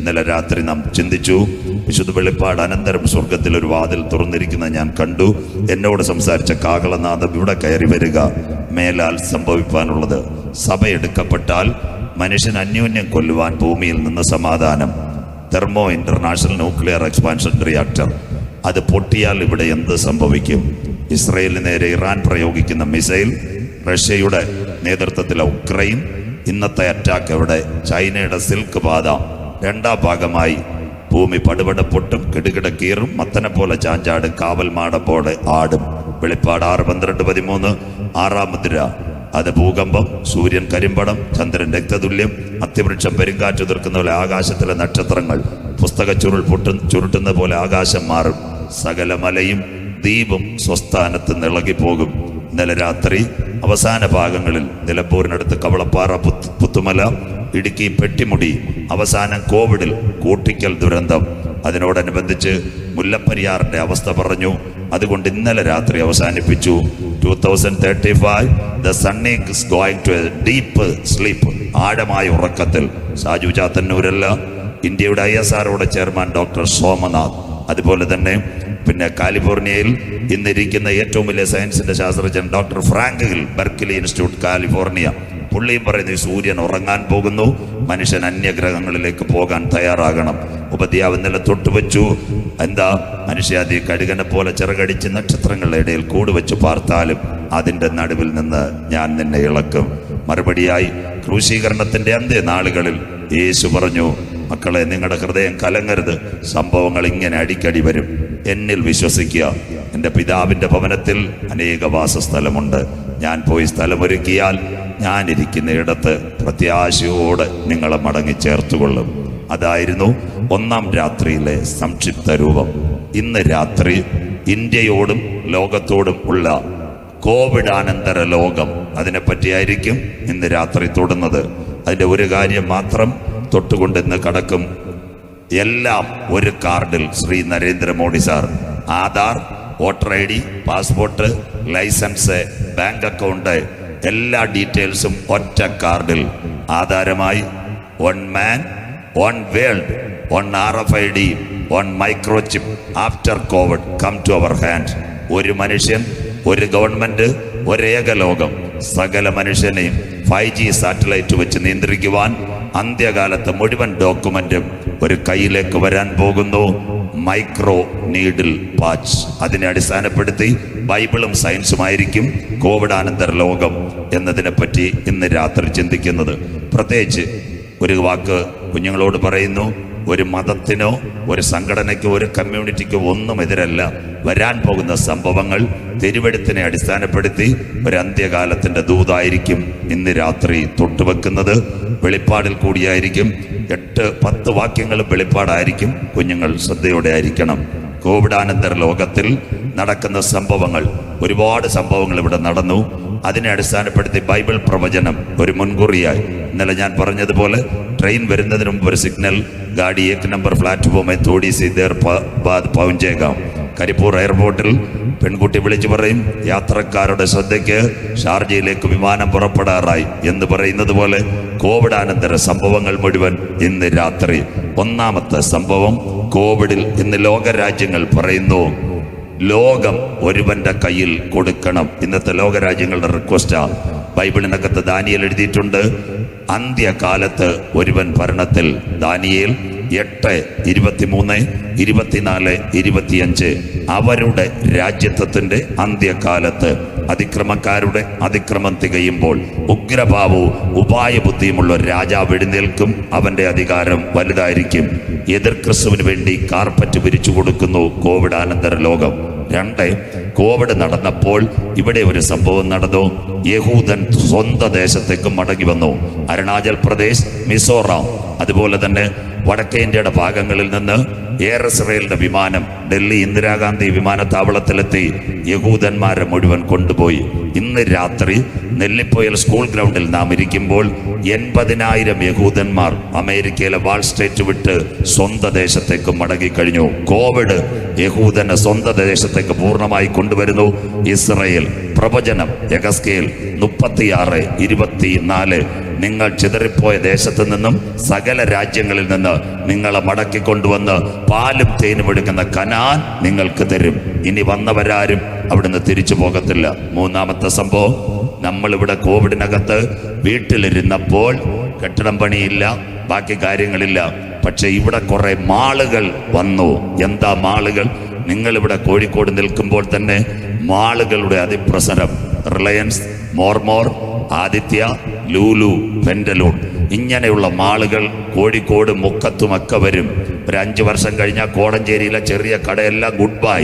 ഇന്നലെ രാത്രി നാം ചിന്തിച്ചു. വിശുദ്ധ വെളിപ്പാട് അനന്തരം സ്വർഗത്തിൽ ഒരു വാതിൽ തുറന്നിരിക്കുന്ന ഞാൻ കണ്ടു. എന്നോട് സംസാരിച്ച കാഹളനാദം, ഇവിടെ കയറി വരിക. മേലാൽ സംഭവിക്കാനുള്ളത്, സഭ എടുക്കപ്പെട്ടാൽ മനുഷ്യൻ അന്യോന്യം കൊല്ലുവാൻ ഭൂമിയിൽ നിന്ന് സമാധാനം. Thermo international nuclear expansion reactor അത് പൊട്ടിയാൽ ഇവിടെ എന്ത് സംഭവിക്കും? ഇസ്രയേലിന് നേരെ ഇറാൻ പ്രയോഗിക്കുന്ന മിസൈൽ, റഷ്യയുടെ നേതൃത്വത്തിലെ ഉക്രൈൻ, ഇന്നത്തെ അറ്റാക്ക് എവിടെ? ചൈനയുടെ സിൽക്ക് പാത രണ്ടാം ഭാഗമായി. ഭൂമി പടുപട പൊട്ടും, കിടുകിടക്കീറും, മത്തനെ പോലെ ചാഞ്ചാടും, കാവൽ മാട പോലെ ആടും. വെളിപ്പാട് 6:12-13 6-ാം മുദ്ര. അത് ഭൂകമ്പം, സൂര്യൻ കരിമ്പടം, ചന്ദ്രൻ രക്തതുല്യം, അത്തിവൃക്ഷം പെരുങ്കാറ്റ് തീർക്കുന്ന പോലെ ആകാശത്തിലെ നക്ഷത്രങ്ങൾ, പുസ്തക ചുരുൾ ചുരുട്ടുന്ന പോലെ ആകാശം മാറും, സകല മലയും ദ്വീപും സ്വസ്ഥാനത്ത് നിളകിപ്പോകും. ഇന്നലെ രാത്രി അവസാന ഭാഗങ്ങളിൽ നിലമ്പൂരിനടുത്ത് കവളപ്പാറ, പുത്തുമല, ഇടുക്കി പെട്ടിമുടി, അവസാനം കോവിഡിൽ കൂട്ടിക്കൽ ദുരന്തം. അതിനോടനുബന്ധിച്ച് മുല്ലപ്പെരിയാറിന്റെ അവസ്ഥ പറഞ്ഞു. അതുകൊണ്ട് ഇന്നലെ രാത്രി അവസാനിപ്പിച്ചു. 2035 the sun is going to a deep sleep, ആഴമായ ഉറക്കത്തിൽ. സാജു ചാത്തന്നൂരല്ല, ഇന്ത്യയുടെ ISRO ചെയർമാൻ ഡോക്ടർ സോമനാഥ്, അതുപോലെ തന്നെ പിന്നെ കാലിഫോർണിയയിൽ ഇന്നിരിക്കുന്ന ഏറ്റവും വലിയ സയൻസിന്റെ ശാസ്ത്രജ്ഞൻ doctor Frank hill, Berkeley institute, California. പുള്ളിയും പറയുന്നു ഈ സൂര്യൻ ഉറങ്ങാൻ പോകുന്നു, മനുഷ്യൻ അന്യഗ്രഹങ്ങളിലേക്ക് പോകാൻ തയ്യാറാകണം. ഉപദ്യാവ് ഇന്നലെ തൊട്ടുവെച്ചു. എന്താ? മനുഷ്യാദി കഴുകനെ പോലെ ചിറകടിച്ച് നക്ഷത്രങ്ങളുടെ ഇടയിൽ കൂടുവെച്ച് പാർത്താലും അതിൻ്റെ നടുവിൽ നിന്ന് ഞാൻ നിന്നെ ഇളക്കും. മറുപടിയായി ക്രൂശീകരണത്തിന്റെ അന്ത്യനാളുകളിൽ യേശു പറഞ്ഞു, മക്കളെ, നിങ്ങളുടെ ഹൃദയം കലങ്ങരുത്, സംഭവങ്ങൾ ഇങ്ങനെ അടിക്കടി വരും. എന്നിൽ വിശ്വസിക്കുക. എൻ്റെ പിതാവിൻ്റെ ഭവനത്തിൽ അനേക വാസസ്ഥലമുണ്ട്. ഞാൻ പോയി സ്ഥലമൊരുക്കിയാൽ ഞാനിരിക്കുന്ന ഇടത്ത് പ്രത്യാശയോടെ നിങ്ങളെ മടങ്ങി ചേർത്തുകൊള്ളും. അതായിരുന്നു ഒന്നാം രാത്രിയിലെ സംക്ഷിപ്ത രൂപം. ഇന്ന് രാത്രി ഇന്ത്യയോടും ലോകത്തോടും ഉള്ള കോവിഡാനന്തര ലോകം, അതിനെപ്പറ്റിയായിരിക്കും ഇന്ന് രാത്രി തൊടുന്നത്. അതിൻ്റെ ഒരു കാര്യം മാത്രം തൊട്ടുകൊണ്ട് ഇന്ന് കടക്കും. എല്ലാം ഒരു കാർഡിൽ. Shri Narendra Modi sir, Aadhaar, voter ID, passport, licence, bank account, എല്ലാ ഡീറ്റെയിൽസും ഒറ്റ കാർഡിൽ. ആധാരമായി 1 man 1 world 1 RFID 1 microchip after COVID come to our hand. ഒരു മനുഷ്യൻ, ഒരു ഗവൺമെന്റ്, ഒരേക ലോകം. സകല മനുഷ്യനെയും 5G സാറ്റലൈറ്റ് വെച്ച് നിയന്ത്രിക്കുവാൻ അന്ത്യകാലത്ത് മുഴുവൻ ഡോക്യുമെന്റും ഒരു കയ്യിലേക്ക് വരാൻ പോകുന്നു. Micro needle patch. അതിനെ അടിസ്ഥാനപ്പെടുത്തി ബൈബിളും സയൻസുമായിരിക്കും കോവിഡാനന്തര ലോകം എന്നതിനെപ്പറ്റി ഇന്ന് രാത്രി ചിന്തിക്കുന്നത്. പ്രത്യേകിച്ച് ഒരു വാക്ക് കുഞ്ഞുങ്ങളോട് പറയുന്നു. ഒരു മതത്തിനോ ഒരു സംഘടനയ്ക്കോ ഒരു കമ്മ്യൂണിറ്റിക്കോ ഒന്നും എതിരല്ല. വരാൻ പോകുന്ന സംഭവങ്ങൾ തിരുവെഴുത്തിനെ അടിസ്ഥാനപ്പെടുത്തി ഒരു അന്ത്യകാലത്തിന്റെ ദൂതായിരിക്കും ഇന്ന് രാത്രി തൊട്ടുവെക്കുന്നത്. വെളിപ്പാടിൽ കൂടിയായിരിക്കും. 8-10 വാക്യങ്ങളും വെളിപ്പാടായിരിക്കും. കുഞ്ഞുങ്ങൾ ശ്രദ്ധയോടെ ആയിരിക്കണം. കോവിഡാനന്തര ലോകത്തിൽ നടക്കുന്ന സംഭവങ്ങൾ, ഒരുപാട് സംഭവങ്ങൾ ഇവിടെ നടന്നു. അതിനെ അടിസ്ഥാനപ്പെടുത്തി ബൈബിൾ പ്രവചനം ഒരു മുൻകുറിയായി. ഇന്നലെ ഞാൻ പറഞ്ഞതുപോലെ ട്രെയിൻ വരുന്നതിന് മുമ്പ് ഒരു സിഗ്നൽ, ഗാഡി 1 നമ്പർ പ്ലാറ്റ്ഫോമെ തോടി സി ദേർ ബാദ് പൗഞ്ചേഗാം. കരിപ്പൂർ എയർപോർട്ടിൽ പെൺകുട്ടി വിളിച്ചു പറയും, യാത്രക്കാരുടെ ശ്രദ്ധയ്ക്ക് ഷാർജയിലേക്ക് വിമാനം പുറപ്പെടാറായി എന്ന് പറയുന്നത് പോലെ കോവിഡാനന്തര സംഭവങ്ങൾ മുഴുവൻ ഇന്ന് രാത്രി. ഒന്നാമത്തെ സംഭവം കോവിഡിൽ ഇന്ന് ലോകരാജ്യങ്ങൾ പറയുന്നു, ലോകം ഒരുവന്റെ കയ്യിൽ കൊടുക്കണം. ഇന്നത്തെ ലോകരാജ്യങ്ങളുടെ റിക്വസ്റ്റാ. ബൈബിളിനകത്ത് ദാനിയേൽ എഴുതിയിട്ടുണ്ട്, അന്ത്യകാലത്ത് ഒരുവൻ ഭരണത്തിൽ. ദാനിയേൽ 8:23, 24, 25. അവരുടെ രാജ്യത്വത്തിന്റെ അന്ത്യകാലത്ത് അതിക്രമക്കാരുടെ അതിക്രമം തികയുമ്പോൾ ഉഗ്രഭാവവും ഉപായബുദ്ധിയുമുള്ള രാജാവ് എഴുന്നേൽക്കും. അവന്റെ അധികാരം വലുതായിരിക്കും. എതിർ ക്രിസ്തുവിന് വേണ്ടി കാർപ്പറ്റ് വിരിച്ചു കൊടുക്കുന്നു കോവിഡാനന്തര ലോകം. 2, കോവിഡ് നടന്നപ്പോൾ ഇവിടെ ഒരു സംഭവം നടന്നു. യഹൂദൻ സ്വന്തം ദേശത്തേക്ക് മടങ്ങി വന്നു. അരുണാചൽ പ്രദേശ്, മിസോറാം, അതുപോലെ തന്നെ വടക്കേ ഇന്ത്യയുടെ ഭാഗങ്ങളിൽ നിന്ന് എയർ ഇസ്രയേലിന്റെ വിമാനം ഡൽഹി ഇന്ദിരാഗാന്ധി വിമാനത്താവളത്തിലെത്തി യഹൂദന്മാരെ മുഴുവൻ കൊണ്ടുപോയി. ഇന്ന് രാത്രി നെല്ലിപ്പൊയിൽ സ്കൂൾ ഗ്രൗണ്ടിൽ നാം ഇരിക്കുമ്പോൾ 80,000 യഹൂദന്മാർ അമേരിക്കയിലെ വാൾ സ്ട്രീറ്റ് വിട്ട് സ്വന്തം ദേശത്തേക്ക് മടങ്ങിക്കഴിഞ്ഞു. കോവിഡ് യഹൂദനെ സ്വന്തം ദേശത്തേക്ക് പൂർണ്ണമായി കൊണ്ടുവരുന്നു. ഇസ്രയേൽ പ്രവചനം യെഹെസ്കേൽ 36:24. നിങ്ങൾ ചിതറിപ്പോയ ദേശത്തു നിന്നും സകല രാജ്യങ്ങളിൽ നിന്ന് നിങ്ങളെ മടക്കിക്കൊണ്ടുവന്ന് പാലും തേനും എടുക്കുന്ന കനാൻ നിങ്ങൾക്ക് തരും. ഇനി വന്നവരാരും അവിടുന്ന് തിരിച്ചു പോകത്തില്ല. മൂന്നാമത്തെ സംഭവം, നമ്മളിവിടെ കോവിഡിനകത്ത് വീട്ടിലിരുന്നപ്പോൾ കെട്ടിടം പണിയില്ല, ബാക്കി കാര്യങ്ങളില്ല. പക്ഷെ ഇവിടെ കുറെ മാളുകൾ വന്നു. എന്താ മാളുകൾ? നിങ്ങളിവിടെ കോഴിക്കോട് നിൽക്കുമ്പോൾ തന്നെ മാളുകളുടെ അതിപ്രസരം. റിലയൻസ്, മോർമോർ, ആദിത്യ, ലൂലു, പെൻഡലൂൺ, ഇങ്ങനെയുള്ള മാളുകൾ കോഴിക്കോട് മുക്കത്തുമൊക്കെ വരും. ഒരു 5 വർഷം കഴിഞ്ഞാൽ കോടഞ്ചേരിയിലെ ചെറിയ കടയെല്ലാം ഗുഡ് ബൈ,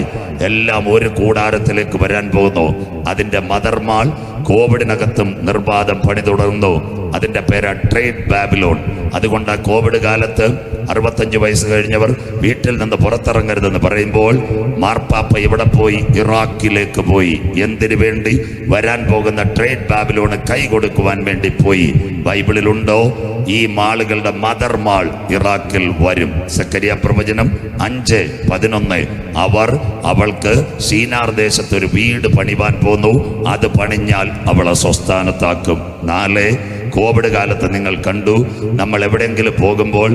എല്ലാം ഒരു കൂടാരത്തിലേക്ക് വരാൻ പോകുന്നു. അതിൻ്റെ മദർ മാൾ കോവിഡിനകത്തും നിർബാധം പണി തുടർന്നു. അതിൻ്റെ പേര് ട്രേഡ് ബാബിലോൺ. അതുകൊണ്ട് കോവിഡ് കാലത്ത് 65 വയസ്സ് കഴിഞ്ഞവർ വീട്ടിൽ നിന്ന് പുറത്തിറങ്ങരുതെന്ന് പറയുമ്പോൾ മാർപ്പാപ്പ ഇവിടെ പോയി? ഇറാഖിലേക്ക് പോയി. എന്തിനു വേണ്ടി? വരാൻ പോകുന്ന ട്രേഡ് ബാബിലോണ് കൈ കൊടുക്കുവാൻ വേണ്ടി പോയി. ബൈബിളിലുണ്ടോ ഈ മാളുകളുടെ മദർ മാൾ ഇറാഖിൽ വരും? സക്കറിയ പ്രവചനം 5:11. അവൾക്ക് സീനാർ ദേശത്ത് ഒരു വീട് പണിവാൻ പോന്നു. അത് പണിഞ്ഞാൽ അവളെ സ്വസ്ഥാനത്താക്കും. 4, കോവിഡ് കാലത്ത് നിങ്ങൾ കണ്ടു, നമ്മൾ എവിടെയെങ്കിലും പോകുമ്പോൾ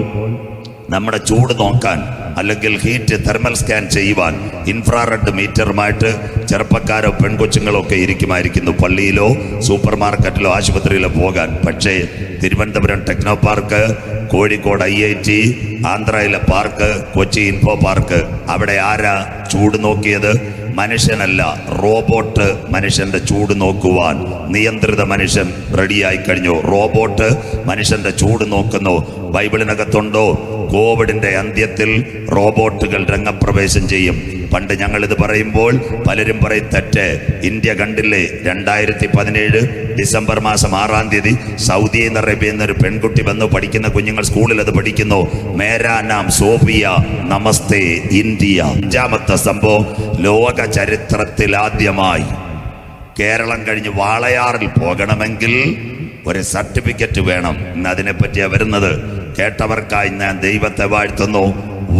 നമ്മുടെ ചൂട് നോക്കാൻ അല്ലെങ്കിൽ ഹീറ്റ് തെർമൽ സ്കാൻ ചെയ്യുവാൻ ഇൻഫ്രാറെഡ് മീറ്ററുമായിട്ട് ചെറുപ്പക്കാരോ പെൺകൊച്ചുങ്ങളോ ഒക്കെ ഇരിക്കുമായിരിക്കുന്നു പള്ളിയിലോ സൂപ്പർ മാർക്കറ്റിലോ ആശുപത്രിയിലോ പോകാൻ. പക്ഷേ Thiruvananthapuram techno park, Kozhikode IIT, ആന്ധ്രയിലെ പാർക്ക്, കൊച്ചി ഇൻഫോ പാർക്ക്, അവിടെ ആരാ ചൂട് നോക്കിയത്? മനുഷ്യനല്ല, റോബോട്ട് മനുഷ്യന്റെ ചൂട് നോക്കുവാൻ. നിയന്ത്രിത മനുഷ്യൻ റെഡിയായി കഴിഞ്ഞു. റോബോട്ട് മനുഷ്യന്റെ ചൂട് നോക്കുന്നു. ബൈബിളിനകത്തുണ്ടോ കോവിഡിന്റെ അന്ത്യത്തിൽ റോബോട്ടുകൾ രംഗപ്രവേശം ചെയ്യും? പണ്ട് ഞങ്ങളിത് പറയുമ്പോൾ പലരും പറയും തെറ്റ്. ഇന്ത്യ കണ്ടില്ലേ, 2017 ഡിസംബർ മാസം 6-ാം തീയതി സൗദി അറേബ്യ എന്നൊരു പെൺകുട്ടി വന്ന് പഠിക്കുന്ന കുഞ്ഞുങ്ങൾ സ്കൂളിൽ അത് പഠിക്കുന്നു. മേരാ നാം സോഫിയ, നമസ്തേ ഇന്ത്യ. 5ാമത്തെ സംഭവം, ലോക ചരിത്രത്തിൽ ആദ്യമായി കേരളം കഴിഞ്ഞ് വാളയാറിൽ പോകണമെങ്കിൽ ഒരു സർട്ടിഫിക്കറ്റ് വേണം. ഇന്ന് അതിനെപ്പറ്റിയാണ് വരുന്നത്. കേട്ടവർക്കായി ഞാൻ ദൈവത്തെ വാഴ്ത്തുന്നു.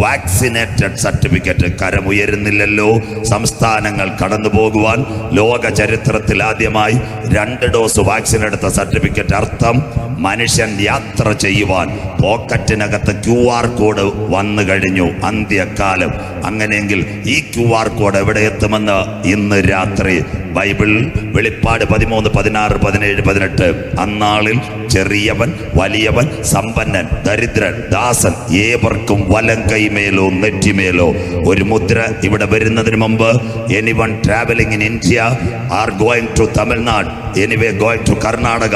Vaccinated certificate. കരമുയരുന്നില്ലല്ലോ. സംസ്ഥാനങ്ങൾ കടന്നു പോകുവാൻ ലോക ചരിത്രത്തിൽ ആദ്യമായി 2 ഡോസ് വാക്സിൻ എടുത്ത സർട്ടിഫിക്കറ്റ്. അർത്ഥം മനുഷ്യൻ യാത്ര ചെയ്യുവാൻ പോക്കറ്റിനകത്ത് QR കോഡ് വന്നു കഴിഞ്ഞു. അന്ത്യകാലം. അങ്ങനെയെങ്കിൽ ഈ QR കോഡ് എവിടെ എത്തുമെന്ന് ഇന്ന് രാത്രി ബൈബിൾ വെളിപ്പാട് 13, 16, 17, 18. അന്നാളിൽ ചെറിയവൻ, വലിയവൻ, സമ്പന്നൻ, ദരിദ്രൻ, ദാസൻ, ഏവർക്കും വലം കൈമേലോ നെറ്റിമേലോ ഒരു മുദ്ര. ഇവിടെ വരുന്നതിന് മുമ്പ് anyone travelling in India are going to Tamil Nadu, anyway going to Karnataka,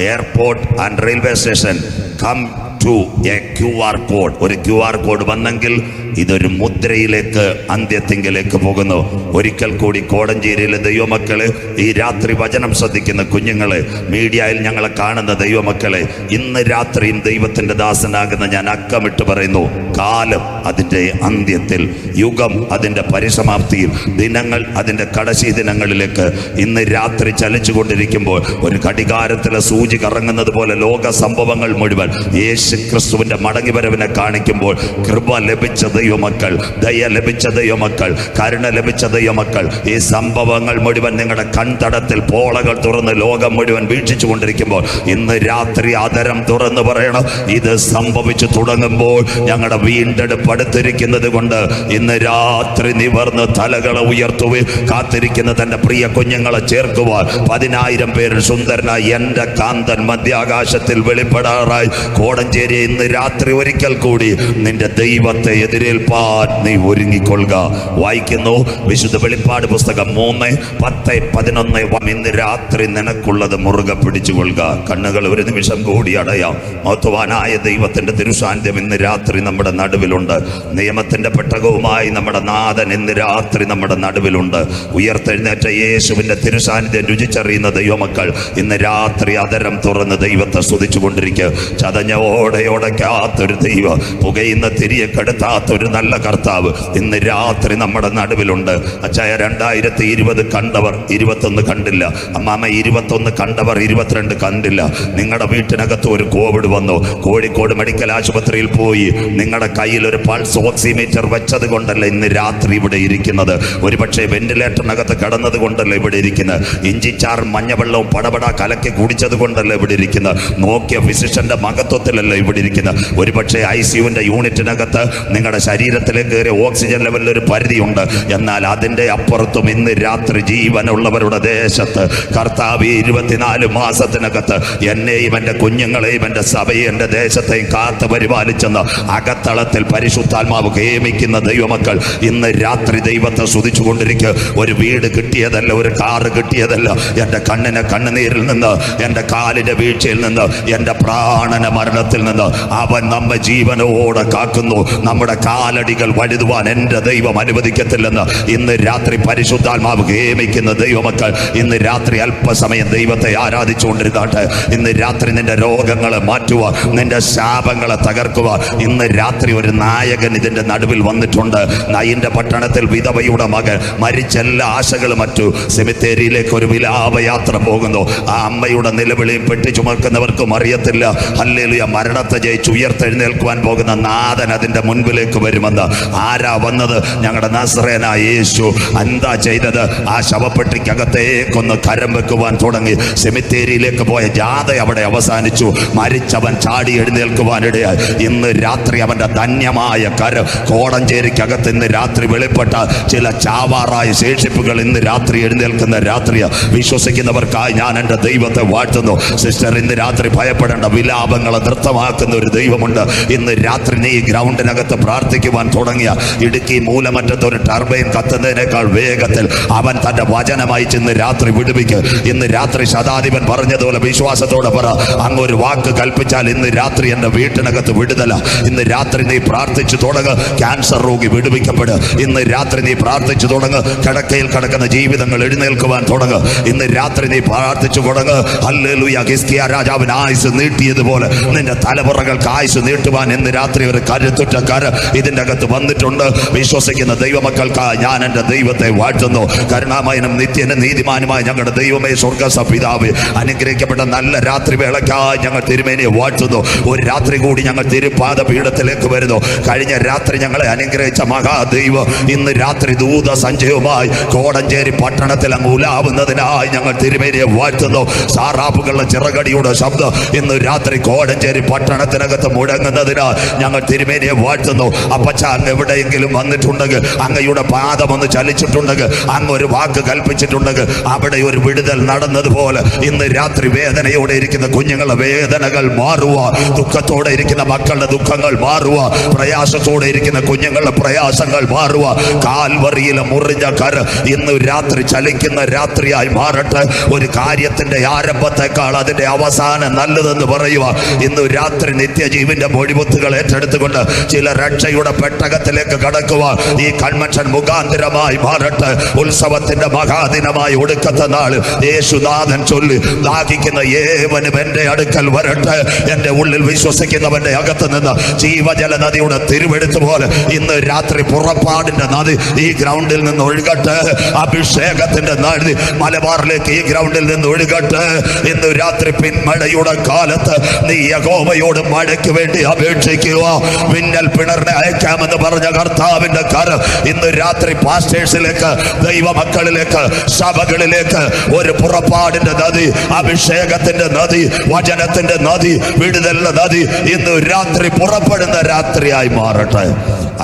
airport and railway station, come to A QR code. ഒരു QR കോഡ് വന്നെങ്കിൽ ഇതൊരു മുദ്രയിലേക്ക്, അന്ത്യത്തിങ്കിലേക്ക് പോകുന്നു. ഒരിക്കൽ കൂടി കോടഞ്ചേരിയിലെ ദൈവമക്കളെ, ഈ രാത്രി വചനം ശ്രദ്ധിക്കുന്ന കുഞ്ഞുങ്ങളെ, മീഡിയയിൽ ഞങ്ങളെ കാണുന്ന ദൈവമക്കളെ, ഇന്ന് രാത്രിയും ദൈവത്തിന്റെ ദാസനാകുന്ന ഞാൻ അക്കമിട്ട് പറയുന്നു, കാലം അതിൻ്റെ അന്ത്യത്തിൽ, യുഗം അതിൻ്റെ പരിസമാപ്തിയിൽ, ദിനങ്ങൾ അതിൻ്റെ കടശി ദിനങ്ങളിലേക്ക് ഇന്ന് രാത്രി ചലിച്ചുകൊണ്ടിരിക്കുമ്പോൾ ഒരു ഘടികാരത്തിലെ സൂചി കറങ്ങുന്നത് പോലെ ലോക സംഭവങ്ങൾ മുഴുവൻ യേശു ക്രിസ്തുവിന്റെ മടങ്ങിവരവിനെ കാണിക്കുമ്പോൾ കൃപ ലഭിച്ച ദൈവമക്കൾ, ദയ ലഭിച്ച ദൈവമക്കൾ, കരുണ ലഭിച്ച ദൈവമക്കൾ, ഈ സംഭവങ്ങൾ മുഴുവൻ നിങ്ങളുടെ കൺതടത്തിൽ പോളകൾ തുറന്ന് ലോകം മുഴുവൻ വീക്ഷിച്ചു കൊണ്ടിരിക്കുമ്പോൾ ഇന്ന് രാത്രി ആദരം തുറന്ന് പറയണം, ഇത് സംഭവിച്ചു തുടങ്ങുമ്പോൾ ഞങ്ങളുടെ വീണ്ടെടുപ്പ് അടുത്തിരിക്കുന്നത് കൊണ്ട് ഇന്ന് രാത്രി നിവർന്ന് തലകളെ ഉയർത്തുകയും കാത്തിരിക്കുന്ന തന്റെ പ്രിയ കുഞ്ഞുങ്ങളെ ചേർക്കുവാൻ 10,000 പേരിൽ സുന്ദരനായി എന്റെ കാന്തൻ മധ്യാകാശത്തിൽ വെളിപ്പെടാറായി കോടഞ്ചേരി ഇന്ന് രാത്രി ഒരിക്കൽ കൂടി നിന്റെ ദൈവത്തെ എതിരേൽപ്പാൻ നീ ഒരുങ്ങിക്കൊള്ളുക. വായിക്കുന്നു വിശുദ്ധ വെളിപ്പാട് പുസ്തകം 3:10-11. ഇന്ന് രാത്രി നിനക്കുള്ളത് മുറുകെ പിടിച്ചുകൊള്ളുക. കണ്ണുകൾ ഒരു നിമിഷം കൂടി അടയാം. മഹത്വവാനായ ദൈവത്തിന്റെ തിരുസാന്നിധ്യം ഇന്ന് രാത്രി നമ്മുടെ നടുവിലുണ്ട്. നിയമത്തിന്റെ പെട്ടകവുമായി നമ്മുടെ നാഥൻ ഇന്ന് രാത്രി നമ്മുടെ നടുവിലുണ്ട്. ഉയർത്തെഴുന്നേറ്റ യേശുവിന്റെ തിരുസാന്നിധ്യം രുചിച്ചറിയുന്ന ദൈവമക്കൾ ഇന്ന് രാത്രി അതരം തുറന്ന് ദൈവത്തെ സ്തുതിച്ചു കൊണ്ടിരിക്കുക. ചതഞ്ഞോടെ ഓടയോടയ്ക്കാത്തൊരു ദൈവം, പുകയുന്ന തിരിയെ കെടുത്താത്തൊരു നല്ല കർത്താവ് ഇന്ന് രാത്രി നമ്മുടെ നടുവിലുണ്ട്. അച്ചായ 2020 കണ്ടവർ 21 കണ്ടില്ല. അമ്മാമ്മ 21 കണ്ടവർ 22 കണ്ടില്ല. നിങ്ങളുടെ വീട്ടിനകത്ത് ഒരു കോവിഡ് വന്നു. കോഴിക്കോട് മെഡിക്കൽ ആശുപത്രിയിൽ പോയി നിങ്ങളുടെ കയ്യിൽ ഒരു പൾസ് ഓക്സിമീറ്റർ വെച്ചത് കൊണ്ടല്ല ഇന്ന് രാത്രി ഇവിടെ ഇരിക്കുന്നത്. ഒരുപക്ഷെ വെന്റിലേറ്ററിനകത്ത് കടന്നത് കൊണ്ടല്ല ഇവിടെ ഇരിക്കുന്നത്. ഇഞ്ചിച്ചാറും മഞ്ഞവെള്ളവും പടപട കലക്കി കുടിച്ചത് കൊണ്ടല്ല ഇവിടെ ഇരിക്കുന്നത്. നോക്കിയ ഫിസിഷ്യന്റെ മഹത്വത്തിലല്ല ഇവിടെ ഇരിക്കുന്നത്. ഒരുപക്ഷെ ICUവിന്റെ യൂണിറ്റിനകത്ത് നിങ്ങളുടെ ശരീരത്തിലേക്ക് കയറിയ ഓക്സിജൻ ലെവലിൽ ഒരു പരിധിയുണ്ട്. എന്നാൽ അതിൻ്റെ അപ്പുറത്തും ഇന്ന് രാത്രി ജീവനുള്ളവരുടെ ദേശത്ത് കർത്താവ് 24 മാസത്തിനകത്ത് എന്നെയും എൻ്റെ കുഞ്ഞുങ്ങളെയും എൻ്റെ സഭയും എൻ്റെ ദേശത്തെയും കാത്തു പരിപാലിച്ചെന്ന് അകത്തളത്തിൽ പരിശുദ്ധാത്മാവ് ഹേമിക്കുന്ന ദൈവമക്കൾ ഇന്ന് രാത്രി ദൈവത്തെ സ്തുതിച്ചു കൊണ്ടിരിക്കുക. ഒരു വീട് കിട്ടിയതല്ല, ഒരു കാറ് കിട്ടിയതല്ല, എൻ്റെ കണ്ണിന് കണ്ണുനീരിൽ നിന്ന്, എൻ്റെ കാലിൻ്റെ വീഴ്ചയിൽ നിന്ന്, എൻ്റെ പ്രാണന മരണത്തിൽ നിന്ന് അവൻ നമ്മെ ജീവനോടെ കാക്കുന്നു. നമ്മുടെ കാലടികൾ വഴുതുവാൻ എൻ്റെ ദൈവം അനുവദിക്കത്തില്ലെന്ന് ഇന്ന് രാത്രി പരിശുദ്ധാത്മാവ് ഹേമിക്കുന്ന ദൈവമക്കൾ ഇന്ന് രാത്രി അല്പസമയം ദൈവത്തെ ആരാധിച്ചുകൊണ്ടിരുന്നാട്ടെ. ഇന്ന് രാത്രി നിന്റെ രോഗങ്ങളെ മാറ്റുക, നിന്റെ ശാപങ്ങളെ തകർക്കുക. ഇന്ന് രാത്രി ഒരു നായകൻ ഇതിൻ്റെ നടുവിൽ വന്നിട്ടുണ്ട്. നയിൻ്റെ പട്ടണത്തിൽ വിധവയുടെ മകൻ മരിച്ച എല്ലാ ആശകളും മറ്റു സെമിത്തേരിയിലേക്ക് ഒരു വിലാപയാത്ര പോകുന്നു. ആ അമ്മയുടെ നിലവിളിയും പെട്ടി ചുമക്കുന്നവർക്കും അറിയത്തില്ല. ഹല്ലേലൂയ, മരണത്തെ ജയിച്ച് ഉയർത്തെഴുന്നേൽക്കുവാൻ പോകുന്ന നാഥൻ അതിൻ്റെ മുൻപിലേക്ക് വരുമെന്ന്. ആരാ വന്നത്? ഞങ്ങളുടെ നസറേനായ യേശു. എന്താ ചെയ്തത്? ആ ശവപ്പെട്ടിക്കകത്തേക്കൊന്ന് കരം വെക്കുവാൻ തുടങ്ങി. സെമിത്തേരിയിലേക്ക് പോയ ജാഥ അവിടെ അവസാനിച്ചു. മരിച്ചവൻ ചാടി എഴുന്നേൽക്കുവാനിടയായി. ഇന്ന് രാത്രി അവൻ്റെ ധന്യമായ കരം കോടഞ്ചേരിക്കകത്ത് ഇന്ന് രാത്രി വെളിപ്പെട്ട ചില ചാവാറായ ശേഷിപ്പുകൾ ഇന്ന് രാത്രി എഴുന്നേൽക്കുന്ന രാത്രിയാ. വിശ്വസിക്കുന്നവർക്കായി ഞാൻ എൻ്റെ ദൈവത്തെ വാഴ്ത്തുന്നു. സിസ്റ്റർ, ഇന്ന് രാത്രി ഭയപ്പെടേണ്ട. വിലാപങ്ങളെ നൃത്തമാക്കുന്ന ഒരു ദൈവമുണ്ട്. ഇന്ന് രാത്രി നീ ഗ്രൗണ്ടിനകത്ത് പ്രാർത്ഥിക്കുവാൻ തുടങ്ങിയ ഇടുക്കി മൂലമറ്റത്ത് ഒരു ടർബൈൻ കത്തുന്നതിനേക്കാൾ വേഗത്തിൽ അവൻ തൻ്റെ വചനമായി ഇന്ന് രാത്രി വിടുവിക്ക്. ഇന്ന് രാത്രി ശതാധിപൻ പറഞ്ഞതുപോലെ വിശ്വാസത്തോടെ പറ, അങ്ങൊരു വാക്ക് കൽപ്പിച്ചാൽ ഇന്ന് രാത്രി എൻ്റെ വീട്ടിനകത്ത് വിടുതല. ഇന്ന് രാത്രി നീ പ്രാർത്ഥിച്ചു തുടങ്ങ്, ക്യാൻസർ രോഗി വിടുവിക്കപ്പെടുക. ഇന്ന് രാത്രി നീ പ്രാർത്ഥിച്ചു തുടങ്ങ്, കിടക്കയിൽ കിടക്കുന്ന ജീവിതങ്ങൾ എഴുന്നേൽക്കുവാൻ തുടങ്ങ്. ഇന്ന് രാത്രി നീ പ്രാർത്ഥിച്ചു തുടങ്ങ്. ഹല്ലേലൂയ, ഹിസ്കിയാ രാജാവിന് ആയുസ് നീട്ടിയതുപോലെ നിന്റെ തലമുറകൾക്ക് ആയുസ് നീട്ടുവാൻ ഇന്ന് രാത്രി ഒരു കരുത്തുറ്റ കര ഇതിൻ്റെ അകത്ത് വന്നിട്ടുണ്ട്. വിശ്വസിക്കുന്ന ദൈവമക്കൾക്കായി ഞാൻ എൻ്റെ ദൈവത്തെ വാഴ്ത്തുന്നു. കരുണാമയനും നിത്യനും നീതിമാനുമായ ഞങ്ങളുടെ ദൈവമേ, സ്വർഗ്ഗപിതാവേ, അനുഗ്രഹിക്കപ്പെട്ട നല്ല രാത്രി വേളയ്ക്കായി ഞങ്ങൾ തിരുമേനിയെ വാഴ്ത്തുന്നു. ഒരു രാത്രി കൂടി ഞങ്ങൾ തിരുപാദ പീഠത്തിലേക്ക് വരുന്നു. കഴിഞ്ഞ രാത്രി ഞങ്ങളെ അനുഗ്രഹിച്ച മഹാദൈവം ഇന്ന് രാത്രി ദൂത സഞ്ചയവുമായി കോടഞ്ചേരി പട്ടണത്തിൽ അങ്ങ് ഉലാവുന്നതിനായി ഞങ്ങൾ തിരുമേനിയെ വാഴ്ത്തുന്നു. സാറാപ്പുകളുടെ ചിറകടിയുടെ ശബ്ദം ഇന്ന് രാത്രി കോടഞ്ചേരി പട്ടണത്തിനകത്ത് മുഴങ്ങുന്നതിനായി ഞങ്ങൾ തിരുമേനിയെ വാഴ്ത്തുന്നു. അപ്പച്ച, അങ്ങ് എവിടെയെങ്കിലും വന്നിട്ടുണ്ടെങ്കിൽ, അങ്ങയുടെ പാദം ഒന്ന് ചലിച്ചിട്ടുണ്ടെങ്കിൽ, അങ്ങ് ഒരു വാക്ക് കൽപ്പിച്ചിട്ടുണ്ടെങ്കിൽ അവിടെ ഒരു വിടുതൽ നടന്നതുപോലെ ഇന്ന് രാത്രി വേദനയോടെ ഇരിക്കുന്ന കുഞ്ഞുങ്ങളുടെ വേദനകൾ മാറുക, ദുഃഖത്തോടെ ഇരിക്കുന്ന മക്കളുടെ ദുഃഖങ്ങൾ മാറുക, പ്രയാസത്തോടെ ഇരിക്കുന്ന കുഞ്ഞുങ്ങളുടെ പ്രയാസങ്ങൾ മാറുക. കാൽവറിയിലെ മുറിഞ്ഞ കര ഇന്ന് രാത്രി ചലിക്കുന്ന രാത്രിയായി മാറട്ടെ. ഒരു കാര്യത്തിന്റെ ആരംഭത്തെക്കാൾ അതിന്റെ അവസാനം നല്ലതെന്ന് പറയുക. ഇന്ന് രാത്രി നിത്യജീവിന്റെ മൊഴിമുത്തുകൾ ഏറ്റെടുത്തുകൊണ്ട് ചില രക്ഷയുടെ പെട്ടകത്തിലേക്ക് കടക്കുക. ഈ കൺവെൻഷൻ മുഖാന്തരമായി മാറട്ടെ. ഉത്സവത്തിന്റെ മഹാദിനമായി ഒടുക്കത്തെ നാൾ യേശുനാഥൻ ചൊല്ലി, ദാഹിക്കുന്ന ഏവനും എന്റെ അടുക്കൽ വരട്ടെ. എന്റെ ഉള്ളിൽ വിശ്വസിക്കുന്നവന്റെ അകത്ത് നിന്ന് ജീവജല നദിയുടെ തിരുവെടുത്ത് പോലെ ഇന്ന് രാത്രി പുറപ്പാടിന്റെ നദി ഈ ഗ്രൗണ്ടിൽ നിന്ന് ഒഴുകട്ടെ. അഭിഷേകത്തിന്റെ നദി മലബാറിലേക്ക് ഈ ഗ്രൗണ്ടിൽ നിന്ന് ഒഴുകട്ടെ. ഇന്ന് രാത്രി പിന്മഴയുടെ കാലത്ത് നീ യഹോവയോട് മഴയ്ക്ക് വേണ്ടി അപേക്ഷിക്കുക. മിന്നൽ പിണറിനെ അയക്കാമെന്ന് പറഞ്ഞ കർത്താവിന്റെ കരം ഇന്ന് രാത്രി പാസ്റ്റേഴ്സിലേക്ക്, ദൈവമക്കളിലേക്ക്, സഭകളിലേക്ക് ഒരു പുറപ്പാടിന്റെ നദി, അഭിഷേകത്തിന്റെ നദി, വചനത്തിന്റെ നദി, വിടുതലിന്റെ നദി ഇന്ന് രാത്രി പുറപ്പെടുന്ന രാത്രിയായി മാറട്ടെ.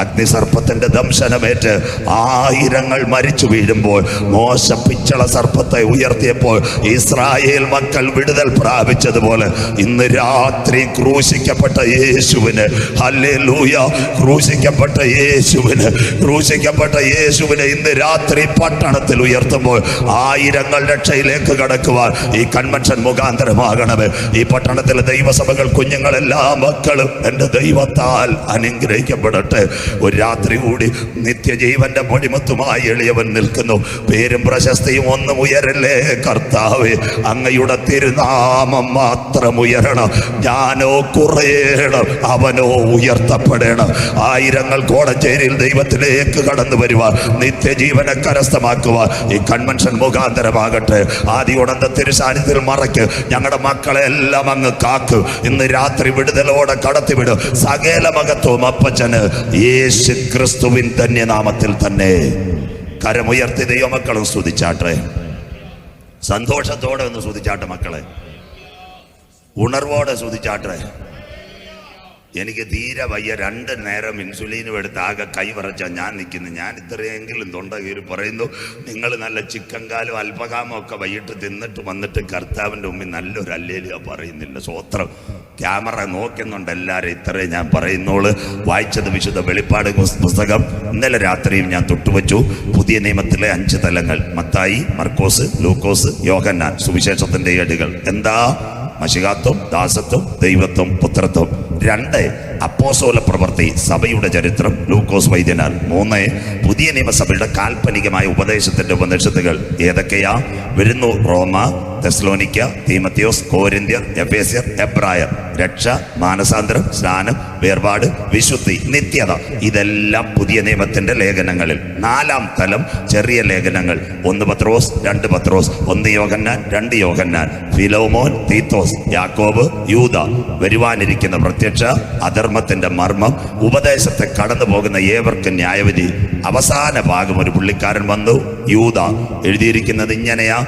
അഗ്നിസർപ്പത്തിന്റെ ദംശനമേറ്റ് ആയിരങ്ങൾ മരിച്ചു വീഴുമ്പോൾ മോശ പിച്ചള സർപ്പത്തെ ഉയർത്തിയപ്പോൾ ഇസ്രായേൽ മക്കൾ വിടുതൽ പ്രാപിച്ചതുപോലെ ഇന്ന് രാത്രി ക്രൂശിക്കപ്പെട്ട യേശുവിന്, ഹല്ലേലൂയ, ക്രൂശിക്കപ്പെട്ട യേശുവിനെ ഇന്ന് രാത്രി പട്ടണത്തിൽ ഉയർത്തുമ്പോൾ ആയിരങ്ങൾ രക്ഷയിലേക്ക് കടക്കുവാൻ ഈ കൺവെൻഷൻ മുഖാന്തരമാകണമേ. ഈ പട്ടണത്തിലെ ദൈവസഭകൾ, കുഞ്ഞുങ്ങളെല്ലാ മക്കളും എൻ്റെ ദൈവത്താൽ അനുഗ്രഹിക്കപ്പെടട്ടെ. ഒരു രാത്രി കൂടി നിത്യജീവന്റെ പൊടിമത്തുമായി എളിയവൻ നിൽക്കുന്നു. പേരും പ്രശസ്തിയും ഒന്നും ഉയരല്ലേ കർത്താവേ, അങ്ങയുടെ തിരുനാമം മാത്രം ഉയരണം. ഞാനോ കുറയണം, അവനോ ഉയർത്തപ്പെടണം. ആയിരങ്ങൾ കോടഞ്ചേരിയിൽ ദൈവത്തിലേക്ക് കടന്നു വരുവാൻ, നിത്യജീവനെ കരസ്ഥമാക്കുവാൻ ഈ കൺവെൻഷൻ മുഖാന്തരമാകട്ടെ. ആദിയോടന്ത തിരുസാന്നിധ്യത്തിൽ മറയ്ക്ക് ഞങ്ങളുടെ മക്കളെ എല്ലാം അങ്ങ് കാക്ക്. ഇന്ന് രാത്രി വിടുതലോടെ കടത്തിവിടും. സകല മഹത്വവും അപ്പച്ചന് യേശു ക്രിസ്തുവിൻ ധന്യനാമത്തിൽ തന്നെ. കരമുയർത്തി ദൈവമക്കളും സ്തുതിച്ചാട്ടെ. സന്തോഷത്തോടെ ഒന്ന് സ്തുതിച്ചാട്ടെ മക്കളെ, ഉണർവോടെ സ്തുതിച്ചാട്ടെ. എനിക്ക് തീരെ വയ്യ, 2 നേരം ഇൻസുലിനും എടുത്ത് ആകെ കൈവറച്ച ഞാൻ നിൽക്കുന്നു. ഞാൻ ഇത്രയെങ്കിലും തൊണ്ട കീറി പറയുന്നു. നിങ്ങൾ നല്ല ചിക്കൻ കാലും അൽപ്പകാമോ ഒക്കെ വൈകിട്ട് തിന്നിട്ട് വന്നിട്ട് കർത്താവിൻ്റെ മുമ്പിൽ നല്ലൊരു അല്ലേലിയ പറയുന്നില്ല. സ്വോത്രം. ക്യാമറ നോക്കുന്നുണ്ട് എല്ലാവരും. ഇത്രയും ഞാൻ പറയുന്നോള്. വായിച്ചത് വിശുദ്ധ വെളിപ്പാട് പുസ്തകം ഇന്നലെ രാത്രിയും ഞാൻ തൊട്ടുവച്ചു. പുതിയ നിയമത്തിലെ 5 തലങ്ങൾ: മത്തായി, മർക്കോസ്, ലൂക്കോസ്, യോഹന്നാൻ. സുവിശേഷത്തിന്റെ ഏടുകൾ എന്താ? മശിഹാത്വം, ദാസത്വം, ദൈവത്വം, പുത്രത്വം. 2 അപ്പോസ്തല പ്രവൃത്തി, സഭയുടെ ചരിത്രം, ലൂക്കോസ് വൈദ്യനാൽ. 3 പുതിയ നിയമസഭയുടെ കാൽപ്പനികമായ ഉപദേശത്തിന്റെ ഉപനിഷത്തുകൾ. ഏതൊക്കെയാ വരുന്നു? റോമ, തെസ്സലോനിക്ക, തീമത്തിയോസ്, കോരിന്ത്യർ, എഫേസ്യർ, എബ്രായർ. രക്ഷ, മാനസാന്തരം, സ്നാനം, വേർപാട്, വിശുദ്ധി, നിത്യത. ഇതെല്ലാം പുതിയ നിയമത്തിന്റെ ലേഖനങ്ങളിൽ. 4-ാം തലം ചെറിയ ലേഖനങ്ങൾ. 1 പത്രോസ്, 2 പത്രോസ്, 1 യോഹന്നാൻ, 2 യോഹന്നാൻ, ഫിലോമോൻ, തീത്തോസ്, യാക്കോബ്, യൂദ. വരുവാനിരിക്കുന്ന പ്രത്യക്ഷ, അധർമ്മത്തിന്റെ മർമ്മം, ഉപദേശത്തെ കടന്നു പോകുന്ന ഏവർക്കും ന്യായവിധി. അവസാന ഭാഗം ഒരു പുള്ളിക്കാരൻ വന്നു, യൂദ. എഴുതിയിരിക്കുന്നത് ഇങ്ങനെയാ: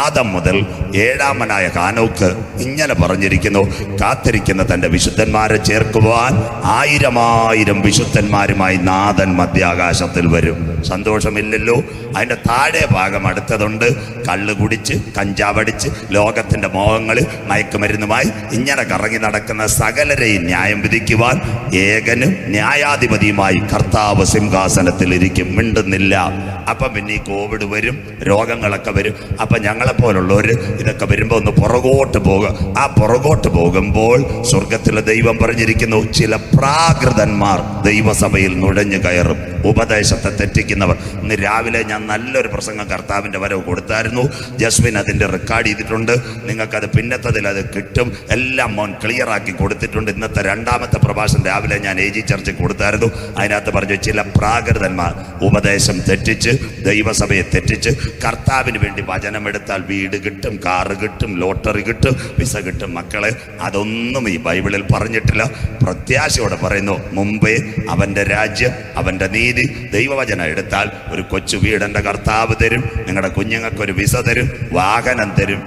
ആദം മുതൽ 7-ാമനായ ഹാനോക്ക് ഇങ്ങനെ പറഞ്ഞിരിക്കുന്നു: കാത്തിരിക്കുന്ന തൻ്റെ വിശുദ്ധന്മാരെ ചേർക്കുവാൻ 1000 വിശുദ്ധന്മാരുമായി നാഥൻ മധ്യാകാശത്തിൽ വരും. സന്തോഷമില്ലല്ലോ? അതിൻ്റെ താഴെ ഭാഗം അടുത്തതുണ്ട്. കള്ള് കുടിച്ച്, കഞ്ചാവടിച്ച്, ലോകത്തിൻ്റെ മോഹങ്ങളിൽ മയക്കുമരുന്നുമായി ഇങ്ങനെ കറങ്ങി നടക്കുന്ന സകലരെയും ന്യായം വിധിക്കുവാൻ ഏകനും ന്യായാധിപതിയുമായി കർത്താവ് സിംഹാസനത്തിൽ ഇരിക്കും. മിണ്ടുന്നില്ല. അപ്പം പിന്നെ ഈ കോവിഡ് വരും, രോഗങ്ങളൊക്കെ വരും. അപ്പം ഞങ്ങളെപ്പോലുള്ളവർ ഇതൊക്കെ വരുമ്പോൾ ഒന്ന് പുറകോട്ട് പോകുക. ആ പുറകോട്ട് പോകുമ്പോൾ സ്വർഗത്തിലെ ദൈവം പറഞ്ഞിരിക്കുന്നു, ചില പ്രാകൃതന്മാർ ദൈവസഭയിൽ നുഴഞ്ഞു കയറും, ഉപദേശത്തെ തെറ്റിക്കുന്നവർ. ഇന്ന് രാവിലെ ഞാൻ നല്ലൊരു പ്രസംഗം കർത്താവിൻ്റെ വരവ് കൊടുത്തായിരുന്നു. ജസ്മിൻ അതിൻ്റെ റെക്കോർഡ് ചെയ്തിട്ടുണ്ട്. നിങ്ങൾക്കത് പിന്നത്തതിൽ അത് കിട്ടും. എല്ലാം മോൻ ക്ലിയറാക്കി കൊടുത്തിട്ടുണ്ട്. ഇന്നത്തെ 2-ാമത്തെ പ്രഭാഷണം രാവിലെ ഞാൻ AG ചർച്ചിൽ കൊടുത്തായിരുന്നു. അതിനകത്ത് പറഞ്ഞു, ചില പ്രാകൃതന്മാർ ഉപദേശം തെറ്റിച്ച്, ദൈവസഭയെ തെറ്റിച്ച്, കർത്താവിന് വേണ്ടി വചനമെടുത്താൽ വീട് കിട്ടും, കാറ് കിട്ടും, ലോട്ടറി കിട്ടും, വിസ കിട്ടും. മക്കളെ, അതൊന്നും ഈ ബൈബിളിൽ പറഞ്ഞിട്ടില്ല. പ്രത്യാശയോടെ പറയുന്നു, മുമ്പേ അവൻ്റെ രാജ്യം, അവൻ്റെ നീതി, ദൈവവചനം എടുത്താൽ ഒരു കൊച്ചു വീട് എൻ്റെ കർത്താവ് തരും. നിങ്ങളുടെ കുഞ്ഞുങ്ങൾക്ക് ഒരു വിസ തരും, വാഹനം തരും.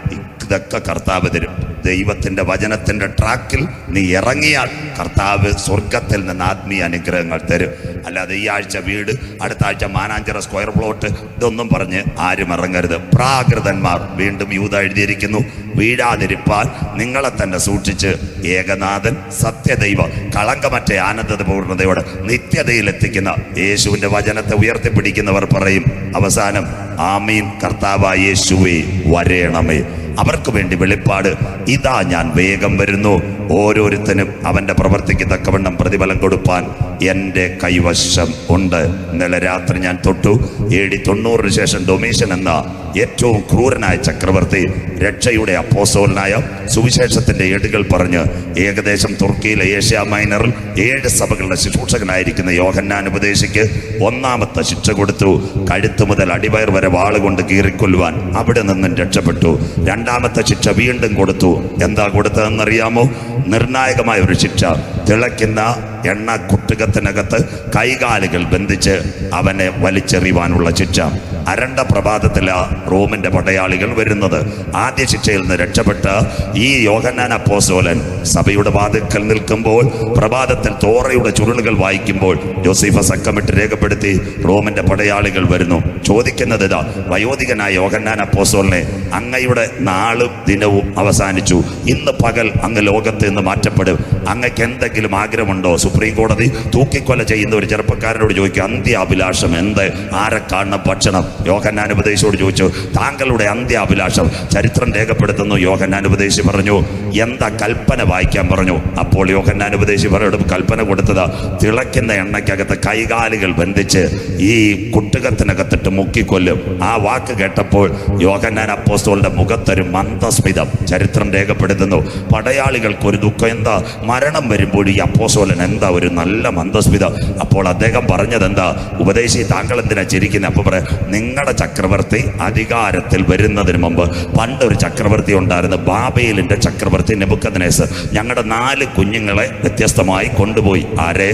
ഇതൊക്കെ കർത്താവ് തരും. ദൈവത്തിൻ്റെ വചനത്തിൻ്റെ ട്രാക്കിൽ നീ ഇറങ്ങിയാൽ കർത്താവ് സ്വർഗത്തിൽ നിന്ന് ആത്മീയ അനുഗ്രഹങ്ങൾ തരും. അല്ലാതെ ഈ ആഴ്ച വീട്, അടുത്ത ആഴ്ച മാനാഞ്ചിറ സ്ക്വയർ പ്ലോട്ട്, ഇതൊന്നും പറഞ്ഞ് ആരും ഇറങ്ങരുത്. പ്രാകൃതന്മാർ. വീണ്ടും യൂദ എഴുതിയിരിക്കുന്നു, വീഴാതിരിപ്പാൻ നിങ്ങളെ തന്നെ സൂക്ഷിച്ച് ഏകനാഥൻ സത്യദൈവ കളങ്കമറ്റ ആനന്ദ പൂർണ്ണതയോടെ നിത്യതയിലെത്തിക്കുന്ന യേശുവിൻ്റെ വചനത്തെ ഉയർത്തിപ്പിടിക്കുന്നവർ പറയും അവസാനം, ആമീൻ കർത്താവായ യേശുവേ വരേണമേ. അവർക്ക് വേണ്ടി വെളിപ്പാട്, ഇതാ ഞാൻ വേഗം വരുന്നു, ഓരോരുത്തനും അവൻ്റെ പ്രവർത്തിക്ക് തക്കവണ്ണം പ്രതിഫലം കൊടുപ്പാൻ എൻ്റെ കൈവശം ഉണ്ട്. ഇന്നലെ രാത്രി ഞാൻ തൊട്ടു. AD 90 ശേഷം ഡൊമീഷ്യൻ എന്ന ഏറ്റവും ക്രൂരനായ ചക്രവർത്തി രക്ഷയുടെ അപ്പോസ്തലനായ സുവിശേഷത്തിൻ്റെ ഏടുകൾ പറഞ്ഞ് ഏകദേശം തുർക്കിയിലെ ഏഷ്യ മൈനറിൽ 7 സഭകളുടെ ശുശ്രൂഷകനായിരിക്കുന്ന യോഹന്നാൻ ഉപദേശിക്ക് 1-ാമത്തെ ശിക്ഷ കൊടുത്തു. കഴുത്ത് മുതൽ അടിവയർ വരെ വാളുകൊണ്ട് കീറിക്കൊല്ലുവാൻ. അവിടെ നിന്നും രക്ഷപ്പെട്ടു. 2-ാമത്തെ ശിക്ഷ വീണ്ടും കൊടുത്തു. എന്താ കൊടുത്തതെന്നറിയാമോ? നിർണായകമായ ഒരു ശിക്ഷ. തിളയ്ക്കുന്ന എണ്ണ കുട്ടുകത്തിനകത്ത് കൈകാലുകൾ ബന്ധിച്ച് അവനെ വലിച്ചെറിയുവാനുള്ള ശിക്ഷ. അരണ്ട പ്രഭാതത്തിലാ റോമിന്റെ പടയാളികൾ വരുന്നത്. ആദ്യ ശിക്ഷയിൽ നിന്ന് രക്ഷപ്പെട്ട ഈ യോഹന്നാൻ അപ്പോസ്തലൻ സഭയുടെ വാതിൽക്കൽ നിൽക്കുമ്പോൾ, പ്രഭാതത്തിൽ തോറയുടെ ചുരുളുകൾ വായിക്കുമ്പോൾ യോസേഫസ് അക്കമിട്ട് രേഖപ്പെടുത്തി റോമിന്റെ പടയാളികൾ വരുന്നു. ചോദിക്കുന്നത് ഇതാ, വയോധികനായ യോഹന്നാൻ അപ്പോസ്തലനെ, അങ്ങയുടെ നാളും ദിനവും അവസാനിച്ചു. ഇന്ന് പകൽ അങ്ങ് ലോകത്ത് നിന്ന് മാറ്റപ്പെടും. അങ്ങക്ക് എന്തെങ്കിലും ആഗ്രഹമുണ്ടോ? സുപ്രീം കോടതി തൂക്കിക്കൊല ചെയ്യുന്ന ഒരു ചെറുപ്പക്കാരനോട് ചോദിക്കും, അന്ത്യാഭിലാഷം എന്ത്? ആരെ കാണണം? ഭക്ഷണം. യോഹന്നാൻ ഉപദേശിയോട് ചോദിച്ചു, താങ്കളുടെ അന്ത്യാഭിലാഷം? ചരിത്രം രേഖപ്പെടുത്തുന്നു, യോഹന്നാൻ ഉപദേശി പറഞ്ഞു, എന്താ കൽപ്പന വായിക്കാൻ പറഞ്ഞു. അപ്പോൾ യോഹന്നാൻ ഉപദേശി പറയും, കൽപ്പന കൊടുത്തതാ തിളയ്ക്കുന്ന എണ്ണയ്ക്കകത്ത് കൈകാലുകൾ ബന്ധിച്ച് ഈ കുട്ടുകത്തിനകത്തിട്ട് മുക്കിക്കൊല്ലും. ആ വാക്ക് കേട്ടപ്പോൾ യോഹന്നാൻ അപ്പോസ്തലന്റെ മുഖത്തൊരു മന്ദസ്മിതം ചരിത്രം രേഖപ്പെടുത്തുന്നു. പടയാളികൾക്ക് ഒരു ദുഃഖം, എന്താ മരണം വരുമ്പോൾ ഈ അപ്പോസ്തലൻ എന്താ ഒരു നല്ല മന്ദസ്മിതം. അപ്പോൾ അദ്ദേഹം പറഞ്ഞത് എന്താ? ഉപദേശി, താങ്കൾ എന്തിനാ ചിരിക്കുന്നത്? അപ്പോൾ പറയാം, നിങ്ങളുടെ ചക്രവർത്തി അധികാരത്തിൽ വരുന്നതിന് മുമ്പ് പണ്ടൊരു ചക്രവർത്തി ഉണ്ടായിരുന്നു, ബാബേലിന്റെ ചക്രവർത്തി നെബൂഖദ്നേസർ. ഞങ്ങളുടെ 4 കുഞ്ഞുങ്ങളെ വ്യത്യസ്തമായി കൊണ്ടുപോയി. ആരെ?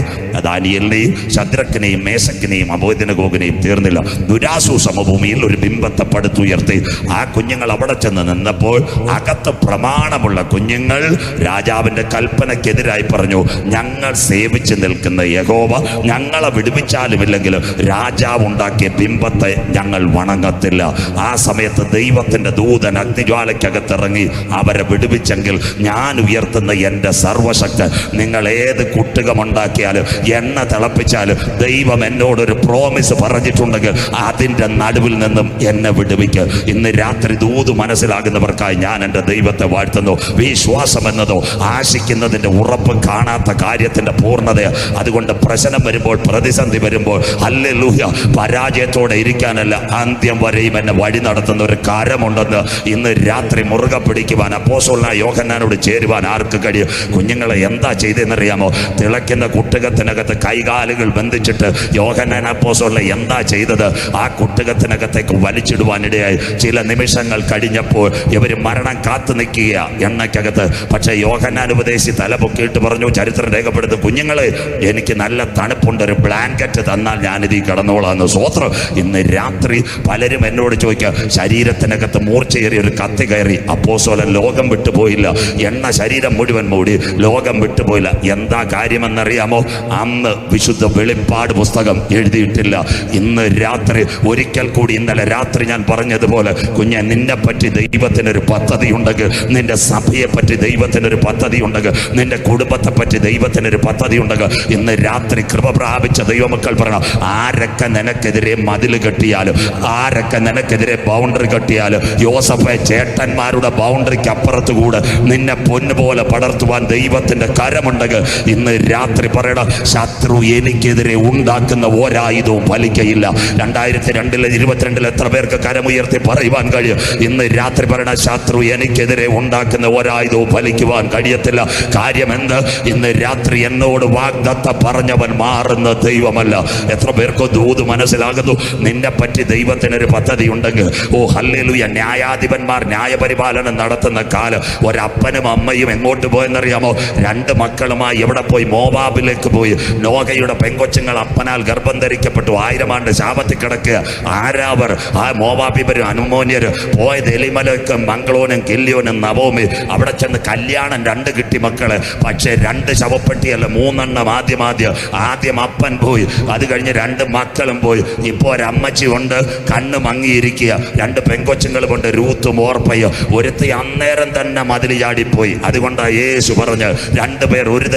ദാനിയേലിനെയും ശദ്രക്കിനെയും മേശക്കിനെയും അബേദ്നെഗോഗിനെയും. തീർന്നില്ല, ദുരാസു സമഭൂമിയിൽ ഒരു ബിംബത്തെ പടുത്തുയർത്തി. ആ കുഞ്ഞുങ്ങൾ അവിടെ ചെന്ന് നിന്നപ്പോൾ അകത്ത് പ്രമാണമുള്ള കുഞ്ഞുങ്ങൾ രാജാവിന്റെ കൽപ്പനയ്ക്കെതിരായി പറഞ്ഞു, ഞങ്ങൾ സേവിച്ച് നിൽക്കുന്ന യഹോവ ഞങ്ങളെ വിടുവിച്ചാലുമില്ലെങ്കിലും രാജാവ് ഉണ്ടാക്കിയ ബിംബത്തെ ഞങ്ങൾ വണങ്ങത്തില്ല. ആ സമയത്ത് ദൈവത്തിന്റെ ദൂതൻ അഗ്നിജ്വാലയ്ക്കകത്തിറങ്ങി അവരെ വിടുവിച്ചെങ്കിൽ ഞാൻ ഉയർത്തുന്ന എൻ്റെ സർവശക്തി, നിങ്ങൾ ഏത് കുട്ടുകമുണ്ടാക്കിയാലും എണ്ണ തിളപ്പിച്ചാലും ദൈവം എന്നോടൊരു പ്രോമിസ് പറഞ്ഞിട്ടുണ്ടെങ്കിൽ അതിൻ്റെ നടുവിൽ നിന്നും എന്നെ വിടുവിക്കുക. ഇന്ന് രാത്രി ദൂത് മനസ്സിലാകുന്നവർക്കായി ഞാൻ എൻ്റെ ദൈവത്തെ വാഴ്ത്തുന്നു. വിശ്വാസം എന്നതോ ആശിക്കുന്നതിൻ്റെ ഉറപ്പ്, കാണാത്ത കാര്യത്തിൻ്റെ പൂർണ്ണത. അതുകൊണ്ട് പ്രശ്നം വരുമ്പോൾ, പ്രതിസന്ധി വരുമ്പോൾ ഹല്ലേലൂയ, പരാജയത്തോടെ ഇരിക്കാനല്ല, അന്ത്യം വരെയും എന്നെ വഴി നടത്തുന്ന ഒരു കരമുണ്ടെന്ന് ഇന്ന് രാത്രി മുറുകെ പിടിക്കുവാൻ, അപ്പോസ്തലനായ യോഹന്നാനോട് ചേരുവാൻ ആർക്ക് കഴിയും? കുഞ്ഞുങ്ങളെ എന്താ ചെയ്തതെന്നറിയാമോ? തിളയ്ക്കുന്ന കുട്ടുകത്തിനകത്ത് കൈകാലുകൾ ബന്ധിച്ചിട്ട് യോഹന്നാൻ അപ്പോസ്തലൻ എന്താ ചെയ്തത്? ആ കുട്ടുകത്തിനകത്തേക്ക് വലിച്ചിടുവാനിടയായി. ചില നിമിഷങ്ങൾ കഴിഞ്ഞപ്പോൾ ഇവർ മരണം കാത്തു നിൽക്കുക എണ്ണയ്ക്കകത്ത്. പക്ഷേ യോഹന്നാൻ ഉപദേശി തല പൊക്കിയിട്ട് പറഞ്ഞു, ചരിത്രം രേഖപ്പെടുത്തും, കുഞ്ഞുങ്ങളെ എനിക്ക് നല്ല തണുപ്പുണ്ട്, ഒരു ബ്ലാങ്കറ്റ് തന്നാൽ ഞാനിത് കിടന്നോളാന്ന്. സ്വോത്രം. ഇന്ന് രാത്രി പലരും എന്നോട് ചോദിക്കുക, ശരീരത്തിനകത്ത് മൂർച്ചയേറിയ ഒരു കത്തി കയറി. അപ്പോസ്തലൻ ലോകം വിട്ടുപോയില്ല, എണ്ണ ശരീരം മുഴുവൻ മൂടി, ലോകം വിട്ടുപോയില്ല. എന്താ കാര്യമെന്നറിയാമോ? അന്ന് വിശുദ്ധ വെളിപ്പാട് പുസ്തകം എഴുതിയിട്ടില്ല. ഇന്ന് രാത്രി ഒരിക്കൽ കൂടി, ഇന്നലെ രാത്രി ഞാൻ പറഞ്ഞതുപോലെ, കുഞ്ഞെ, നിന്നെ പറ്റി ദൈവത്തിനൊരു പദ്ധതി ഉണ്ടെങ്കിൽ, നിന്റെ സഭയെ പറ്റി ദൈവത്തിനൊരു പദ്ധതി ഉണ്ടെങ്കിൽ, നിന്റെ കുടുംബത്തെ പറ്റി ദൈവത്തിനൊരു പദ്ധതി ഉണ്ടെങ്കിൽ, ഇന്ന് രാത്രി കൃപ പ്രാപിച്ച ദൈവമക്കൾ പറയണം, ആരൊക്കെ നിനക്കെതിരെ മതിൽ കെട്ടിയാലും, ആരൊക്കെ നിനക്കെതിരെ ബൗണ്ടറി കെട്ടിയാലും, യോസഫെ, ചേട്ടന്മാരുടെ ബൗണ്ടറിക്ക് അപ്പുറത്ത് കൂടെ നിന്നെ പൊന്നുപോലെ പടർത്തുവാൻ ദൈവത്തിന്റെ കരമുണ്ടെങ്കിൽ, ഇന്ന് രാത്രി പറയണം, ശത്രു എനിക്കെതിരെ ഉണ്ടാക്കുന്ന ഒരായുധവും ഫലിക്കയില്ല. 2022 എത്ര പേർക്ക് കരമുയർത്തി പറയുവാൻ കഴിയും? ഇന്ന് രാത്രി പറയണ, ശത്രു എനിക്കെതിരെ ഉണ്ടാക്കുന്ന ഒരായുധവും ഫലിക്കുവാൻ കഴിയത്തില്ല. കാര്യം എന്ത്? ഇന്ന് രാത്രി എന്നോട് വാഗ്ദത്തം പറഞ്ഞവൻ മാറുന്ന ദൈവമല്ല. എത്ര പേർക്ക് ദൂത് മനസ്സിലാകുന്നു? നിന്നെ പറ്റി ദൈവത്തിനൊരു പദ്ധതി ഉണ്ടെങ്കിൽ, ഓ ഹല്ലേലൂയ. ന്യായാധിപന്മാർ ന്യായപരിപാലനം നടത്തുന്ന കാലം ഒരപ്പനും അമ്മയും എങ്ങോട്ട് പോയെന്നറിയാമോ? 2 മക്കളുമായി എവിടെ പോയി? മോവാബിലേക്ക് പോയി. നോഹയുടെ പെങ്കൊച്ചുങ്ങൾ അപ്പനാൽ ഗർഭം ധരിക്കപ്പെട്ടു. 1000 ആണ്ട് ശാപത്തിൽ കിടക്കുക. ആരാവർ? ആ മോവാബിവരും അനുമോന്യർ പോയത് എലിമലക്കും മംഗളോനും കില്യോനും നവോമി. അവിടെ ചെന്ന് കല്യാണം 2 കിട്ടി മക്കളെ. പക്ഷേ 2 ശവപ്പെട്ടിയല്ല, 3 എണ്ണം. ആദ്യം അപ്പൻ പോയി, അത് കഴിഞ്ഞ് 2 മക്കളും പോയി. ഇപ്പോൾ ഒരമ്മച്ചി ഉണ്ട്, കണ്ണ് മങ്ങിയിരിക്കുക. 2 പെങ്കൊച്ചുങ്ങളുമുണ്ട്, രൂത്തും ഓർപ്പയും. ഒരുത്തി അന്നേരം തന്നെ മതിൽ ചാടിപ്പോയി. അതുകൊണ്ടാണ് യേശു പറഞ്ഞ്, 2 പേർ ഒരു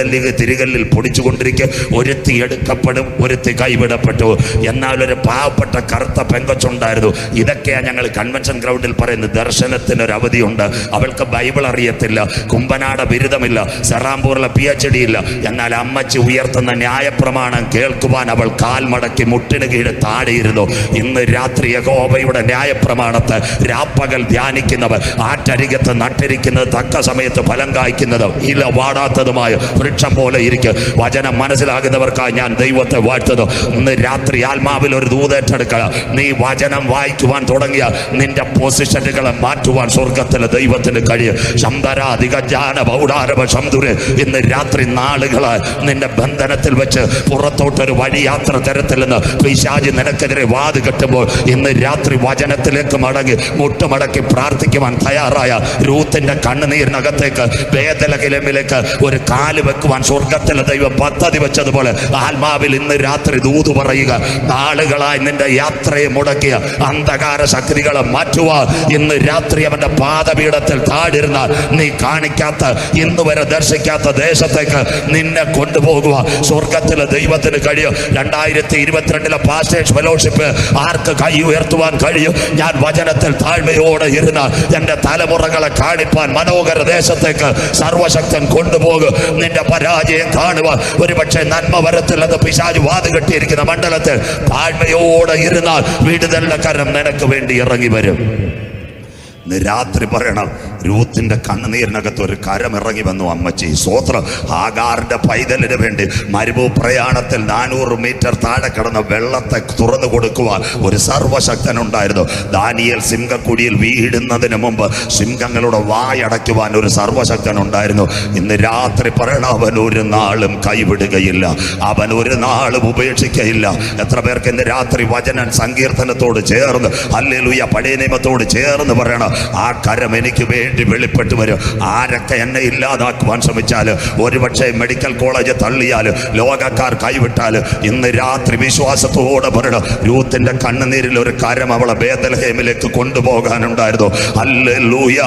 തിരികല്ലിൽ പൊടിച്ചുകൊണ്ടിരിക്കുക, ഒരുത്തി എടുക്കപ്പെടും, ഒരുത്തി കൈവിടപ്പെട്ടു. എന്നാൽ ഒരു പാവപ്പെട്ട കറുത്ത പെങ്കൊച്ചുണ്ടായിരുന്നു. ഇതൊക്കെയാണ് ഞങ്ങൾ കൺവെൻഷൻ ഗ്രൗണ്ടിൽ പറയുന്നത്. ദർശനത്തിനൊരു അവധിയുണ്ട്. അവൾക്ക് ബൈബിൾ അറിയത്തില്ല, കുമ്പനാട ബിരുദമില്ല, സെറാംപൂറിലെ PhD ഇല്ല. എന്നാൽ അമ്മച്ചി ഉയർത്തുന്ന ന്യായപ്രമാണം കേൾക്കുവാൻ അവൾ കാൽമടക്കി മുട്ടിന് കീഴ് താടിയിരുന്നു. ഇന്ന് രാത്രി യഹോവയുടെ ന്യായപ്രമാണത്തെ രാപ്പകൽ ധ്യാനിക്കുന്നവർ, ആറ്റരികത്ത് നട്ടിരിക്കുന്നത് തക്ക സമയത്ത് ഫലം കായ്ക്കുന്നത്, ഇല വാടാത്തതുമായ വൃക്ഷം പോലെ ഇരിക്കും. വചനം മനസ്സിലാകുന്നവർക്കായി ഞാൻ ദൈവത്തെ വാഴ്ത്തുന്നു. ഇന്ന് രാത്രി ആത്മാവിൽ ഒരു ദൂതേറ്റെടുക്കുക. നീ വചനം വായിക്കുവാൻ തുടങ്ങിയ നിന്റെ പൊസിഷനുകളെ മാറ്റുവാൻ സ്വർഗത്തിലെ ദൈവത്തിന് കഴിയും. ഇന്ന് രാത്രി നാളുകളായി നിന്റെ ബന്ധനത്തിൽ വെച്ച് പുറത്തോട്ടൊരു വഴിയാത്ര തരത്തില്ലെന്ന് പിശാചി നിനക്കെതിരെ വാത് കെട്ടുമ്പോൾ, ഇന്ന് രാത്രി വചനത്തിലേക്ക് മടങ്ങി മുട്ടുമടക്കി പ്രാർത്ഥിക്കുവാൻ തയ്യാറായ രൂത്തിന്റെ കണ്ണുനീരിനകത്തേക്ക്, വേദലകിലമിലേക്ക് ഒരു കാല് വെക്കുവാൻ സ്വർഗത്തിലെ ദൈവം പദ്ധതി വെച്ചതുപോലെ ആത്മാവിൽ ഇന്ന് രാത്രി ദൂത് പറയുക. നാളുകളായി നിന്റെ യാത്രയെ മുടക്കിയ അന്ധകാര ശക്തികളെ മാറ്റുവാൻ ഇന്ന് രാത്രി അവന്റെ പാദപീഠത്തിൽ താഴിരുന്നാൽ, നീ കാണിക്കാത്ത, ഇന്ന് വരെ ദർശിക്കാത്ത പ്രവേശിക്കാത്ത ദേശത്തേക്ക് നിന്നെ കൊണ്ടുപോകുക സ്വർഗത്തിലെ ദൈവത്തിന് കഴിയും. 2022 പാസ്റ്റേഴ്സ് ഫെലോഷിപ്പ് ആർക്ക് കൈ ഉയർത്തുവാൻ കഴിയും? ഞാൻ വചനത്തിൽ താഴ്മയോടെ ഇരുന്നാൽ എൻ്റെ തലമുറകളെ കാണിപ്പാൻ മനോഹര ദേശത്തേക്ക് സർവശക്തൻ കൊണ്ടുപോകും. നിന്റെ പരാജയം കാണുവാൻ ഒരുപക്ഷെ നന്മ വരത്തില്ലെന്ന് പിശാച് വാത് കെട്ടിയിരിക്കുന്ന മണ്ഡലത്തിൽ താഴ്മയോടെ ഇരുന്നാൽ വിടുതലിന്റെ കരം നിനക്ക് വേണ്ടി ഇറങ്ങി വരും. രാത്രി പറയണം, രൂത്തിന്റെ കണ്ണുനീരിനകത്ത് ഒരു കരം ഇറങ്ങി വന്നു. അമ്മച്ചി സ്വോത്രം. ഹാഗാറിന്റെ പൈതലിന് വേണ്ടി മരുഭൂ പ്രയാണത്തിൽ 400 മീറ്റർ താഴെ കിടന്ന വെള്ളത്തെ തുറന്നു കൊടുക്കുവാൻ ഒരു സർവശക്തൻ ഉണ്ടായിരുന്നു. ദാനിയേൽ സിംഹക്കുഴിയിൽ വീഴുന്നതിന് മുമ്പ് സിംഹങ്ങളുടെ വായടയ്ക്കുവാൻ ഒരു സർവശക്തൻ ഉണ്ടായിരുന്നു. ഇന്ന് രാത്രി പറയണം, അവൻ ഒരു നാളും കൈവിടുകയില്ല, അവൻ ഒരു നാളും ഉപേക്ഷിക്കയില്ല. എത്ര പേർക്ക് ഇന്ന് രാത്രി വചനം സങ്കീർത്തനത്തോട് ചേർന്ന് ഹല്ലേലൂയ പഴയ നിയമത്തോട് ചേർന്ന് പറയണം, ആ കരം എനിക്ക് വേണ്ടി വെളിപ്പെട്ടു വരും. ആരൊക്കെ എന്നെ ഇല്ലാതാക്കുവാൻ ശ്രമിച്ചാൽ, ഒരുപക്ഷെ മെഡിക്കൽ കോളേജ് തള്ളിയാൽ, ലോകക്കാർ കൈവിട്ടാൽ, ഇന്ന് രാത്രി വിശ്വാസത്തോടെ പറയണം, രൂത്തിന്റെ കണ്ണുനീരിൽ ഒരു കരം അവളെ ബേത്ലഹേമിലേക്ക് കൊണ്ടുപോകാനുണ്ടായിരുന്നു. ഹല്ലേലൂയ.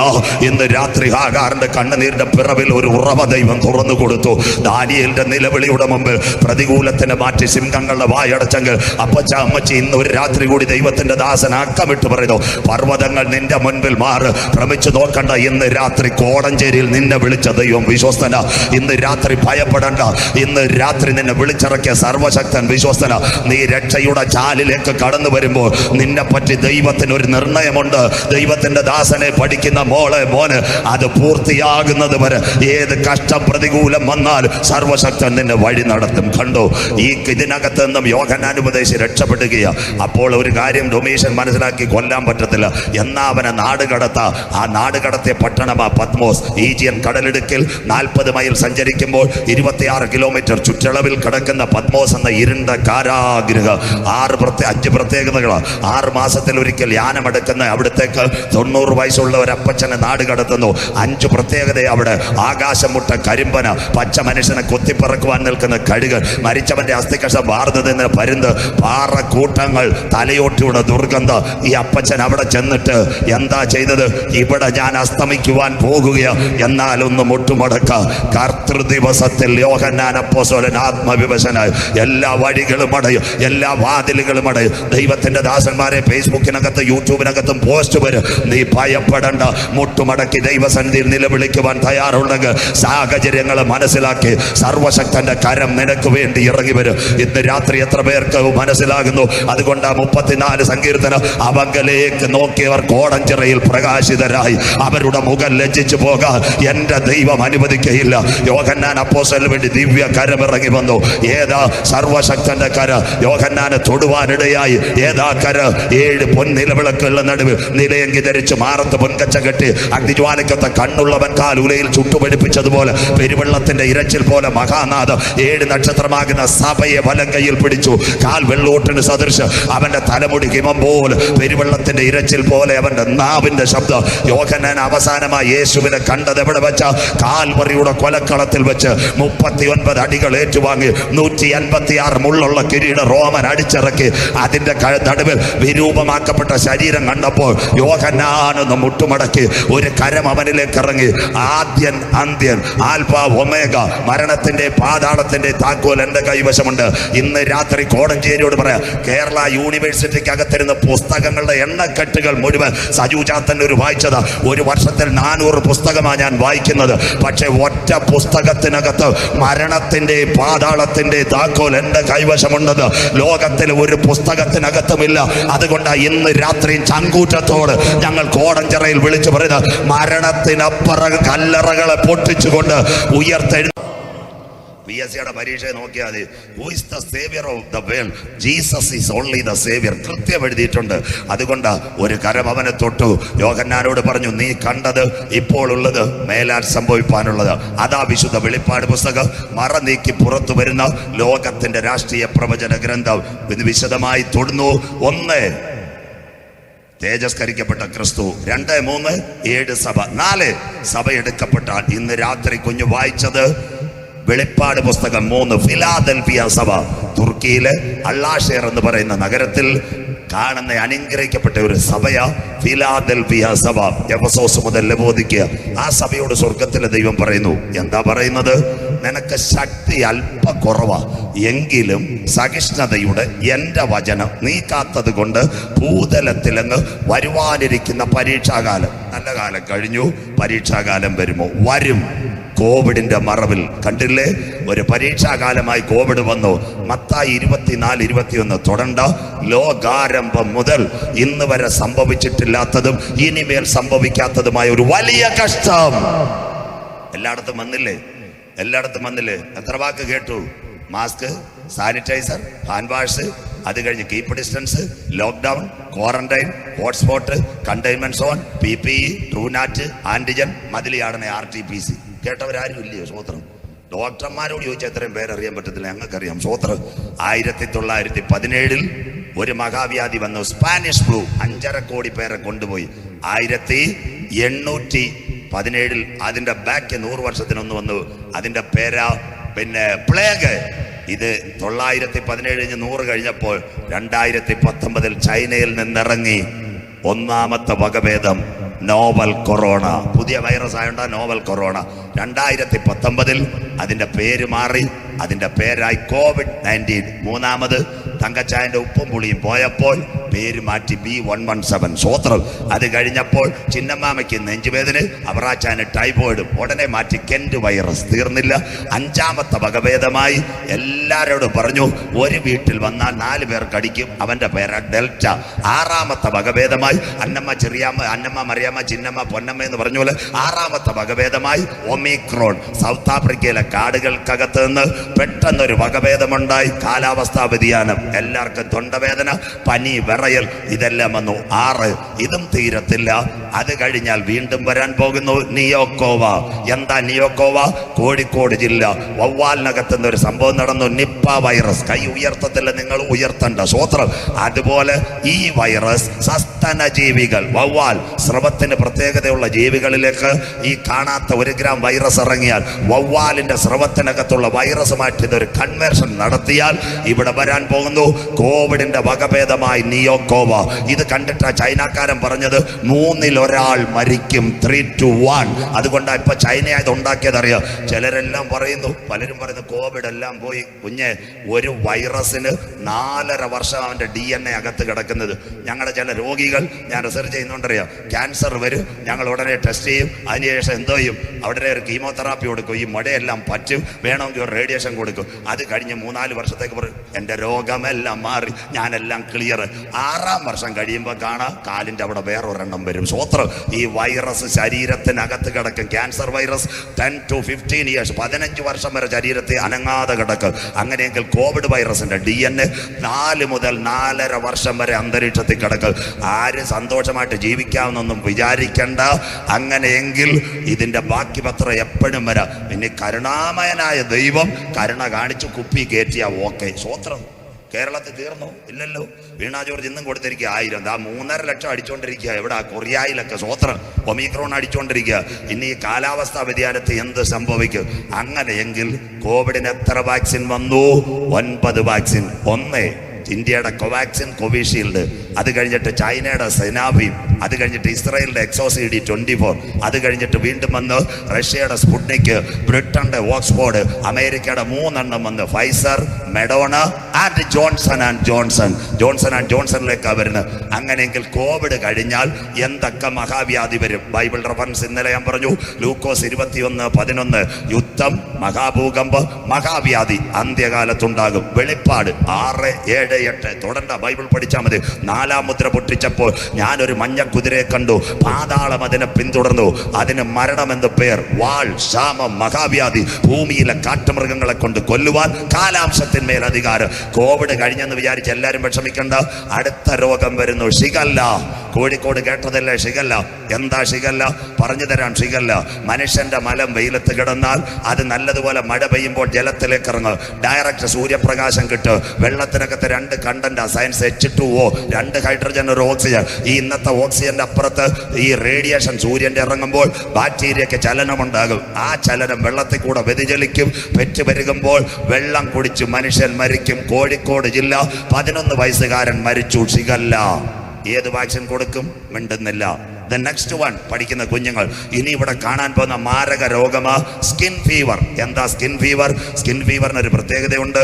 ഇന്ന് രാത്രി ഹാഗാറിന്റെ കണ്ണുനീരിന്റെ പിറവിൽ ഒരു ഉറവ ദൈവം തുറന്നു കൊടുത്തു. ദാനിയേലിന്റെ നിലവിളിയുടെ മുമ്പിൽ പ്രതികൂലത്തിന് മാറ്റി സിംഹങ്ങളുടെ വായടച്ചെങ്കിൽ അപ്പച്ച അമ്മച്ചി ഇന്ന് ഒരു രാത്രി കൂടി ദൈവത്തിന്റെ ദാസൻ അക്കമിട്ട് പറയുന്നു, പർവ്വതങ്ങൾ നിന്റെ മുൻപിൽ മാറ്, ഭ്രമിച്ചു നോക്കണ്ട. ഇന്ന് രാത്രി കോടഞ്ചേരിയിൽ നിന്നെ വിളിച്ച ദൈവം വിശ്വസ്തന. ഇന്ന് രാത്രി ഭയപ്പെടണ്ട. ഇന്ന് രാത്രി നിന്നെ വിളിച്ചിറക്കിയ സർവശക്തൻ വിശ്വസ്തന. നീ രക്ഷയുടെ ചാലിലേക്ക് കടന്നു വരുമ്പോൾ നിന്നെ പറ്റി ദൈവത്തിന് ഒരു നിർണയമുണ്ട്. ദൈവത്തിന്റെ ദാസനെ പഠിക്കുന്ന മോളെ മോന്, അത് പൂർത്തിയാകുന്നത് വരെ ഏത് കഷ്ടം പ്രതികൂലം വന്നാൽ സർവശക്തൻ നിന്നെ വഴി നടത്തും. കണ്ടോ, ഈ ഇതിനകത്ത് നിന്നും യോഹന്നാൻ ഉപദേശി രക്ഷപ്പെടുകയാണ്. അപ്പോൾ ഒരു കാര്യം ഡൊമീഷൻ മനസ്സിലാക്കി, കൊല്ലാൻ പറ്റത്തില്ല. എന്നാ അവനെ നാട് കടത്ത. ആ നാട് കടത്തിയ പട്ടണമാ പത്മോസ്. ഈജിയൻ കടലിടുക്കിൽ 40 മൈൽ സഞ്ചരിക്കുമ്പോൾ 26 കിലോമീറ്റർ ചുറ്റളവിൽ കിടക്കുന്ന പത്മോസ് എന്ന ഇരുണ്ട കാരാഗൃഹം 5 പ്രത്യേകതകളാണ്. 6 മാസത്തിൽ ഒരിക്കൽ യാനമെടുക്കുന്ന അവിടത്തേക്ക് 90 വയസ്സുള്ള ഒരു അപ്പച്ചനെ നാട് കടത്തുന്നു. 5 പ്രത്യേകത അവിടെ. ആകാശം മുട്ട കരിമ്പന, പച്ച മനുഷ്യനെ കൊത്തിപ്പറക്കുവാൻ നിൽക്കുന്ന കഴുകൻ, മരിച്ചവന്റെ അസ്ഥികഷം വാർന്നു നിന്ന് പരുന്ത്, പാറക്കൂട്ടങ്ങൾ, തലയോട്ടിയുടെ ദുർഗന്ധം. ഈ അപ്പച്ചൻ അവിടെ ചെന്നിട്ട് എന്താ ചെയ്തത്? ഇവിടെ ഞാൻ അസ്തമിക്കുവാൻ പോകുകയാ, എന്നാലൊന്ന് മുട്ടുമടക്ക. കർത്തൃദിവസത്തിൽ യോഹന്നാൻ അപ്പോസ്തലൻ ആത്മവിവശനായി. എല്ലാ വഴികളും അടയും, എല്ലാ വാതിലുകളും അടയും. ദൈവത്തിന്റെ ദാസന്മാരെ ഫേസ്ബുക്കിനകത്ത് യൂട്യൂബിനകത്തും പോസ്റ്റ് വരും. നീ ഭയപ്പെടണ്ട. മുട്ടുമടക്കി ദൈവസന്നിധിയിൽ നിലവിളിക്കുവാൻ തയ്യാറുണ്ടെങ്കിൽ സാഹചര്യങ്ങളെ മനസ്സിലാക്കി സർവശക്തന്റെ കരം നിനക്ക് വേണ്ടി ഇറങ്ങി വരും. ഇന്ന് രാത്രി എത്ര പേർക്ക് മനസ്സിലാകുന്നു? അതുകൊണ്ട് 34 സങ്കീർത്തനം, അവങ്കലേക്ക് നോക്കിയവർ കോടഞ്ചിറയിൽ പ്രകാശിതരായി, അവരുടെ മുഖം ലജ്ജിച്ചു പോകാൻ എന്റെ ദൈവം അനുവദിക്കയില്ല. യോഹന്നാൻ അപ്പോസ്തലന് വേണ്ടി ദിവ്യ കരമിറങ്ങി വന്നു. ഏതാ സർവശക്തന്റെ കര? യോഹന്നാനെ തൊടുവാനിടയായി. ഏതാ കര? 7 പൊൻനിലവിളക്കുകളുടെ നടുവ് നിലയങ്കി ധരിച്ച് മാറത്ത് പൊൻകച്ച കെട്ടി അഗ്നിജ്വാലയ്ക്കൊത്ത കണ്ണുള്ളവൻ കാൽ ഉലയിൽ ചുട്ടുപിടിപ്പിച്ചതുപോലെ പെരുവെള്ളത്തിന്റെ ഇരച്ചിൽ പോലെ മഹാനാഥം 7 നക്ഷത്രമാകുന്ന സഭയെ വലം കയ്യിൽ പിടിച്ചു. കാൽ വെള്ളോട്ടിന് സദൃശ, അവന്റെ തലമുടി ഹിമം പോലെ, പെരുവെള്ളത്തിന്റെ ഇരച്ചിൽ പോലെ അവന്റെ നാവിന്റെ ശബ്ദം. യോഹന്നാൻ അവസാനമായി യേശുവിനെ കണ്ടത് എവിടെ വെച്ച? കാൽവറിയുടെ കൊലക്കളത്തിൽ വെച്ച് 39 അടികൾ ഏറ്റുവാങ്ങി 156 മുള്ളുള്ള കിരീട റോമൻ അടിച്ചിറക്കി. അതിന്റെ നടുവിൽ വിരൂപമാക്കപ്പെട്ട ശരീരം കണ്ടപ്പോൾ യോഹന്നാനൊന്ന് മുട്ടുമടക്കി. ഒരു കരം അവനിലേക്ക് ഇറങ്ങി. ആദ്യൻ അന്ത്യൻ, ആൽഫ ഒമേഗ, മരണത്തിന്റെ പാതാളത്തിന്റെ താക്കോൽ എന്റെ കൈവശമുണ്ട്. ഇന്ന് രാത്രി കോടഞ്ചേരിയോട് പറയാം, കേരള യൂണിവേഴ്സിറ്റിക്ക് അകത്തിരുന്ന പുസ്തകങ്ങളുടെ എണ്ണക്കെട്ടുകൾ മുഴുവൻ സജുചാത്തൻ ഒരു വായിച്ചതാ. ഒരു വർഷത്തിൽ 400 പുസ്തകമാണ് ഞാൻ വായിക്കുന്നത്. പക്ഷെ ഒറ്റ പുസ്തകത്തിനകത്ത് മരണത്തിന്റെ പാതാളത്തിന്റെ താക്കോൽ എന്റെ കൈവശമുണ്ടത് ലോകത്തിൽ ഒരു പുസ്തകത്തിനകത്തുമില്ല. അതുകൊണ്ട് ഇന്ന് രാത്രി ചങ്കൂറ്റത്തോട് ഞങ്ങൾ കോടഞ്ചിറയിൽ വിളിച്ചു പറയുന്നത്, മരണത്തിനപ്പുറം കല്ലറകളെ പൊട്ടിച്ചുകൊണ്ട് ഉയർത്തെഴു. PSCയുടെ പരീക്ഷ നോക്കിയാൽ who is the Xavier of the world? Jesus is only the Xavier. കൃത്യം എഴുതിയിട്ടുണ്ട്. അതുകൊണ്ട് ഒരു കരം അവനെ തൊട്ടു. യോഹന്നാനോട് പറഞ്ഞു, നീ കണ്ടത് ഇപ്പോൾ ഉള്ളത് മേലാൽ സംഭവിപ്പാനുള്ളത്. അതാ വിശുദ്ധ വെളിപ്പാട് പുസ്തകം. മറ നീക്കി പുറത്തു വരുന്ന ലോകത്തിന്റെ രാഷ്ട്രീയ പ്രവചന ഗ്രന്ഥം. ഇത് വിശദമായി തൊടുന്നു. 1 തേജസ്കരിക്കപ്പെട്ട ക്രിസ്തു, 2, 3 7 സഭ, 4 സഭ എടുക്കപ്പെട്ടാൽ. ഇന്ന് രാത്രി കുഞ്ഞു വായിച്ചത് വെളിപ്പാട് പുസ്തകം 3 ഫിലാദൽഫിയ സഭ. തുർക്കിയിലെ അള്ളാഷേർ എന്ന് പറയുന്ന നഗരത്തിൽ കാണുന്ന അനുഗ്രഹിക്കപ്പെട്ട ഒരു സഭയാ ഫിലാദൽഫിയ സഭ. എഫെസോസ് മുതൽ ലവോദിക്ക. ആ സഭയോട് സ്വർഗത്തിലെ ദൈവം പറയുന്നു, എന്താ പറയുന്നത്? നിനക്ക് ശക്തി അല്പ കുറവാ, എങ്കിലും സഹിഷ്ണുതയുടെ എൻ്റെ വചനം നീ കാത്തത് കൊണ്ട് ഭൂതലത്തിലങ്ങ് വരുവാനിരിക്കുന്ന പരീക്ഷാകാലം, നല്ല കാലം കഴിഞ്ഞു, പരീക്ഷാകാലം വരുമോ? വരും. കോവിഡിന്റെ മറവിൽ കണ്ടില്ലേ, ഒരു പരീക്ഷാകാലമായി കോവിഡ് വന്നു. മത്തായി 24-21 തൊടണ്ട. ലോകാരംഭം മുതൽ ഇന്ന് വരെ സംഭവിച്ചിട്ടില്ലാത്തതും ഇനിമേൽ സംഭവിക്കാത്തതുമായ ഒരു വലിയ കഷ്ടം എല്ലായിടത്തും വന്നില്ലേ? എല്ലായിടത്തും വന്നില്ലേ? എത്ര വാക്ക് കേട്ടു? മാസ്ക്, സാനിറ്റൈസർ, ഹാൻഡ് വാഷ്, അത് കഴിഞ്ഞ് keep distance, lockdown, quarantine, hotspot, containment zone, PPE, TrueNat, antigen, മതിലിയാടനെ RT-PC. കേട്ടവരാരും ഇല്ലയോ? സ്വോത്രം. ഡോക്ടർമാരോട് ചോദിച്ചാൽ എത്രയും പേരറിയാൻ പറ്റത്തില്ല, ഞങ്ങൾക്കറിയാം. സ്വോത്രം. 1917 ഒരു മഹാവ്യാധി വന്നു, സ്പാനിഷ് ഫ്ലൂ. 5.5 കോടി പേരെ കൊണ്ടുപോയി. 1817 അതിന്റെ ബാക്ക് 100 വർഷത്തിനൊന്ന് വന്നു. അതിന്റെ പേരാ പ്ലേഗ്. ഇത് 917 100 കഴിഞ്ഞപ്പോൾ 2019 ചൈനയിൽ നിന്നിറങ്ങി ഒന്നാമത്തെ വകഭേദം നോവൽ കൊറോണ. പുതിയ വൈറസ് ആയോണ്ടാ നോവൽ കൊറോണ. 2019 അതിന്റെ പേര് മാറി, അതിന്റെ പേരായി COVID-19. മൂന്നാമത് തങ്കച്ചായന്റെ ഉപ്പും പുളിയും പോയപ്പോൾ പേര് മാറ്റി B117. സ്വോത്രം. അത് കഴിഞ്ഞപ്പോൾ ചിന്നമ്മാമയ്ക്ക് നെഞ്ചുവേദന, അവറാച്ചാന് ടൈഫോയിഡും ഉടനെ മാറ്റി കെന്റ് വൈറസ്. തീർന്നില്ല. 5ാമത്തെ വകഭേദമായി. എല്ലാവരോടും പറഞ്ഞു, ഒരു വീട്ടിൽ വന്നാൽ 4 പേർ കടിക്കും, അവന്റെ പേര് ഡെൽറ്റ. 6ാമത്തെ വകഭേദമായി. അന്നമ്മ മറിയാമ്മ ചിന്നമ്മ പൊന്നമ്മ എന്ന് പറഞ്ഞ പോലെ 6ാമത്തെ വകഭേദമായി ഒമിക്രോൺ. സൗത്ത് ആഫ്രിക്കയിലെ കാടുകൾക്കകത്ത് നിന്ന് പെട്ടെന്നൊരു വകഭേദമുണ്ടായി. കാലാവസ്ഥാ വ്യതിയാനം, എല്ലാവർക്കും തൊണ്ടവേദന, പനി, വിറയൽ, ഇതെല്ലാം വന്നു. 6. ഇതും തീരത്തില്ല. അത് കഴിഞ്ഞാൽ വീണ്ടും വരാൻ പോകുന്നു നിയോക്കോവ. എന്താ നിയോക്കോവ? കോഴിക്കോട് ജില്ല വവ്വാലിനകത്തുനിന്ന് ഒരു സംഭവം നടന്നു, നിപ്പ വൈറസ്. കൈ ഉയർത്തത്തില്ല, നിങ്ങൾ ഉയർത്തണ്ട. സ്വോത്രം. അതുപോലെ ഈ വൈറസ് സസ്തന ജീവികൾ, വവ്വാൽ, സ്രവത്തിന് പ്രത്യേകതയുള്ള ജീവികളിലേക്ക് ഈ കാണാത്ത 1 ഗ്രാം വൈറസ് ഇറങ്ങിയാൽ വവ്വാലിന്റെ സ്രവത്തിനകത്തുള്ള വൈറസ് മാറ്റിയത് ഒരു കൺവേർഷൻ നടത്തിയാൽ ഇവിടെ വരാൻ പോകുന്നു കോവിഡിന്റെ വകഭേദമായി നിയോക്കോവ. ഇത് കണ്ടിട്ടാ ചൈനക്കാരൻ പറഞ്ഞത് 3-ൽ 1 മരിക്കും, 3 to 1. അതുകൊണ്ടാണ് ഇപ്പൊ ചൈനയായത് ഉണ്ടാക്കിയതറിയാം. ചിലരെല്ലാം പറയുന്നു, പലരും പറയുന്നു കോവിഡ് എല്ലാം പോയി. കുഞ്ഞെ, ഒരു വൈറസിന് 4.5 വർഷം അവന്റെ DNA അകത്ത് കിടക്കുന്നത്. ഞങ്ങളുടെ ചില രോഗികൾ, ഞാൻ റിസർച്ച് ചെയ്യുന്നുണ്ടറിയാം, ക്യാൻസർ വരും, ഞങ്ങൾ ഉടനെ ടെസ്റ്റ് ചെയ്യും, അതിനുശേഷം എന്തോ ചെയ്യും, അവിടെ ഒരു കീമോതെറാപ്പി കൊടുക്കും, ഈ മുടയെല്ലാം പറ്റും, വേണമെങ്കിൽ ഒരു റേഡിയേഷൻ കൊടുക്കും. അത് കഴിഞ്ഞ് 3-4 വർഷത്തേക്ക് പറയും എൻ്റെ രോഗമെല്ലാം മാറി, ഞാനെല്ലാം ക്ലിയർ. 6ാം വർഷം കഴിയുമ്പോൾ കാണാം കാലിൻ്റെ അവിടെ വേറൊരെണ്ണം വരും. സ്വോത്രം. ഈ വൈറസ് ശരീരത്തിനകത്ത് കിടക്കും. ക്യാൻസർ വൈറസ് 10 to 15 years, 15 വർഷം വരെ ശരീരത്തെ അനങ്ങാതെ കിടക്കും. അങ്ങനെയെങ്കിൽ കോവിഡ് വൈറസിന്റെ DNA 4 മുതൽ 4.5 വർഷം വരെ അന്തരീക്ഷത്തിൽ കിടക്കും. ആര് സന്തോഷമായിട്ട് ജീവിക്കാമെന്നൊന്നും വിചാരിക്കണ്ട. അങ്ങനെയെങ്കിൽ ഇതിന്റെ ബാക്കി പത്രം എപ്പോഴും വരാം. പിന്നെ കരുണാമയനായ ദൈവം കരുണ കാണിച്ചു കുപ്പി കയറ്റിയ ഓക്കെ. സ്വോത്രം. കേരളത്തിൽ തീർന്നു? ഇല്ലല്ലോ. വീണാ ജോർജ് ഇന്നും കൊടുത്തിരിക്കുക 1000. 3.5 ലക്ഷം അടിച്ചുകൊണ്ടിരിക്കുക. എവിടെ? കൊറിയയിലൊക്കെ. സ്വോത്രം. ഒമിക്രോൺ അടിച്ചുകൊണ്ടിരിക്കുക. ഇനി ഈ കാലാവസ്ഥാ വ്യതിയാനത്തിൽ എന്ത് സംഭവിക്കും? അങ്ങനെയെങ്കിൽ കോവിഡിന് എത്ര വാക്സിൻ വന്നു? 9 വാക്സിൻ. 1 ഇന്ത്യയുടെ കോവാക്സിൻ, കോവിഷീൽഡ്. അത് കഴിഞ്ഞിട്ട് ചൈനയുടെ സെനാബി. അത് കഴിഞ്ഞിട്ട് ഇസ്രായേലിന്റെ എക്സോസിഡി 24. അത് കഴിഞ്ഞിട്ട് വീണ്ടും വന്ന് റഷ്യയുടെ സ്പുട്നിക്, ബ്രിട്ടന്റെ ഓക്സ്ഫോർഡ്, അമേരിക്കയുടെ 3 വന്ന് Pfizer, Moderna and Johnson and ജോൺസണിലേക്കാണ് വരുന്നത്. അങ്ങനെയെങ്കിൽ കോവിഡ് കഴിഞ്ഞാൽ എന്തൊക്കെ മഹാവ്യാധി വരും? ബൈബിൾ റെഫറൻസ് ഇന്നലെ ഞാൻ പറഞ്ഞു, ലൂക്കോസ് 21:11. യുദ്ധം, മഹാഭൂകമ്പം, മഹാവ്യാധി അന്ത്യകാലത്തുണ്ടാകും. വെളിപ്പാട് 6, 7, 8 തുടണ്ട. ബൈബിൾ പഠിച്ചാൽ മതി. 4-ാം മുദ്ര പൊട്ടിച്ചപ്പോൾ ഞാനൊരു മഞ്ഞ കുതിരയെ കണ്ടു, പാതാളം അതിനെ പിന്തുടർന്നു. അതിന് മരണമെന്ന് പേർ. വാൾ, ക്ഷാമം, മഹാവ്യാധി, ഭൂമിയിലെ കാട്ടുമൃഗങ്ങളെ കൊണ്ട് കൊല്ലുവാൻ കാലാംശത്തിന്മേൽ അധികാരം. കോവിഡ് കഴിഞ്ഞെന്ന് വിചാരിച്ച് എല്ലാവരും വിഷമിക്കണ്ട. അടുത്ത രോഗം വരുന്നു, ഷിഗല്ല. കോഴിക്കോട് കേട്ടതല്ലേ ഷിഗല്ല? എന്താ ഷിഗല്ല? പറഞ്ഞു തരാം. ഷിഗല്ല മനുഷ്യന്റെ മലം വെയിലത്ത് കിടന്നാൽ അത് നല്ലതുപോലെ മഴ പെയ്യുമ്പോൾ ജലത്തിലേക്ക് ഇറങ്ങും. ഡയറക്റ്റ് സൂര്യപ്രകാശം കിട്ടും. വെള്ളത്തിനകത്ത് 2 content science H2O, 2 hydrogen, 1 oxygen. ഈ ഇന്നത്തെ ഓക്സിജന്റെ അപ്പുറത്ത് ഈ റേഡിയേഷൻ സൂര്യന്റെ ഇറങ്ങുമ്പോൾ ബാക്ടീരിയക്ക് ചലനമുണ്ടാകും. ആ ചലനം വെള്ളത്തിൽ കൂടെ വ്യതിചലിക്കും. പെറ്റ് പെരുകുമ്പോൾ വെള്ളം കുടിച്ച് മനുഷ്യൻ മരിക്കും. കോഴിക്കോട് ജില്ല 11 വയസ്സുകാരൻ മരിച്ചു ഷിഗല്ല. ഏത് വാക്സിൻ കൊടുക്കും? മിണ്ടുന്നില്ല. ദ നെക്സ്റ്റ് വൺ പഠിക്കുന്ന കുഞ്ഞുങ്ങൾ ഇനി ഇവിടെ കാണാൻ പോകുന്ന മാരക രോഗമാ സ്കിൻ ഫീവർ. എന്താ സ്കിൻ ഫീവർ? സ്കിൻ ഫീവറിന് ഒരു പ്രത്യേകതയുണ്ട്.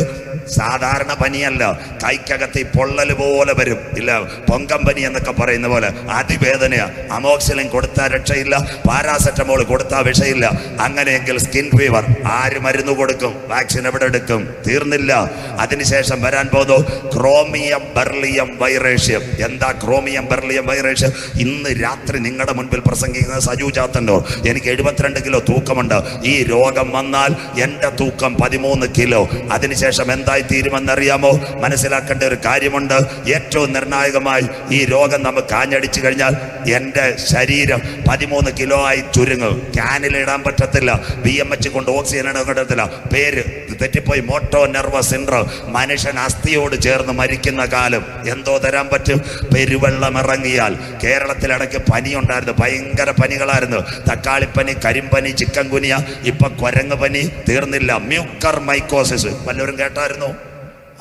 സാധാരണ പനിയല്ല, കൈക്കകത്ത് ഈ പൊള്ളൽ പോലെ വരും. ഇല്ല, പൊങ്കം പനി എന്നൊക്കെ പറയുന്ന പോലെ അതിവേദനയാ. അമോക്സിലിൻ കൊടുത്താൽ രക്ഷയില്ല, പാരാസെറ്റമോൾ കൊടുത്താൽ വിഷയില്ല. അങ്ങനെയെങ്കിൽ സ്കിൻ ഫീവർ ആര് മരുന്ന് കൊടുക്കും? വാക്സിൻ എവിടെ എടുക്കും? തീർന്നില്ല. അതിനുശേഷം വരാൻ പോകുന്നു ക്രോമിയം ബെർലിയം വൈറേഷ്യം. എന്താ ക്രോമിയം ബെർലിയം വൈറേഷ്യം? ഇന്ന് രാത്രി നിങ്ങളുടെ മുൻപിൽ പ്രസംഗിക്കുന്ന സജു ചാത്തന്നൂർ. എനിക്ക് 72 കിലോ തൂക്കമുണ്ട്. ഈ രോഗം വന്നാൽ എൻ്റെ തൂക്കം 13 കിലോ. അതിനുശേഷം എന്തായി തീരുമെന്നറിയാമോ? മനസ്സിലാക്കേണ്ട ഒരു കാര്യമുണ്ട്. ഏറ്റവും നിർണായകമായി ഈ രോഗം നമുക്ക് ആഞ്ഞടിച്ചു കഴിഞ്ഞാൽ എൻ്റെ ശരീരം 13 കിലോ ആയി ചുരുങ്ങും. ക്യാനിലിടാൻ പറ്റത്തില്ല, BMH കൊണ്ട് ഓക്സിജൻ ഇടാൻ പറ്റത്തില്ല. പേര് തെറ്റിപ്പോയി, മോട്ടോ നെർവസ് സിൻഡ്രോം. മനുഷ്യൻ അസ്ഥിയോട് ചേർന്ന് മരിക്കുന്ന കാലം. എന്തോ തരാൻ പറ്റും? പെരുവെള്ളം ഇറങ്ങിയാൽ. കേരളത്തിലിടയ്ക്ക് പനി ഉണ്ടായിരുന്നു, ഭയങ്കര പനികളായിരുന്നു. തക്കാളിപ്പനി, കരിമ്പനി, ചിക്കൻ ഗുനിയ, ഇപ്പൊ കുരങ്ങ് പനി. തീർന്നില്ല. Mucor mycosis. വല്ലവരും കേട്ടായിരുന്നു?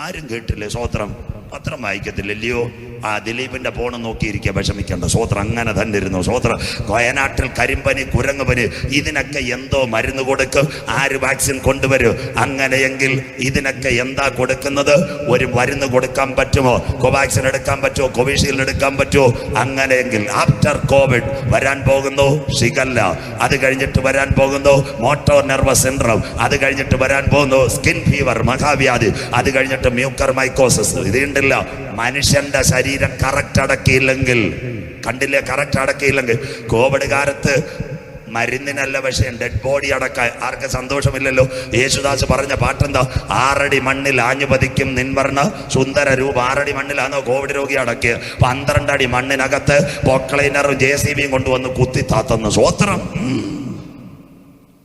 ആരും കേട്ടില്ലേ? സ്വോത്രം പത്രം വായിക്കത്തില്ലല്ലയോ? ആ ദിലീപിന്റെ ഫോണ് നോക്കിയിരിക്കുക, വിഷമിക്കേണ്ട. സ്വോത്രം അങ്ങനെ തന്നെ ഇരുന്നു. സ്വോത്രം വയനാട്ടിൽ കരിമ്പനി, കുരങ്ങുപനി, ഇതിനൊക്കെ എന്തോ മരുന്ന് കൊടുക്കും. ആര് വാക്സിൻ കൊണ്ടുവരും? അങ്ങനെയെങ്കിൽ ഇതിനൊക്കെ എന്താ കൊടുക്കുന്നത്? ഒരു മരുന്ന് കൊടുക്കാൻ പറ്റുമോ? കോവാക്സിൻ എടുക്കാൻ പറ്റുമോ? കോവിഷീൽഡ് എടുക്കാൻ പറ്റുമോ? അങ്ങനെയെങ്കിൽ ആഫ്റ്റർ കോവിഡ് വരാൻ പോകുന്നു ഷിഗല്ല. അത് കഴിഞ്ഞിട്ട് വരാൻ പോകുന്നു മോട്ടോ നെർവസ് സിൻഡ്രോം. അത് കഴിഞ്ഞിട്ട് വരാൻ പോകുന്നു സ്കിൻ ഫീവർ, മഹാവ്യാധി. അത് കഴിഞ്ഞിട്ട് മ്യൂക്കർ മൈക്കോസിസ്. ഇതുണ്ടല്ല, മനുഷ്യന്റെ ശരീരം കറക്റ്റ് അടക്കിയില്ലെങ്കിൽ, കണ്ടില്ലേ, കറക്റ്റ് അടക്കിയില്ലെങ്കിൽ. കോവിഡ് കാലത്ത് മരുന്നിനല്ല വിഷയം, ഡെഡ് ബോഡി അടക്കാൻ ആർക്ക് സന്തോഷമില്ലല്ലോ. യേശുദാസ് പറഞ്ഞ പാട്ടെന്താ? 6 അടി മണ്ണിൽ ആഞ്ഞുപതിക്കും നിൻവർണ്ണ സുന്ദര രൂപ. 6 അടി മണ്ണിലാണോ കോവിഡ് രോഗി അടക്കിയ? 12 അടി മണ്ണിനകത്ത് പൊക്ലൈനറും JCBയും കൊണ്ടുവന്ന് കുത്തി താത്തുന്നു. സ്വോത്രം.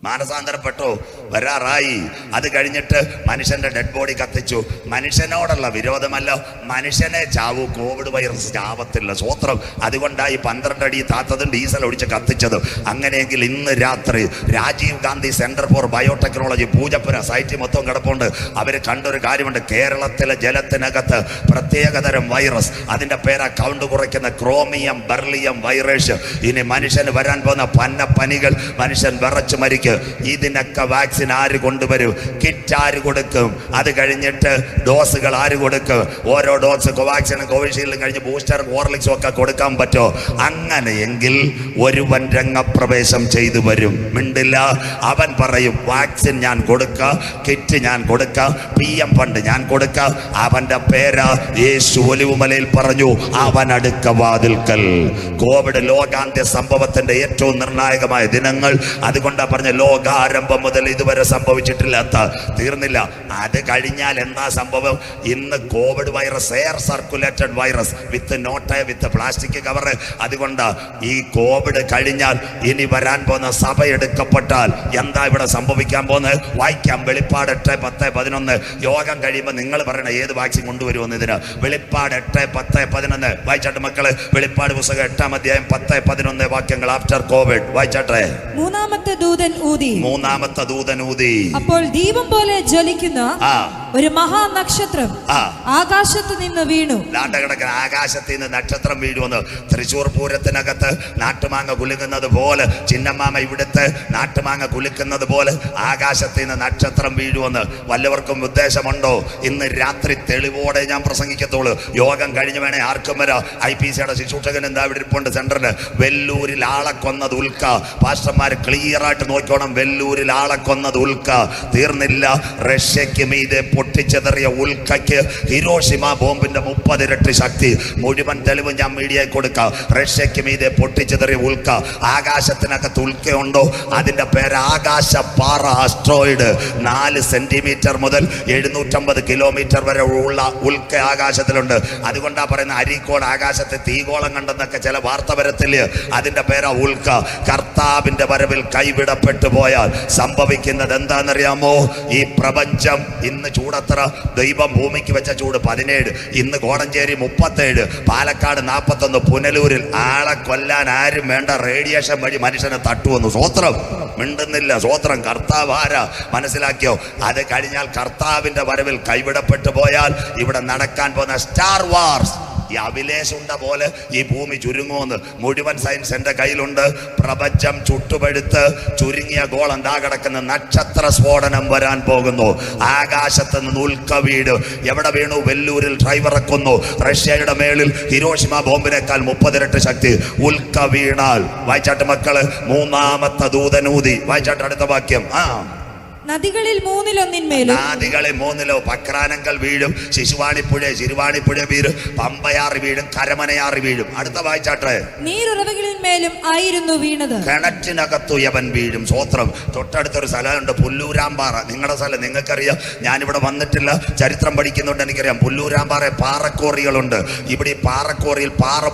മാനസാന്തരപ്പെട്ടോ? വരാറായി. അത് കഴിഞ്ഞിട്ട് മനുഷ്യന്റെ ഡെഡ് ബോഡി കത്തിച്ചു. മനുഷ്യനോടുള്ള വിരോധമല്ല, മനുഷ്യനെ ചാവൂ, കോവിഡ് വൈറസ് ചാവത്തില്ല. സ്വോത്രം. അതുകൊണ്ടായി 12 അടി താത്തതും ഡീസൽ ഒഴിച്ച് കത്തിച്ചതും. അങ്ങനെയെങ്കിൽ ഇന്ന് രാത്രി Rajiv Gandhi centre for biotechnology Poojappura site മൊത്തം കിടപ്പുണ്ട്. അവർ കണ്ടൊരു കാര്യമുണ്ട്. കേരളത്തിലെ ജലത്തിനകത്ത് പ്രത്യേകതരം വൈറസ്, അതിന്റെ പേരാ കൗണ്ട് കുറയ്ക്കുന്ന ക്രോമിയം ബെർലിയം വൈറേഷ്യം. ഇനി മനുഷ്യന് വരാൻ പോകുന്ന പന്നികൾ, മനുഷ്യൻ വിറച്ച് മരിക്കും. ഇതിനൊക്കെ വാക്സിൻ ആര് കൊണ്ടുവരും? കിറ്റ് ആര് കൊടുക്കും? അത് കഴിഞ്ഞിട്ട് ഡോസുകൾ ആര് കൊടുക്കും? ഓരോ ഡോസ് കോവാക്സിനും കോവിഷീൽഡും കഴിഞ്ഞ് ബൂസ്റ്റർ ഹോർലിക്സും ഒക്കെ കൊടുക്കാൻ പറ്റുമോ? അങ്ങനെയെങ്കിൽ ഒരുവൻ രംഗപ്രവേശം ചെയ്തു വരും. മിണ്ടില്ല. അവൻ പറയും, വാക്സിൻ ഞാൻ കൊടുക്കാം, കിറ്റ് ഞാൻ കൊടുക്കാം, PM ഫണ്ട് ഞാൻ കൊടുക്കാം. അവന്റെ പേരാ യേശു ഒലിവുമലയിൽ പറഞ്ഞു, അവൻ അടുക്ക വാതിൽക്കൽ. കോവിഡ് ലോകാന്ത്യ സംഭവത്തിന്റെ ഏറ്റവും നിർണായകമായ ദിനങ്ങൾ. അതുകൊണ്ടാ പറഞ്ഞ ലോകാരംഭം മുതൽ ഇതുവരെ സംഭവിച്ചിട്ടില്ലാത്ത. തീർന്നില്ല. അത് കഴിഞ്ഞാൽ എന്താ സംഭവം? ഇന്ന് Covid virus air circulated virus with plastic cover. അതുകൊണ്ട് ഈ കോവിഡ് കഴിഞ്ഞാൽ ഇനി വരാൻ പോകുന്ന സഭ എടുക്കപ്പെട്ടാൽ എന്താ ഇവിടെ സംഭവിക്കാൻ പോകുന്നത്? വായിക്കാം. വെളിപ്പാട് 8:10-11. യോഗം കഴിയുമ്പോൾ നിങ്ങൾ പറയണ ഏത് വാക്സിൻ കൊണ്ടുവരുമെന്ന്. ഇതിന് വെളിപ്പാട് 8:10-11 വായിച്ചാട്ടെ മക്കള്. വെളിപ്പാട് പുസ്തകം 8-ാം അധ്യായം 10-11 വാക്യങ്ങൾ. ആഫ്റ്റർ കോവിഡ് വായിച്ചാട്ടെ. മൂന്നാമത്തെ ദൂതൻ ഊതി. അപ്പോൾ ദീപം പോലെ ജ്വലിക്കുന്ന ഒരു മഹാനക്ഷത്രം ആകാശത്ത് നിന്ന് വീണു. കിടക്കുന്ന ആകാശത്ത് നിന്ന് നക്ഷത്രം വീഴുമെന്ന്. തൃശ്ശൂർ പൂരത്തിനകത്ത് നാട്ടുമാങ്ങ കുലുക്കുന്നത് പോലെ, ചിന്നമാമ ഇവിടുത്തെ നാട്ടുമാങ്ങ കുലുക്കുന്നത് പോലെ ആകാശത്ത് നിന്ന് നക്ഷത്രം വീഴുമെന്ന് വല്ലവർക്കും ഉദ്ദേശമുണ്ടോ? ഇന്ന് രാത്രി തെളിവോടെ ഞാൻ പ്രസംഗിക്കത്തുള്ളൂ. യോഗം കഴിഞ്ഞ് വേണേ ആർക്കും വരാം. IPCയുടെ ശുശ്രൂഷകൻ എന്താ ഇവിടെ ഇരിപ്പുണ്ട് സെന്ററിന്. വെല്ലൂരിൽ ആളെ കൊന്നത് പാസ്റ്റർമാർ ക്ലിയർ ആയിട്ട് നോക്കിക്കോണം. വെല്ലൂരിൽ ആളെ കൊന്നത് പോകുന്നത് ഉൽക്ക. തീർന്നില്ല. റഷ്യക്ക് മീതെ പൊട്ടിച്ചെതറിയ ഉൽക്കയ്ക്ക് ഹിരോഷിമ ബോംബിന്റെ 30 ഇരട്ടി ശക്തി. മുഴുവൻ തെളിവ് ഞാൻ മീഡിയയിൽ കൊടുക്കാം. റഷ്യക്ക് മീതെ പൊട്ടിച്ചെതറിയ ഉൽക്ക. ആകാശത്തിനകത്ത് ഉൽക്കയുണ്ടോ? അതിന്റെ പേര് ആകാശ പാറ ആസ്ട്രോയിഡ്. 4 സെന്റിമീറ്റർ മുതൽ 750 കിലോമീറ്റർ വരെ ഉള്ള ഉൽക്ക ആകാശത്തിലുണ്ട്. അതുകൊണ്ടാ പറയുന്ന അരീക്കോട് ആകാശത്തെ തീഗോളം കണ്ടെന്നൊക്കെ ചില വാർത്ത വരത്തില്. അതിന്റെ പേരാ ഉൽക്ക. കർത്താവിന്റെ വരവിൽ കൈവിടപ്പെട്ടു പോയാൽ സംഭവിക്കുന്നത് എന്താണെന്നറിയാമോ? ഈ പ്രപഞ്ചം ഇന്ന് ചൂടത്ര, ദൈവം ഭൂമിക്ക് വെച്ച ചൂട് 17, ഇന്ന് കോടഞ്ചേരി 37, പാലക്കാട് 41, പുനലൂരിൽ ആളെ കൊല്ലാൻ ആരും വേണ്ട, റേഡിയേഷൻ വഴി മനുഷ്യനെ തട്ടുവന്നു. സ്വോത്രം മിണ്ടുന്നില്ല. സ്വോത്രം. കർത്താവ് ആരാ മനസ്സിലാക്കിയോ? അത് കഴിഞ്ഞാൽ കർത്താവിന്റെ വരവിൽ കൈവിടപ്പെട്ടു പോയാൽ ഇവിടെ നടക്കാൻ പോകുന്ന സ്റ്റാർ വാർസ്, ഈ അഭിലേഷുണ്ട പോലെ ഈ ഭൂമി ചുരുങ്ങുമെന്ന് മുഴുവൻ സയൻസ് എൻ്റെ കയ്യിലുണ്ട്. പ്രപഞ്ചം ചുട്ടുപഴുത്ത് ചുരുങ്ങിയ ഗോളം ദാ കിടക്കുന്ന നക്ഷത്ര സ്ഫോടനം വരാൻ പോകുന്നു. ആകാശത്ത് നിന്ന് ഉൽക്ക വീട്. എവിടെ വീണു? വെല്ലൂരിൽ ഡ്രൈവറെ കൊന്നു. റഷ്യയുടെ മേളിൽ ഹിരോഷിമ ബോംബിനേക്കാൾ 30 ഇരട്ടി ശക്തി. ഉൽക്ക വീണാൽ വായിച്ചാട്ട് മക്കള്, 3ാമത്തെ ദൂതനൂതി. വായിച്ചാട്ട് അടുത്ത വാക്യം. നദികളിൽ മൂന്നിലൊന്നിന്മേലും, നദികളിൽ മൂന്നിലോ പക്രാനങ്ങൾ വീഴും, ശിരുവാണിപ്പുഴ വീഴും, പമ്പയാറ് വീഴും, കരമനയാറ് വീഴും. അടുത്ത വായിച്ചാട്ടെ. നീരുറവകളിന്മേലും ആയിരുന്നു വീണത്. കിണറ്റിനകത്തു യവൻ വീഴും. സ്വോത്രം. തൊട്ടടുത്തൊരു സ്ഥലമുണ്ട്, പുല്ലൂരാമ്പാറ. നിങ്ങളുടെ സ്ഥലം നിങ്ങൾക്കറിയാം, ഞാനിവിടെ വന്നിട്ടില്ല, ചരിത്രം പഠിക്കുന്നുണ്ട്, എനിക്കറിയാം. പുല്ലൂരാമ്പാറ പാറക്കോറികളുണ്ട്. ഇവിടെ ഈ പാറക്കോറിയിൽ പാറ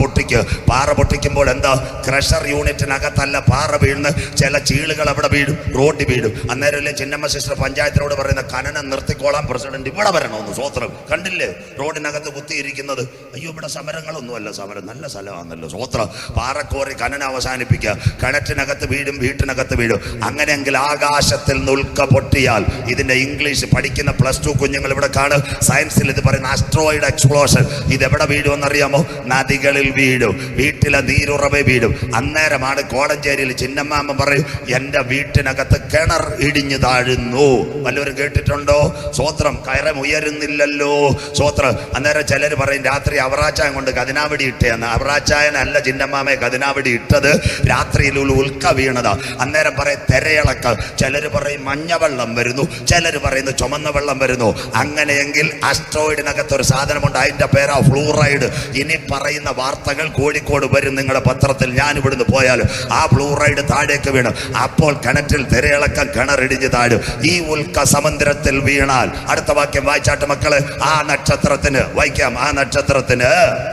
പൊട്ടിക്കുമ്പോൾ എന്താ, ക്രഷർ യൂണിറ്റിനകത്തല്ല പാറ വീഴുന്ന, ചില ചീളുകൾ അവിടെ വീഴും, റോഡിൽ വീഴും. അന്നേരം ചിന്നമ്മ സിസ്റ്റർ പഞ്ചായത്തിനോട് പറയുന്ന ഖനനം നിർത്തിക്കോളാം, പ്രസിഡന്റ് ഇവിടെ വരണമെന്ന്. സ്വോത്രം. കണ്ടില്ലേ റോഡിനകത്ത് കുത്തിയിരിക്കുന്നത്? അയ്യോ ഇവിടെ സമരങ്ങളൊന്നുമല്ല, സമരം നല്ല സ്ഥലമാണല്ലോ. സ്വോത്രം. പാറക്കോറി ഖനനം അവസാനിപ്പിക്കുക. കിണറ്റിനകത്ത് വീഴും, വീട്ടിനകത്ത് വീഴും. അങ്ങനെയെങ്കിൽ ആകാശത്തിൽ നിന്ന് ഉൽക്ക പൊട്ടിയാൽ, ഇതിന്റെ ഇംഗ്ലീഷ് പഠിക്കുന്ന +2 കുഞ്ഞുങ്ങൾ ഇവിടെ കാണും. സയൻസിൽ ഇത് പറയുന്ന ആസ്ട്രോയിഡ് എക്സ്പ്ലോഷൻ. ഇതെവിടെ വീഴുമെന്നറിയാമോ? നദികളിൽ വീഴും, വീട്ടിലെ നീരുറവെ വീഴും. അന്നേരമാണ് കോടഞ്ചേരിയിൽ ചിന്നമ്മാമ്മ പറയും, എന്റെ വീട്ടിനകത്ത് കിണർ ഇടിഞ്ഞു താഴുന്നു. വല്ലവരും കേട്ടിട്ടുണ്ടോ? സ്വോത്രം. കയറം ഉയരുന്നില്ലല്ലോ. സ്വോത്രം. അന്നേരം ചിലർ പറയും രാത്രി അവറാച്ചായൻ കൊണ്ട് കതിനാവടി ഇട്ടേന്ന്. അവറാച്ചായനല്ല ചിന്നമ്മാമയെ കതിനാവടി ഇട്ടത്, രാത്രിയിൽ ഉൽക്ക വീണതാ. അന്നേരം പറയും തെരയിളക്ക. ചിലർ പറയും മഞ്ഞവെള്ളം വരുന്നു, ചിലർ പറയുന്നു ചുമന്ന വെള്ളം വരുന്നു. അങ്ങനെയെങ്കിൽ ആസ്ട്രോയിഡിനകത്തൊരു സാധനമുണ്ട്, അതിന്റെ പേരാ ഫ്ലൂറൈഡ്. ഇനി പറയുന്ന വാർത്തകൾ കോഴിക്കോട് വരും നിങ്ങളുടെ പത്രത്തിൽ. ഞാൻ ഇവിടുന്ന് പോയാലും ആ ഫ്ലൂറൈഡ് താഴേക്ക് വീണു. അപ്പോൾ കിണറ്റിൽ തിരയിളക്കം, കിണറിടിഞ്ഞ് താഴും. ഈ ഉൽക്ക സമുദ്രത്തിൽ വീണാൽ, അടുത്ത വാക്യം വായിച്ചാട്ട് മക്കള്, ആ നക്ഷത്രത്തിന് വായിക്കാം. ആ നക്ഷത്രത്തിന്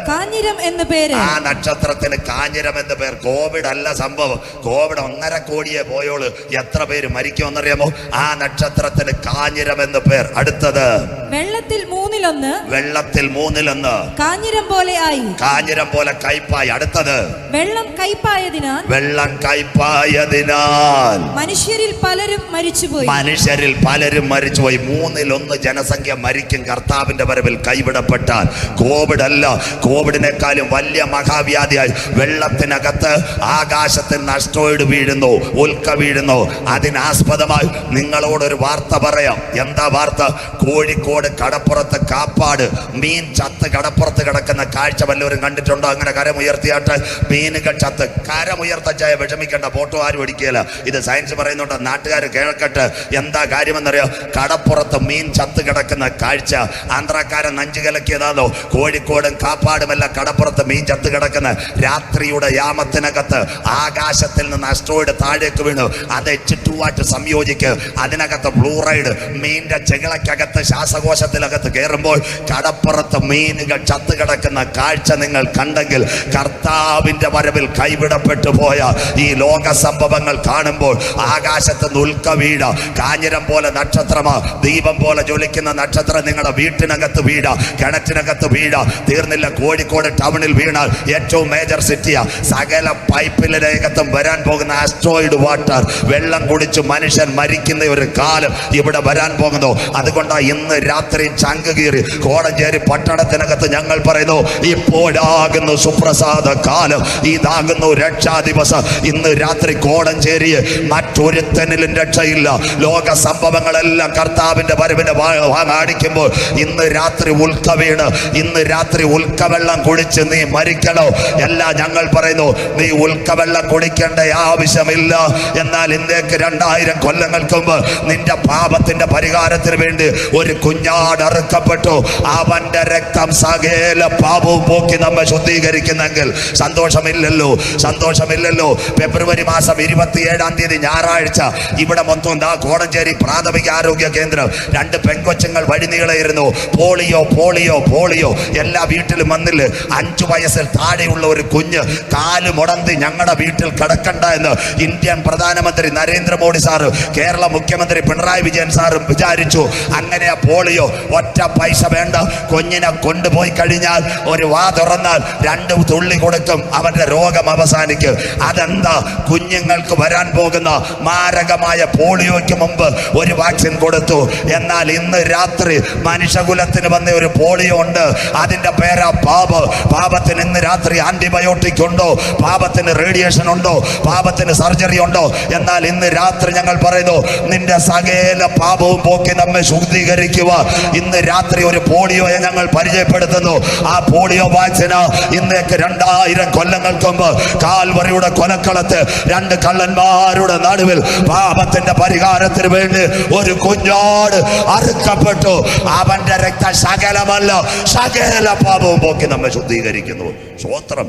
കാഞ്ഞിരം എന്ന് പേര്. ആ നക്ഷത്രത്തിന് കാഞ്ഞിരം എന്ന് പേർ. കോവിഡ് അല്ല സംഭവം. കോവിഡ് 1.5 കോടിയെ പോയോളൂ. എത്ര പേര് മരിക്കുമെന്നറിയാമോ? ആ നക്ഷത്രത്തിന് കാഞ്ഞിരം എന്ന് പേർ. അടുത്തത് വെള്ളത്തിൽ മൂന്നിലൊന്ന്. വെള്ളത്തിൽ മൂന്നിലൊന്ന് കാഞ്ഞിരം പോലെ ആയി. കാഞ്ഞിരം പോലെ കയ്പായി. അടുത്തത് വെള്ളം കയ്പായതിനാൽ. വെള്ളം കയ്പായതിനാൽ മനുഷ്യരിൽ പലരും മരിച്ചുപോയി. മനുഷ്യരിൽ പലരും മരിച്ചുപോയി. 1/3 ജനസംഖ്യ മരിക്കും കർത്താവിന്റെ വരവിൽ കൈവിടപ്പെട്ടാൽ. കോവിഡ് അല്ല, കോവിഡിനേക്കാളും വലിയ മഹാവ്യാധിയായി വെള്ളത്തിനകത്ത് ആകാശത്തിൽ ആസ്ട്രോയിഡ് വീഴുന്നു, ഉൽക്ക വീഴുന്നു. അതിനാസ്പദമായി നിങ്ങളോടൊരു വാർത്ത പറയാം. എന്താ വാർത്ത? കോഴിക്കോട് കടപ്പുറത്ത് കാപ്പാട് മീൻ ചത്ത് കടപ്പുറത്ത് കിടക്കുന്ന കാഴ്ച വല്ലവരും കണ്ടിട്ടുണ്ടോ? അങ്ങനെ കരമുയർത്തിയാട്ട് മീനുകൾ ചത്ത്. കരമുയർത്തച്ചായ വിഷമിക്കേണ്ട, ഫോട്ടോ ആരും അടിക്കുകയില്ല. ഇത് സയൻസ് പറയുന്നുണ്ട്, നാട്ടുകാർ കേൾക്കട്ടെ. എന്താ കാര്യമെന്നറിയോ? കടപ്പുറത്ത് മീൻ ചത്ത് കിടക്കുന്ന കാഴ്ച. ആന്ധ്രാക്കാരൻ നഞ്ചു കലക്കിയതാണോ? കോഴിക്കോടും കാപ്പാടുമല്ല, കടപ്പുറത്ത് മീൻ ചത്ത് കിടക്കുന്ന. രാത്രിയുടെ യാമത്തിനകത്ത് ആകാശത്തിൽ നിന്ന് ആസ്ട്രോയിഡ് താഴേക്ക് വീണു. അത് H2 സംയോജിക്ക്. അതിനകത്ത് ഫ്ലൂറൈഡ് മീനിന്റെ ചെകിളക്കകത്ത്, ശ്വാസകോശത്തിനകത്ത് കയറുമ്പോൾ കടപ്പുറത്ത് മീനുകൾ ചത്ത് കിടക്കുന്ന കാഴ്ച നിങ്ങൾ കണ്ടെങ്കിൽ, കർത്താവിന്റെ വരവിൽ കൈവിടപ്പെട്ടു പോയ ഈ ലോക സംഭവങ്ങൾ കാണുമ്പോൾ ആകാശത്ത് ഉൽക്ക വീഴ. കാഞ്ഞിരം പോലെ നക്ഷത്രമാ, ദീപം പോലെ ജ്വലിക്കുന്ന നക്ഷത്രം നിങ്ങളുടെ വീട്ടിനകത്ത് വീഴ, കിണറ്റിനകത്ത് വീഴ. തീർന്നില്ല, കോഴിക്കോട് ടൗണിൽ വീണാൽ ഏറ്റവും മേജർ സിറ്റിയാ. സകല പൈപ്പിലേക്കത്തും വരാൻ പോകുന്ന ആസ്ട്രോയിഡ് വാട്ടർ. വെള്ളം കുടിച്ച് മനുഷ്യൻ മരിക്കുന്ന ഒരു കാലം ഇവിടെ വരാൻ പോകുന്നു. അതുകൊണ്ടാണ് ഇന്ന് രാത്രി ചങ്ക് കീറി കോടഞ്ചേരി പട്ടണത്തിനകത്ത് ഞങ്ങൾ പറയുന്നു, ഇപ്പോഴാകുന്നു സുപ്രസാദ കാലം, ഇതാകുന്നു രക്ഷാ ദിവസം. ഇന്ന് രാത്രി കോടഞ്ചേരിയെ മറ്റൊരുത്തനിലും രക്ഷയില്ല. ലോക സംഭവങ്ങളെല്ലാം കർത്താവിന്റെ വരവിന്റെ വാങ്ങാടിക്കുമ്പോൾ ഇന്ന് രാത്രി ഉൽക്ക വീണ്, ഇന്ന് രാത്രി ഉൽക്കവെള്ളം കുടിച്ച് നീ മരിക്കണോ? എല്ലാം ഞങ്ങൾ പറയുന്നു, നീ ഉൽക്കവെള്ളം കുടിക്കേണ്ട ആവശ്യമില്ല. എന്നാൽ ഇന്നേക്ക് 2000 കൊല്ലങ്ങൾക്ക് മുമ്പ് നിന്റെ പാപത്തിന്റെ പരിഹാരത്തിന് വേണ്ടി ഒരു കുഞ്ഞാട് അറുക്കപ്പെട്ടു. അവന്റെ രക്തം സകല പാപവും പോക്കി നമ്മെ ശുദ്ധീകരിക്കുന്നെങ്കിൽ സന്തോഷമില്ലല്ലോ, സന്തോഷമില്ലല്ലോ. ഫെബ്രുവരി മാസം 27-ാം തീയതി ഞായറാഴ്ച ഇവിടെ മൊത്തം കോടഞ്ചേരി പ്രാഥമിക ആരോഗ്യ കേന്ദ്രം 2 പെൺകൊച്ചുങ്ങൾ വഴിനീളയിരുന്നു. പോളിയോ പോളിയോ പോളിയോ എല്ലാ വീട്ടിലും വന്നില്ല. 5 വയസ്സിൽ താഴെയുള്ള ഒരു കുഞ്ഞ് കാല് മുടന്തി ഞങ്ങളുടെ വീട്ടിൽ കിടക്കണ്ട എന്ന് ഇന്ത്യൻ പ്രധാനമന്ത്രി നരേന്ദ്രമോദി സാറ്, കേരള മുഖ്യമന്ത്രി പിണറായി വിജയൻ സാറും വിചാരിച്ചു. അങ്ങനെ പോളിയോ ഒറ്റ പൈസ വേണ്ട, കുഞ്ഞിനെ കൊണ്ടുപോയി കഴിഞ്ഞാൽ ഒരു വാ തുറന്നാൽ 2 തുള്ളി കൊടുക്കും, അവന്റെ രോഗം അവസാനിക്കും. അതെന്താ? കുഞ്ഞുങ്ങൾക്ക് വരാൻ പോകുന്ന മാരകമായ പോളിയോയ്ക്ക് മുമ്പ് ഒരു വാക്സിൻ കൊടുത്തു. എന്നാൽ ഇന്ന് രാത്രി മനുഷ്യകുലത്തിന് വന്ന ഒരു പോളിയോ ഉണ്ട്, അതിന്റെ പേരാ പാപ്. പാപത്തിന് ഇന്ന് രാത്രി ആന്റിബയോട്ടിക് ഉണ്ടോ? പാപത്തിന് റേഡിയേഷൻ ഉണ്ടോ? പാപത്തിന് സർജറി ഉണ്ടോ? എന്നാൽ ഇന്ന് രാത്രി ഞങ്ങൾ പറയുന്നു, നിന്റെ സകല പാപവും പോക്കി നമ്മെ ശുദ്ധീകരിക്കുക. ഇന്ന് രാത്രി ഒരു പോളിയോയെ ഞങ്ങൾ പരിചയപ്പെടുത്തുന്നു. ആ പോളിയോ വാക്സിന് ഇന്നേക്ക് 2000 കൊല്ലങ്ങൾക്ക് മുമ്പ് കാൽവറിയുടെ കൊലക്കളത്ത് 2 കള്ളന്മാരുടെ നടുവിൽ പാപത്തിന്റെ പരിഹാരത്തിന് വേണ്ടി ഒരു കുഞ്ഞാട് അറുക്കപ്പെട്ടു. അവന്റെ രക്ത സകലമല്ല, സകല പാപവും പോക്കി നമ്മെ ശുദ്ധീകരിക്കുന്നു. സ്വോത്രം.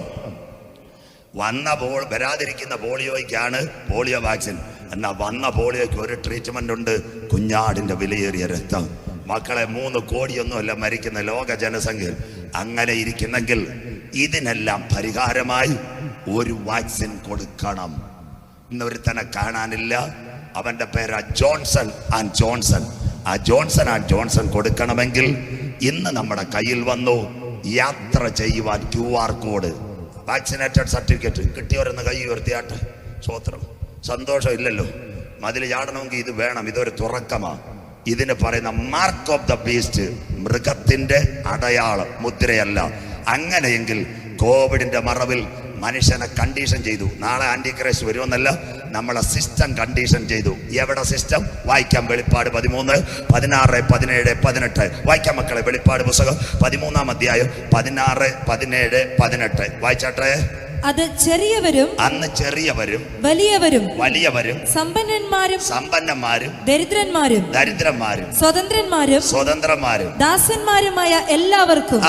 വരാതിരിക്കുന്ന പോളിയോയ്ക്കാണ് പോളിയോ വാക്സിൻ. എന്നാൽ വന്ന പോളിയോയ്ക്ക് ഒരു ട്രീറ്റ്മെന്റ് ഉണ്ട്, കുഞ്ഞാടിന്റെ വിലയേറിയ രക്തം. മക്കളെ 3 കോടിയൊന്നുമല്ല മരിക്കുന്ന ലോക ജനസംഖ്യ. അങ്ങനെ ഇരിക്കുന്നെങ്കിൽ ഇതിനെല്ലാം പരിഹാരമായി ഒരു വാക്സിൻ കൊടുക്കണം. ഇന്നൊരുത്തനെ കാണാനില്ല, അവന്റെ പേര് ജോൺസൺ ആൻഡ് ജോൺസൺ. ആ ജോൺസൺ ആൻഡ് ജോൺസൺ കൊടുക്കണമെങ്കിൽ ഇന്ന് നമ്മുടെ കയ്യിൽ വന്നു യാത്ര ചെയ്യുവാൻ QR കോഡ്, വാക്സിനേറ്റഡ് സർട്ടിഫിക്കറ്റ് കിട്ടിയവരെന്ന് കൈ ഉയർത്തിയാട്ടെ. സ്വോത്രം. സന്തോഷം ഇല്ലല്ലോ? മതിൽ ചാടണമെങ്കിൽ ഇത് വേണം, ഇതൊരു തുറക്കമാണ്. ഇതിന് പറയുന്ന മാർക്ക് ഓഫ് ദ ബീസ്റ്റ്, മൃഗത്തിന്റെ അടയാളം, മുദ്രയല്ല. അങ്ങനെയെങ്കിൽ കോവിഡിന്റെ മറവിൽ മനുഷ്യനെ കണ്ടീഷൻ ചെയ്തു. നാളെ ആന്റിക്രൈസ്റ്റ് വരുമെന്നല്ല, നമ്മളെ സിസ്റ്റം കണ്ടീഷൻ ചെയ്തു. എവിടെ സിസ്റ്റം? വായിക്കാം. വെളിപ്പാട് 13, 16, 17, 18. വായിക്കാം മക്കളെ. വെളിപ്പാട് പുസ്തകം 13-ാം അധ്യായം 16, 17, 18 വായിച്ചാട്ടെ. അത് ചെറിയവരും അന്ന് ചെറിയവരും വലിയവരും സമ്പന്നന്മാരും ദരിദ്രന്മാരും സ്വതന്ത്രന്മാരും ദാസന്മാരുമായ എല്ലാവർക്കും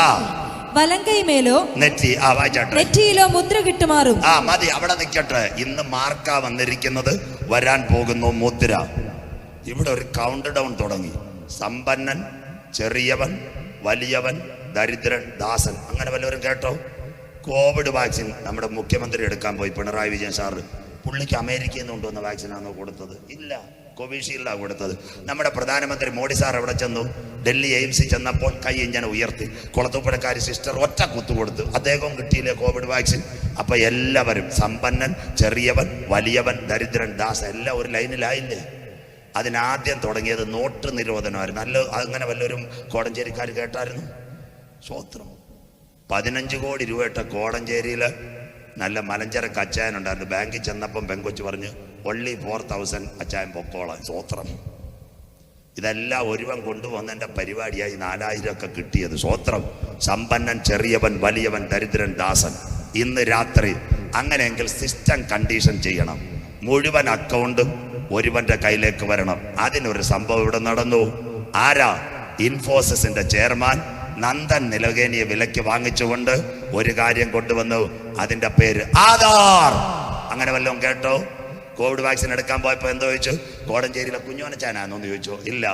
വലങ്കൈമേലോ നെറ്റിയിലോ മുദ്ര കിട്ടുമാറും. മതി, അവിടെ നിൽക്കട്ടെ. ഇന്ന് മാർക്കാ വന്നിരിക്കുന്നത്, വരാൻ പോകുന്നു മുദ്ര. ഇവിടെ ഒരു കൗണ്ട് ഡൗൺ തുടങ്ങി. സമ്പന്നൻ, ചെറിയവൻ, വലിയവൻ, ദരിദ്രൻ, ദാസൻ. അങ്ങനെ വല്ലവരും കേട്ടോ? കോവിഡ് വാക്സിൻ നമ്മുടെ മുഖ്യമന്ത്രി എടുക്കാൻ പോയി, പിണറായി വിജയൻ സാറ്. പുള്ളിക്ക് അമേരിക്കയിൽ നിന്ന് കൊണ്ടുവന്ന വാക്സിനാണോ കൊടുത്തത്? ഇല്ല, കോവിഷീൽഡാണ് കൊടുത്തത്. നമ്മുടെ പ്രധാനമന്ത്രി മോഡി സാർ എവിടെ ചെന്നു? ഡൽഹി എയിംസിൽ ചെന്നപ്പോൾ കൈ ഇങ്ങനെ ഉയർത്തി, കുളത്തൂപ്പുഴക്കാരി സിസ്റ്റർ ഒറ്റ കുത്തു കൊടുത്തു. അദ്ദേഹവും കിട്ടിയില്ലേ കോവിഡ് വാക്സിൻ? അപ്പൊ എല്ലാവരും, സമ്പന്നൻ, ചെറിയവൻ, വലിയവൻ, ദരിദ്രൻ, ദാസൻ, എല്ലാം ഒരു ലൈനിലായില്ലേ? അതിനാദ്യം തുടങ്ങിയത് നോട്ട് നിരോധനമായിരുന്നു. അങ്ങനെ വല്ലവരും കോടഞ്ചേരിക്കാർ കേട്ടായിരുന്നു? സ്വോത്രം. 15 കോടി രൂപയിട്ട കോടഞ്ചേരിയിൽ നല്ല മലഞ്ചരക്ക് അച്ചായനുണ്ടായിരുന്നു. ബാങ്കിൽ ചെന്നപ്പം പെങ്കൊച്ച് പറഞ്ഞ് only 4,000 അച്ചായൻ പൊക്കോളാം. സ്വോത്രം. ഇതെല്ലാം ഒരുവൻ കൊണ്ടുവന്നെൻ്റെ പരിപാടിയായി 4,000 ഒക്കെ കിട്ടിയത്. സ്വോത്രം. സമ്പന്നൻ, ചെറിയവൻ, വലിയവൻ, ദരിദ്രൻ, ദാസൻ. ഇന്ന് രാത്രി അങ്ങനെയെങ്കിൽ സിസ്റ്റം കണ്ടീഷൻ ചെയ്യണം. മുഴുവൻ അക്കൗണ്ടും ഒരുവന്റെ കയ്യിലേക്ക് വരണം. അതിനൊരു സംഭവം ഇവിടെ നടന്നു. ആരാ? ഇൻഫോസിസിന്റെ ചെയർമാൻ നന്ദൻ നിലകേനിയെ വിലയ്ക്ക് വാങ്ങിച്ചുകൊണ്ട് ഒരു കാര്യം കൊണ്ടുവന്നു. അതിന്റെ പേര് ആധാർ. അങ്ങനെ വല്ലതും കേട്ടോ? കോവിഡ് വാക്സിൻ എടുക്കാൻ പോയപ്പോ എന്തോ ചോദിച്ചു? കോടഞ്ചേരിയിലെ കുഞ്ഞോനച്ചാനാന്നോന്ന് ചോദിച്ചോ? ഇല്ല,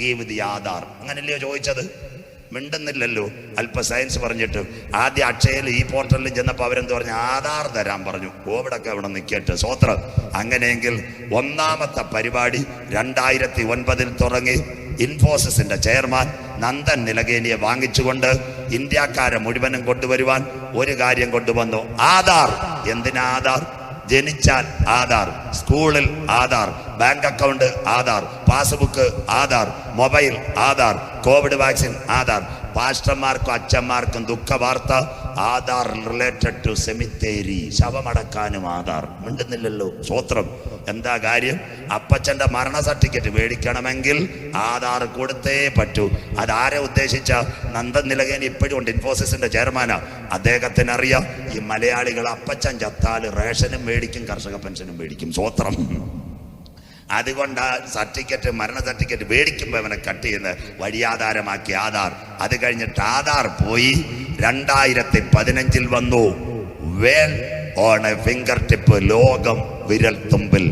ഗീവ് ദി ആധാർ. അങ്ങനല്ലയോ ചോദിച്ചത്? മിണ്ടുന്നില്ലല്ലോ. അല്പ സയൻസ് പറഞ്ഞിട്ട് ആദ്യം അക്ഷയയിൽ ഈ പോർട്ടലിൽ ചെന്നപ്പോൾ അവരെന്ത് പറഞ്ഞു? ആധാർ തരാൻ പറഞ്ഞു. കോവിഡൊക്കെ അവിടെ നിൽക്കട്ടെ. സ്വോത്രം. അങ്ങനെയെങ്കിൽ ഒന്നാമത്തെ പരിപാടി 2009 തുടങ്ങി. ഇൻഫോസിസിന്റെ ചെയർമാൻ നന്ദൻ നിലകേനിയെ വാങ്ങിച്ചുകൊണ്ട് ഇന്ത്യക്കാരെ മുഴുവനും കൊണ്ടുവരുവാൻ ഒരു കാര്യം കൊണ്ടുവന്നു. ആധാർ. എന്തിനാ ആധാർ? ജനിച്ചാൽ ആധാർ, സ്കൂളിൽ Aadhaar, bank account Aadhaar, passbook Aadhaar, mobile Aadhaar, Covid vaccine Aadhaar. പാസ്റ്റർമാർക്കും അച്ഛന്മാർക്കും ദുഃഖ വാർത്ത, ആധാർ റിലേറ്റഡ് ടു സെമിത്തേരി, ശവമടക്കാനും ആധാർ. മിണ്ടുന്നില്ലല്ലോ. സ്വോത്രം. എന്താ കാര്യം? അപ്പച്ചന്റെ മരണ സർട്ടിഫിക്കറ്റ് മേടിക്കണമെങ്കിൽ ആധാർ കൊടുത്തേ പറ്റൂ. അതാരെ ഉദ്ദേശിച്ച? നന്ദൻ നിലകേൻ ഇപ്പോഴും ഉണ്ട്, ഇൻഫോസിസിന്റെ ചെയർമാനാ. അദ്ദേഹത്തിന് അറിയാം ഈ മലയാളികൾ അപ്പച്ചൻ ചത്താല് റേഷനും മേടിക്കും, കർഷക പെൻഷനും മേടിക്കും. സ്വോത്രം. അതുകൊണ്ട് ആ സർട്ടിഫിക്കറ്റ്, മരണ സർട്ടിഫിക്കറ്റ് മേടിക്കുമ്പോൾ അവനെ കട്ട് ചെയ്യുന്നത് വഴിയാധാരമാക്കി ആധാർ. അത് കഴിഞ്ഞിട്ട് ആധാർ പോയി 2015 വന്നു വേൽ ഓൺ എ ഫിംഗർ ടിപ്പ്, ലോകം വിരൽ തുമ്പിൽ,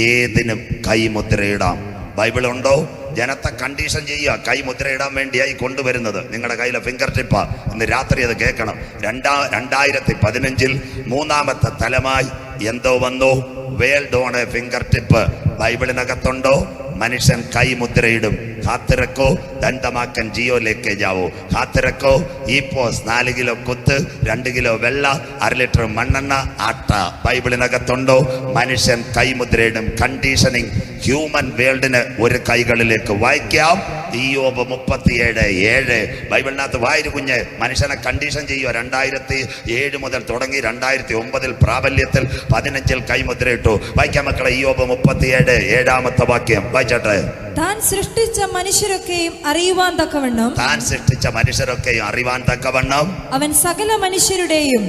ഏതിനും കൈമുദ്രയിടാം. ബൈബിളുണ്ടോ? ജനത്തെ കണ്ടീഷൻ ചെയ്യുക, കൈമുദ്രയിടാൻ വേണ്ടിയായി കൊണ്ടുവരുന്നത്. നിങ്ങളുടെ കയ്യിലെ ഫിംഗർ ടിപ്പാ. ഇന്ന് രാത്രി അത് കേൾക്കണം. 2015 മൂന്നാമത്തെ തലമായി എന്തോ വന്നു, world on a finger tip. ബൈബിളിനകത്തുണ്ടോ? മനുഷ്യൻ കൈമുദ്രയിടും. കാത്തിരക്കോ ദണ്ഡമാക്കൻ ജിയോയിലേക്ക് ജാവോ. കാത്തിരക്കോ ഈ പോസ് 4 കിലോ കുത്ത്, 2 കിലോ വെള്ള, 1/2 ലിറ്റർ മണ്ണെണ്ണ, ആട്ട. ബൈബിളിനകത്തുണ്ടോ? മനുഷ്യൻ കൈമുദ്രയിടും. കണ്ടീഷനിങ് ഹ്യൂമൻ വേൾഡിന് ഒരു കൈകളിലേക്ക് വായിക്കാം. ഇയ്യോബ് 37:7 ബൈബിളിനകത്ത് വായിരു കുഞ്ഞ്. മനുഷ്യനെ കണ്ടീഷൻ ചെയ്യുക. 2007 മുതൽ തുടങ്ങി 2009 പ്രാബല്യത്തിൽ 15 കൈമുദ്രയിട്ടു. വായിക്കാം മക്കളെ. ഇയ്യോബ് 37:7 വാക്യം വായിച്ചട്ടെ. താൻ സൃഷ്ടിച്ച മനുഷ്യരൊക്കെയും അറിയുവാൻ തക്കവണ്ണം, താൻ സൃഷ്ടിച്ച മനുഷ്യരൊക്കെയും അറിവാൻ തക്കവണ്ണം അവൻ സകല മനുഷ്യരുടെയും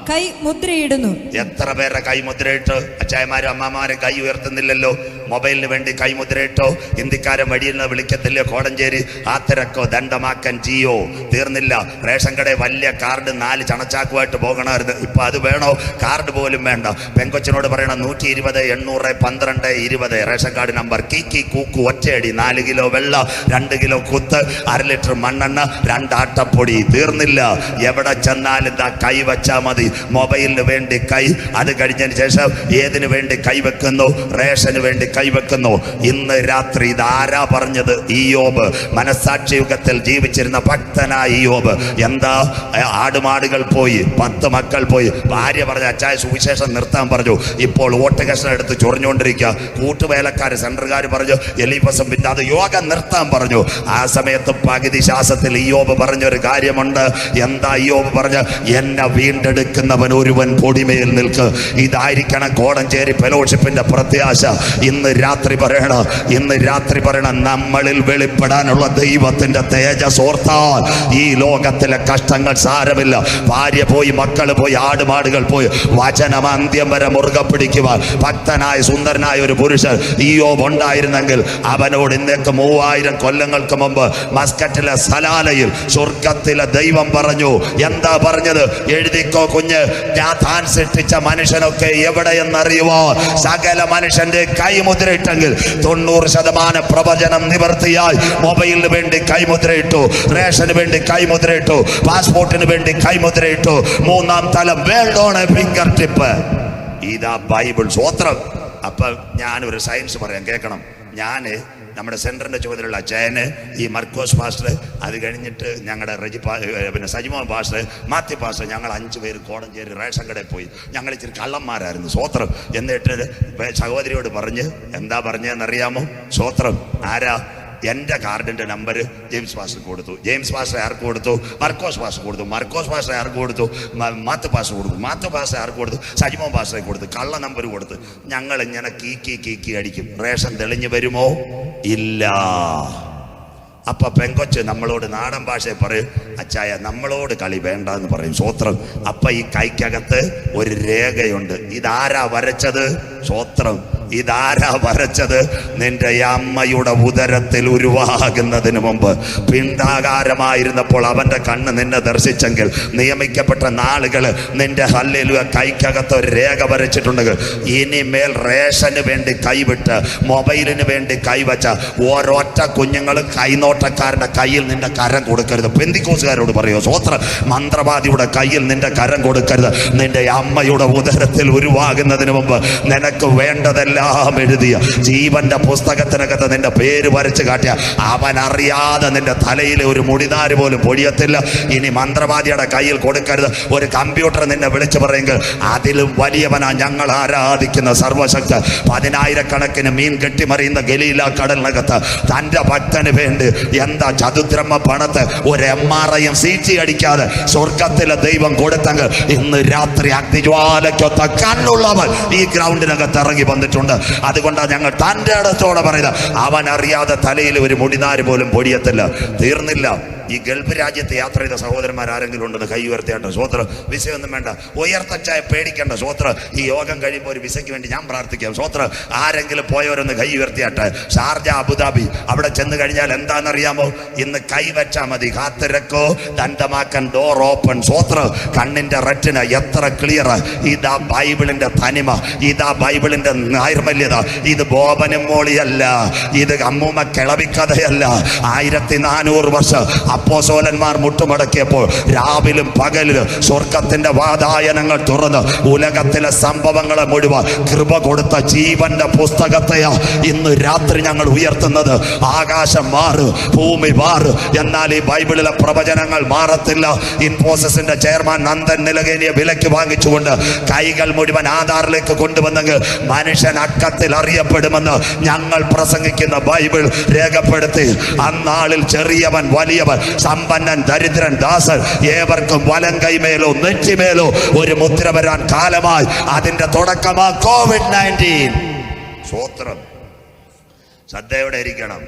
കൈ മുദ്രയിടുന്നു. എത്ര പേരുടെ കൈ മുദ്രയിട്ടു? അച്ചായമാരും അമ്മമാരും കൈ ഉയർത്തുന്നില്ലല്ലോ. മൊബൈലിന് വേണ്ടി കൈ മുദ്രയിട്ടോ. ഹിന്ദിക്കാരൻ വഴിയിൽ നിന്ന് വിളിക്കത്തില്ലേ കോടഞ്ചേരി? ആത്തിരക്കോ ദണ്ഡമാക്കൻ ജിയോ. തീർന്നില്ല. റേഷൻ കടയിൽ വലിയ കാർഡ് 4 ചണച്ചാക്കുമായിട്ട് പോകണമായിരുന്നു. ഇപ്പൊ അത് വേണോ? കാർഡ് പോലും വേണ്ട. പെങ്കൊച്ചിനോട് പറയണം 120 800 12 20 റേഷൻ കാർഡ് നമ്പർ. കീക്കി കൂക്കു ഒറ്റയടി. 4 കിലോ വെള്ള, 2 കിലോ കുത്ത്, 1/2 ലിറ്റർ മണ്ണെണ്ണ, 2 ആട്ടപ്പൊടി. തീർന്നില്ല. എവിടെ ചെന്നാലും ഇതാ കൈ വച്ചാൽ മതി. മൊബൈലിന് വേണ്ടി കൈ. അത് കഴിഞ്ഞതിന് ശേഷം ഏതിനു വേണ്ടി കൈവെക്കുന്നു? റേഷന് വേണ്ടി കൈവെക്കുന്നു. ഇന്ന് രാത്രി ഇതാരാ പറഞ്ഞത്? ഇയ്യോബ്. മനസ്സാക്ഷി യുഗത്തിൽ ജീവിച്ചിരുന്ന ഭക്തനായ ഇയ്യോബ്. എന്താ? ആടുമാടുകൾ പോയി, 10 മക്കൾ പോയി. ഭാര്യ പറഞ്ഞ അച്ചായ സുവിശേഷം നിർത്താൻ പറഞ്ഞു. ഇപ്പോൾ വോട്ട് കഷ്ണം എടുത്ത് ചൊറിഞ്ഞുകൊണ്ടിരിക്കുക. കൂട്ടുവേലക്കാര് സെൻട്രൽകാർ പറഞ്ഞു എലീഫസും പിന്നെ അത് യോഗം നിർത്താൻ പറഞ്ഞു. ആ സമയത്ത് പകുതി ശ്വാസത്തിൽ ഇയ്യോബ് പറഞ്ഞൊരു കാര്യമുണ്ട്. എന്താ ഇയ്യോബ് പറഞ്ഞ? എന്നെ വീണ്ടെടുക്കുന്നവൻ ഒരുവൻ പൊടിമേൽ നിൽക്ക്. ഇതായിരിക്കണം കോടഞ്ചേരി ഫെലോഷിപ്പിന്റെ പ്രത്യാശ. ഇന്ന് രാത്രി പറയണം, ഇന്ന് രാത്രി പറയണം, നമ്മളിൽ വെളിപ്പെടാനുള്ള ദൈവത്തിന്റെ തേജസ് ഓർത്താൽ ഈ ലോകത്തിലെ കഷ്ടങ്ങൾ സാരമില്ല. ഭാര്യ പോയി, മക്കൾ പോയി, ആടുമാടുകൾ പോയി. വചനം അന്ത്യം വരെ മുറുകെ പിടിക്കുവാൻ ഭക്തനായ സുന്ദരനായ ഒരു പുരുഷൻ ഇയ്യോബ് ഉണ്ടായിരുന്നെങ്കിൽ അവനോട് ഇന്നേക്ക് 3000 കൊല്ലങ്ങൾക്ക് മുമ്പ് മസ്കറ്റിലെ സലാലയിൽ സ്വർഗത്തിലെ ദൈവം പറഞ്ഞു. എന്താ പറഞ്ഞത്? എഴുതിക്കോ കുഞ്ഞ്. ഞാൻ താൻ സൃഷ്ടിച്ച മനുഷ്യനൊക്കെ എവിടെയെന്നറിയുവോ? സകല മനുഷ്യന്റെ കൈമുദ്രയിട്ടെങ്കിൽ 90% പ്രവചനം നിവർത്തിയായി. മൊബൈലിന് വേണ്ടി കൈമുദ്രയിട്ടു, റേഷന് വേണ്ടി കൈമുദ്രയിട്ടു, പാസ്പോർട്ടിന് വേണ്ടി കൈമുദ്രയിട്ടു. 3-ാം തലം world on a finger tip. ഇതാ ബൈബിൾ. സ്വോത്രം. അപ്പൊ ഞാനൊരു സയൻസ് പറയാം, കേൾക്കണം. ഞാന് നമ്മുടെ സെൻറ്ററിൻ്റെ ചുമതലയുള്ള അച്ചായന്, ഈ മർക്കോസ് പാസ്റ്റർ, അത് കഴിഞ്ഞിട്ട് ഞങ്ങളുടെ പിന്നെ സജിമോൻ പാസ്റ്റർ, മാത്യു പാസ്റ്റർ, ഞങ്ങൾ 5 പേര് കോടഞ്ചേരി റേഷൻ കടയിൽ പോയി. ഞങ്ങൾ ഇച്ചിരി കള്ളന്മാരായിരുന്നു. സ്വോത്രം. എന്നിട്ട് സഹോദരിയോട് പറഞ്ഞ് എന്താ പറഞ്ഞതെന്നറിയാമോ? സ്വോത്രം. ആരാ? എൻ്റെ കാർഡിൻ്റെ നമ്പർ ജെയിംസ് പാസ്റ്റർ കൊടുത്തു. ജെയിംസ് പാസ്റ്റർ ആർക്ക് കൊടുത്തു? മർക്കോസ് പാസ്റ്റർ കൊടുത്തു. മർക്കോസ് പാസ്റ്റർ ആർക്ക് കൊടുത്തു? മാത്യു പാസ്റ്റർ കൊടുത്തു. മാത്യു പാസ്റ്റർ ആർക്ക് കൊടുത്തു? സജിമോൻ പാസ്റ്ററെ കൊടുത്തു. കള്ള നമ്പർ കൊടുത്ത് ഞങ്ങൾ ഇങ്ങനെ കീക്കി അടിക്കും. റേഷൻ തെളിഞ്ഞു വരുമോ? ഇല്ല. അപ്പൊ പെങ്കൊച്ച് നമ്മളോട് നാടൻ ഭാഷയെ പറയും, അച്ചായ നമ്മളോട് കളി വേണ്ട എന്ന് പറയും. സ്വോത്രം. അപ്പൊ ഈ കൈക്കകത്ത് ഒരു രേഖയുണ്ട്. ഇതാരാ വരച്ചത്? സ്വോത്രം. ഇതാരാ വരച്ചത്? നിന്റെ അമ്മയുടെ ഉദരത്തിൽ ഉരുവാകുന്നതിന് മുമ്പ്, പിണ്ടാകാരമായിരുന്നപ്പോൾ അവന്റെ കണ്ണ് നിന്നെ ദർശിച്ചെങ്കിൽ, നിയമിക്കപ്പെട്ട നാളുകൾ നിന്റെ ഹല്ലേലൂയ കൈക്കകത്ത് ഒരു രേഖ വരച്ചിട്ടുണ്ടെങ്കിൽ, ഇനിമേൽ റേഷന് വേണ്ടി കൈവിട്ട് മൊബൈലിന് വേണ്ടി കൈവച്ച ഓരോറ്റ കുഞ്ഞുങ്ങളും കൈനോട്ടക്കാരുടെ കയ്യിൽ നിന്റെ കരം കൊടുക്കരുത്. പെന്തിക്കോസുകാരോട് പറയോ? സ്വോത്രം. മന്ത്രവാദിയുടെ കയ്യിൽ നിന്റെ കരം കൊടുക്കരുത്. നിന്റെ അമ്മയുടെ ഉദരത്തിൽ ഉരുവാകുന്നതിന് മുമ്പ് നിനക്ക് വേണ്ടതെല്ലാം എല്ലാം എഴുതിയ ജീവന്റെ പുസ്തകത്തിനകത്ത് നിന്റെ പേര് വരച്ച് കാട്ടിയ അവൻ അറിയാതെ നിന്റെ തലയിലെ ഒരു മുടിനാര് പോലും പൊഴിയത്തില്ല. ഇനി മന്ത്രവാദിയുടെ കയ്യിൽ കൊടുക്കരുത്. ഒരു കമ്പ്യൂട്ടർ നിന്നെ വിളിച്ചു പറയുമെങ്കിൽ അതിലും വലിയവനാ ഞങ്ങൾ ആരാധിക്കുന്ന സർവശക്ത. 10,000 മീൻ കെട്ടിമറിയുന്ന ഗലീല കടലിനകത്ത് തന്റെ ഭക്തന് വേണ്ടി എന്താ ചതുദ്രമ പണത്ത് ഒരു MRI CT അടിക്കാതെ സ്വർഗത്തിലെ ദൈവം കൊടുത്തെങ്കിൽ ഇന്ന് രാത്രി അഗ്നിജ്വാലയ്ക്കൊത്ത കണ്ണുള്ളവൻ ഈ ഗ്രൗണ്ടിനകത്ത് ഇറങ്ങി വന്നിട്ടുണ്ട്. അതുകൊണ്ടാണ് ഞങ്ങൾ തൻ്റെ ഇടത്തോടെ പറയുന്നത്, അവൻ അറിയാതെ തലയിൽ ഒരു മുടിനാര് പോലും പൊടിയത്തില്ല. തീർന്നില്ല. ഈ ഗൾഫ് രാജ്യത്ത് യാത്ര ചെയ്ത സഹോദരന്മാർ ആരെങ്കിലും ഉണ്ടെന്ന് കൈ ഉയർത്തിയാട്ടെ. സ്വോത്രം. വിസയൊന്നും വേണ്ട, ഉയർത്തച്ചായ പേടിക്കേണ്ട. സ്വോത്രം. ഈ യോഗം കഴിയുമ്പോൾ ഒരു വിസയ്ക്ക് വേണ്ടി ഞാൻ പ്രാർത്ഥിക്കാം. സ്വോത്രം. ആരെങ്കിലും പോയവരൊന്ന് കൈ ഉയർത്തിയാട്ടെ. ഷാർജ, അബുദാബി അവിടെ ചെന്ന് കഴിഞ്ഞാൽ എന്താണെന്നറിയാമോ? ഇന്ന് കൈവച്ചാൽ മതി. കാത്തിരക്കോ ദന്തമാക്കൻ ഡോർ ഓപ്പൺ. സ്വോത്രം. കണ്ണിന്റെ റെറ്റിന എത്ര ക്ലിയർ. ഇതാ ബൈബിളിന്റെ തനിമ, ഇതാ ബൈബിളിന്റെ നൈർമല്യത. ഇത് ബോബനും മോളിയല്ല, ഇത് അമ്മൂമ്മ കിളവിക്കഥയല്ല. 1400 വർഷം അപ്പോസ്തലന്മാർ മുട്ടുമടക്കിയപ്പോൾ രാവിലും പകലിലും സ്വർഗത്തിന്റെ വാതായനങ്ങൾ തുറന്ന് ഉലകത്തിലെ സംഭവങ്ങളെ മുഴുവൻ കൃപ കൊടുത്ത ജീവന്റെ പുസ്തകത്തെയാ ഇന്ന് രാത്രി ഞങ്ങൾ ഉയർത്തുന്നത്. ആകാശം മാറ്, ഭൂമി മാറ്, എന്നാൽ ഈ ബൈബിളിലെ പ്രവചനങ്ങൾ മാറത്തില്ല. ഇൻഫോസിസിന്റെ ചെയർമാൻ നന്ദൻ നിലകേനിയെ വിലക്ക് വാങ്ങിച്ചുകൊണ്ട് കൈകൾ മുഴുവൻ ആധാറിലേക്ക് കൊണ്ടുവന്നെങ്കിൽ മനുഷ്യൻ അക്കത്തിൽ അറിയപ്പെടുമെന്ന് ഞങ്ങൾ പ്രസംഗിക്കുന്ന ബൈബിൾ രേഖപ്പെടുത്തി. അന്നാളിൽ ചെറിയവൻ വലിയവൻ, സമ്പന്നൻ ദരിദ്രൻ ദാസൻ ഏവർക്കും വലം കൈമേലോ നെറ്റിമേലോ ഒരു മുദ്ര വരാൻ കാലമായി. അതിന്റെ തുടക്കമാ COVID-19. സ്വോത്രം. ശ്രദ്ധയോടെ ഇരിക്കണം.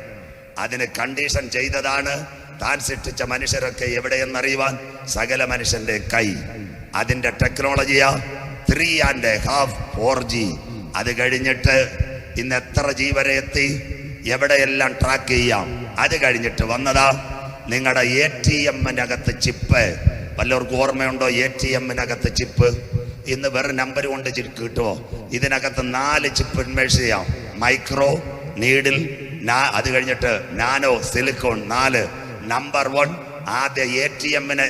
അതിന് കണ്ടീഷൻ ചെയ്തതാണ് താൻ സൃഷ്ടിച്ച മനുഷ്യരൊക്കെ എവിടെയെന്നറിയുവാൻ സകല മനുഷ്യന്റെ കൈ. അതിന്റെ ടെക്നോളജിയാ 3.5 4G. അത് കഴിഞ്ഞിട്ട് ഇന്ന് എത്ര G വരെ എത്തി, എവിടെയെല്ലാം ട്രാക്ക് ചെയ്യാം. അത് കഴിഞ്ഞിട്ട് വന്നതാ നിങ്ങളുടെ ATM-നകത്ത് ചിപ്പ്. വല്ലവർക്കും ഓർമ്മയുണ്ടോ ATM-നകത്ത് ചിപ്പ്? ഇന്ന് വെറും നമ്പർ കൊണ്ട് കിട്ടുമോ? ഇതിനകത്ത് 4 ചിപ്പ് ഇൻവേഴ്സ് ചെയ്യാം. മൈക്രോ, നീഡിൽ, അത് കഴിഞ്ഞിട്ട് നാനോ, സിലിക്കോൺ. 4. നമ്പർ 1 ആദ്യ ATM-നെ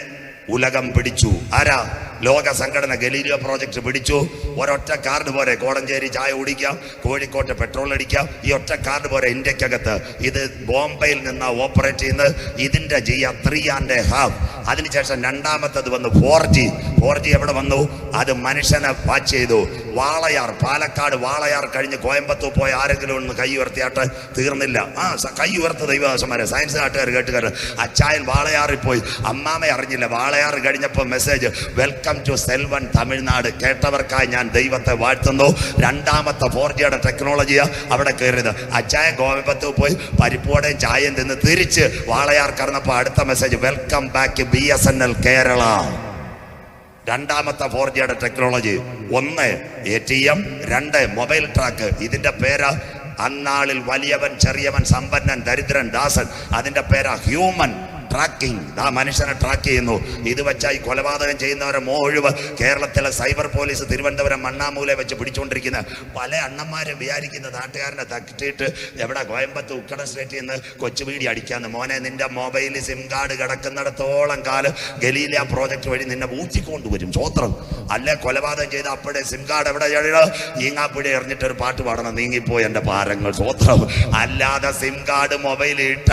ഉലകം പിടിച്ചു. ആരാ? ലോക സംഘടന ഗലീലിയോ പ്രോജക്റ്റ് പിടിച്ചു. ഒരൊറ്റ കാർഡ് പോരെ കോടഞ്ചേരി ചായ കുടിക്കാം, കോഴിക്കോട്ട് പെട്രോൾ അടിക്കാം. ഈ ഒറ്റ കാർഡ് പോരെ ഇന്ത്യക്കകത്ത്. ഇത് ബോംബെയിൽ നിന്ന് ഓപ്പറേറ്റ് ചെയ്യുന്നത്. ഇതിന്റെ G 3.5. അതിനുശേഷം രണ്ടാമത്തത് വന്നു 4G. 4G എവിടെ വന്നു? അത് മനുഷ്യനെ വാച്ച് ചെയ്തു. വാളയാർ, പാലക്കാട് വാളയാർ കഴിഞ്ഞ് കോയമ്പത്തൂർ പോയ ആരെങ്കിലും ഒന്ന് കൈ ഉയർത്തിയാട്ട്. തീർന്നില്ല. കൈ ഉയർത്ത ദൈവദാസന്മാരെ, സയൻസ് നാട്ടുകാർ കേട്ടുകാർ. അച്ചായൻ വാളയാറിൽ പോയി, അമ്മാമയെ അറിഞ്ഞില്ല. വാളയാർ കഴിഞ്ഞപ്പോൾ മെസ്സേജ്, വെൽക്കം ടു സെൽവൻ തമിഴ്നാട്. കേട്ടവർക്കായി ഞാൻ ദൈവത്തെ വാഴ്ത്തുന്നു. രണ്ടാമത്തെ 4Gയുടെ ടെക്നോളജിയാ അവിടെ കയറിയത്. അച്ചായൻ കോയമ്പത്തൂർ പോയി പരിപ്പോടെയും ചായയും തിന്ന് തിരിച്ച് വാളയാർ കറന്നപ്പോൾ അടുത്ത message, welcome back BSNL Kerala. രണ്ടാമത്തെ 4Gയുടെ ടെക്നോളജി. 1 ATM, 2 mobile track. ഇതിന്റെ പേരാ അന്നാളിൽ വലിയവൻ ചെറിയവൻ സമ്പന്നൻ ദരിദ്രൻ ദാസൻ. അതിന്റെ പേരാ ഹ്യൂമൻ ട്രാക്കിംഗ്. മനുഷ്യനെ ട്രാക്ക് ചെയ്യുന്നു. ഇത് വെച്ചാൽ ഈ കൊലപാതകം ചെയ്യുന്നവരെ മുഴുവൻ കേരളത്തിലെ സൈബർ പോലീസ് തിരുവനന്തപുരം മണ്ണാമൂലെ വെച്ച് പിടിച്ചുകൊണ്ടിരിക്കുന്ന പല അണ്ണന്മാരും വിചാരിക്കുന്ന നാട്ടുകാരനെ തട്ടിയിട്ട് എവിടെ കോയമ്പത്തൂർ ഉക്കട സ്ട്രീറ്റിൽ നിന്ന് കൊച്ചുവീടി അടിക്കാന്ന്. മോനെ, നിന്റെ മൊബൈലിൽ സിം കാർഡ് കിടക്കുന്നിടത്തോളം കാലം ഗലീലിയ പ്രോജക്റ്റ് വഴി നിന്നെ ഊറ്റിക്കൊണ്ടുവരും. സ്വോത്രം. അല്ലെ കൊലപാതകം ചെയ്ത് അപ്പോഴേ സിം കാർഡ് എവിടെ ഈങ്ങാപ്പുഴ എറിഞ്ഞിട്ടൊരു പാട്ട് പാടണം, നീങ്ങിപ്പോയി എൻ്റെ പാരങ്ങൾ. സ്വോത്രം. അല്ലാതെ സിം കാർഡ് മൊബൈലിൽ ഇട്ട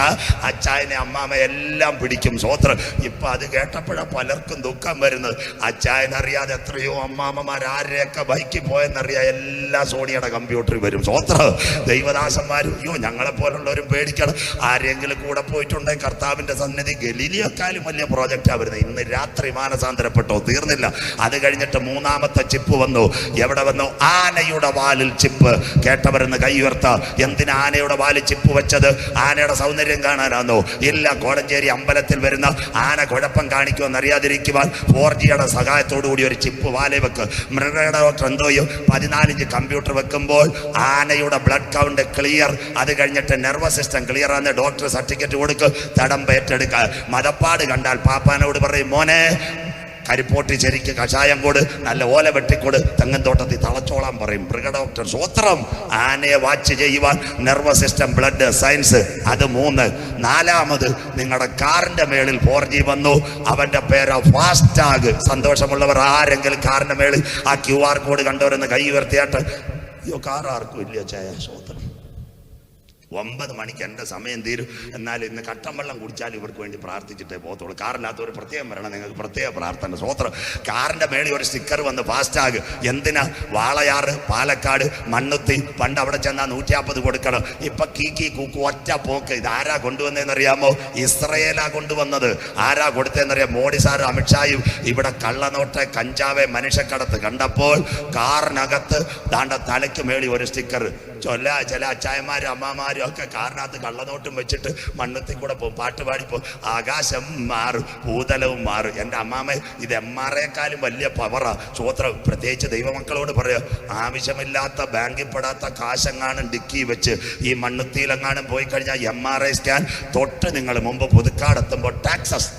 അച്ചായനെ അമ്മാമ എല്ലാം പിടിക്കും. സ്വോത്രം. ഇപ്പൊ അത് കേട്ടപ്പോഴാണ് പലർക്കും ദുഃഖം വരുന്നത്. അച്ചായനറിയാതെ എത്രയോ അമ്മാമ്മമാർ ആരെയൊക്കെ ബൈക്കിൽ പോയെന്നറിയാം. എല്ലാ സോണിയുടെ കമ്പ്യൂട്ടറിൽ വരും. സ്വോത്രം. ദൈവദാസന്മാരും അയ്യോ ഞങ്ങളെ പോലുള്ളവരും പേടിക്കണം. ആരെങ്കിലും കൂടെ പോയിട്ടുണ്ടെങ്കിൽ കർത്താവിന്റെ സന്നിധി ഗലീലിയേക്കാളും വലിയ പ്രോജക്റ്റാണ് വരുന്നത്. ഇന്ന് രാത്രി മാനസാന്തരപ്പെട്ടോ. തീർന്നില്ല. അത് കഴിഞ്ഞിട്ട് 3ാമത്തെ ചിപ്പ് വന്നു. എവിടെ വന്നു? ആനയുടെ വാലിൽ ചിപ്പ്. കേട്ടവരെന്ന് കൈ ഉയർത്ത. എന്തിനാ ആനയുടെ വാലിൽ ചിപ്പ് വെച്ചത്? ആനയുടെ സൗന്ദര്യം കാണാനാണോ? ഇല്ല. കോടഞ്ചേരി അമ്പലത്തിൽ വരുന്ന ആന കുഴപ്പം കാണിക്കുമെന്ന് അറിയാതിരിക്കുവാൻ 4Gയുടെ സഹായത്തോടു കൂടി ഒരു ചിപ്പ് വാലേ വെക്ക്. മൃഗയുടെ ഡോക്ടർ എന്തോയും 14 കമ്പ്യൂട്ടർ വെക്കുമ്പോൾ ആനയുടെ ബ്ലഡ് കൗണ്ട് ക്ലിയർ. അത് കഴിഞ്ഞിട്ട് നെർവസ് സിസ്റ്റം ക്ലിയർ ആണ്. ഡോക്ടർ സർട്ടിഫിക്കറ്റ് കൊടുക്ക്. തടം ഏറ്റെടുക്കുക. മതപ്പാട് കണ്ടാൽ പാപ്പാനോട് പറയും, മോനെ കരിപ്പോട്ടി ശരിക്ക് കഷായം കൊട്, നല്ല ഓല വെട്ടിക്കൊട്, തെങ്ങൻതോട്ടത്തിൽ തളച്ചോളാൻ പറയും മൃഗ ഡോക്ടർ. സ്വോത്രം. ആനയെ വാച്ച് ചെയ്യുവാൻ നെർവസ് സിസ്റ്റം, ബ്ലഡ്, സയൻസ്. അത് 3. 4ാമത് നിങ്ങളുടെ കാറിന്റെ മേളിൽ 4G വന്നു. അവന്റെ പേര് ഫാസ്റ്റാഗ്. സന്തോഷമുള്ളവർ ആരെങ്കിലും കാറിന്റെ മേളിൽ ആ QR കോഡ് കണ്ടവരെന്ന് കൈ ഉയർത്തിയാട്ട്. അയ്യോ കാർ ആർക്കും ഇല്ലയോ ചായ സ്വോത്രം. 9 മണിക്ക് എൻ്റെ സമയം തീരും. എന്നാൽ ഇന്ന് കട്ടൻ വെള്ളം കുടിച്ചാൽ ഇവർക്ക് വേണ്ടി പ്രാർത്ഥിച്ചിട്ടേ പോകത്തുള്ളൂ. കാറില്ലാത്തവർ പ്രത്യേകം വരണം, നിങ്ങൾക്ക് പ്രത്യേക പ്രാർത്ഥന. സ്വോത്രം. കാറിൻ്റെ മേളിൽ ഒരു സ്റ്റിക്കർ വന്ന് ഫാസ്റ്റാഗ്. എന്തിനാ? വാളയാറ്, പാലക്കാട്, മണ്ണുത്തി. പണ്ട് അവിടെ ചെന്നാൽ 150 കൊടുക്കണം. ഇപ്പം കീക്കി കൂക്കു ഒറ്റ പോക്ക്. ഇത് ആരാ കൊണ്ടുവന്നതെന്നറിയാമോ? ഇസ്രയേലാ കൊണ്ടുവന്നത്. ആരാ കൊടുത്തതെന്നറിയാം? മോഡി സാറും അമിത്ഷായും. ഇവിടെ കള്ളനോട്ട്, കഞ്ചാവ്, മനുഷ്യക്കടത്ത് കണ്ടപ്പോൾ കാറിനകത്ത് ദാണ്ട തലയ്ക്ക് മേളി ഒരു സ്റ്റിക്കർ. ചില അച്ചായന്മാരും അമ്മമാരും ഒക്കെ കാറിനകത്ത് കള്ളനോട്ടും വെച്ചിട്ട് മണ്ണത്തിൽ കൂടെ പോകും, പാട്ട് പാടിപ്പോ. ആകാശം മാറും, ഭൂതലവും മാറും. എൻ്റെ അമ്മാമ്മ ഇത് MRAക്കാളും വലിയ പവറാ. സ്വോത്രം. പ്രത്യേകിച്ച് ദൈവമക്കളോട് പറയാ, ആവശ്യമില്ലാത്ത ബാങ്കിൽ പെടാത്ത കാശെങ്ങാനും ഡിക്കി വെച്ച് ഈ മണ്ണുത്തിയിലെങ്ങാനും പോയി കഴിഞ്ഞാൽ MRA സ്കാൻ തൊട്ട് നിങ്ങൾ മുമ്പ് പുതുക്കാടെത്തുമ്പോൾ ടാക്സസ്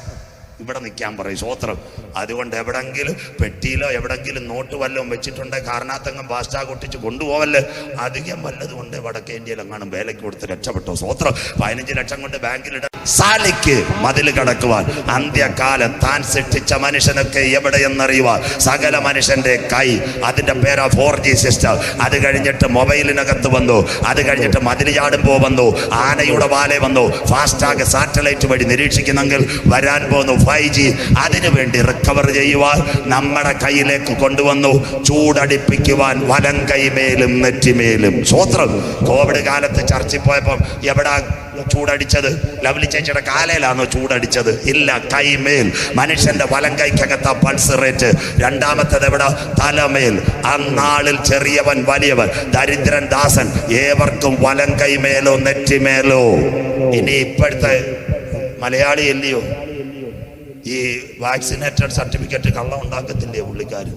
ഇവിടെ നിൽക്കാൻ പറയും. സ്വോത്രം. അതുകൊണ്ട് എവിടെങ്കിലും പെട്ടിയിലോ എവിടെങ്കിലും നോട്ട് വല്ലതും വെച്ചിട്ടുണ്ടെങ്കിൽ കാരണത്തെങ്ങും ഫാസ്റ്റാഗ് ഒട്ടിച്ച് കൊണ്ടുപോകല്ലേ. അധികം വല്ലതും കൊണ്ട് വടക്കേ ഇന്ത്യയിലെങ്ങാനും വേലയ്ക്ക് കൊടുത്ത് രക്ഷപ്പെട്ടോ. സ്വോത്രം. 15 ലക്ഷം കൊണ്ട് ബാങ്കിലിട സാലിക്ക് മതിൽ കടക്കുവാൻ. അന്ത്യകാലം താൻ സൃഷ്ടിച്ച മനുഷ്യനൊക്കെ എവിടെയെന്നറിയുവാൻ സകല മനുഷ്യന്റെ കൈ. അതിന്റെ പേരാ 4G സിസ്റ്റം. അത് കഴിഞ്ഞിട്ട് മൊബൈലിനകത്ത് വന്നു. അത് കഴിഞ്ഞിട്ട് മതിൽ ചാടുമ്പോ വന്നു. ആനയുടെ വാലെ വന്നു. ഫാസ്റ്റാഗ് സാറ്റലൈറ്റ് വഴി നിരീക്ഷിക്കുന്നെങ്കിൽ വരാൻ പോകുന്നു 5G. അതിനുവേണ്ടി റിക്കവർ ചെയ്യുവാൻ നമ്മുടെ കയ്യിലേക്ക് കൊണ്ടുവന്നു. ചൂടടിപ്പിക്കുവാൻ വലം കൈമേലും നെറ്റിമേലും. സ്വോത്രം. കോവിഡ് കാലത്ത് ചർച്ചിൽ പോയപ്പം എവിടാ ചൂടടിച്ചത്? ലവ്ലി ചേച്ചിയുടെ കാലയിലാണോ ചൂടടിച്ചത്? ഇല്ല, കൈമേൽ. മനുഷ്യന്റെ വലം കൈക്കകത്ത പൾസ് റേറ്റ്. രണ്ടാമത്തേത് എവിടെ? തലമേൽ. അന്നാളിൽ ചെറിയവൻ വലിയവൻ, ദരിദ്രൻ ദാസൻ, ഏവർക്കും വലം കൈമേലോ നെറ്റിമേലോ. ഇനി ഇപ്പോഴത്തെ മലയാളി അല്ലയോ ഈ വാക്സിനേറ്റഡ് സർട്ടിഫിക്കറ്റ് കള്ളം ഉണ്ടാക്കത്തില്ലേ പുള്ളിക്കാർ?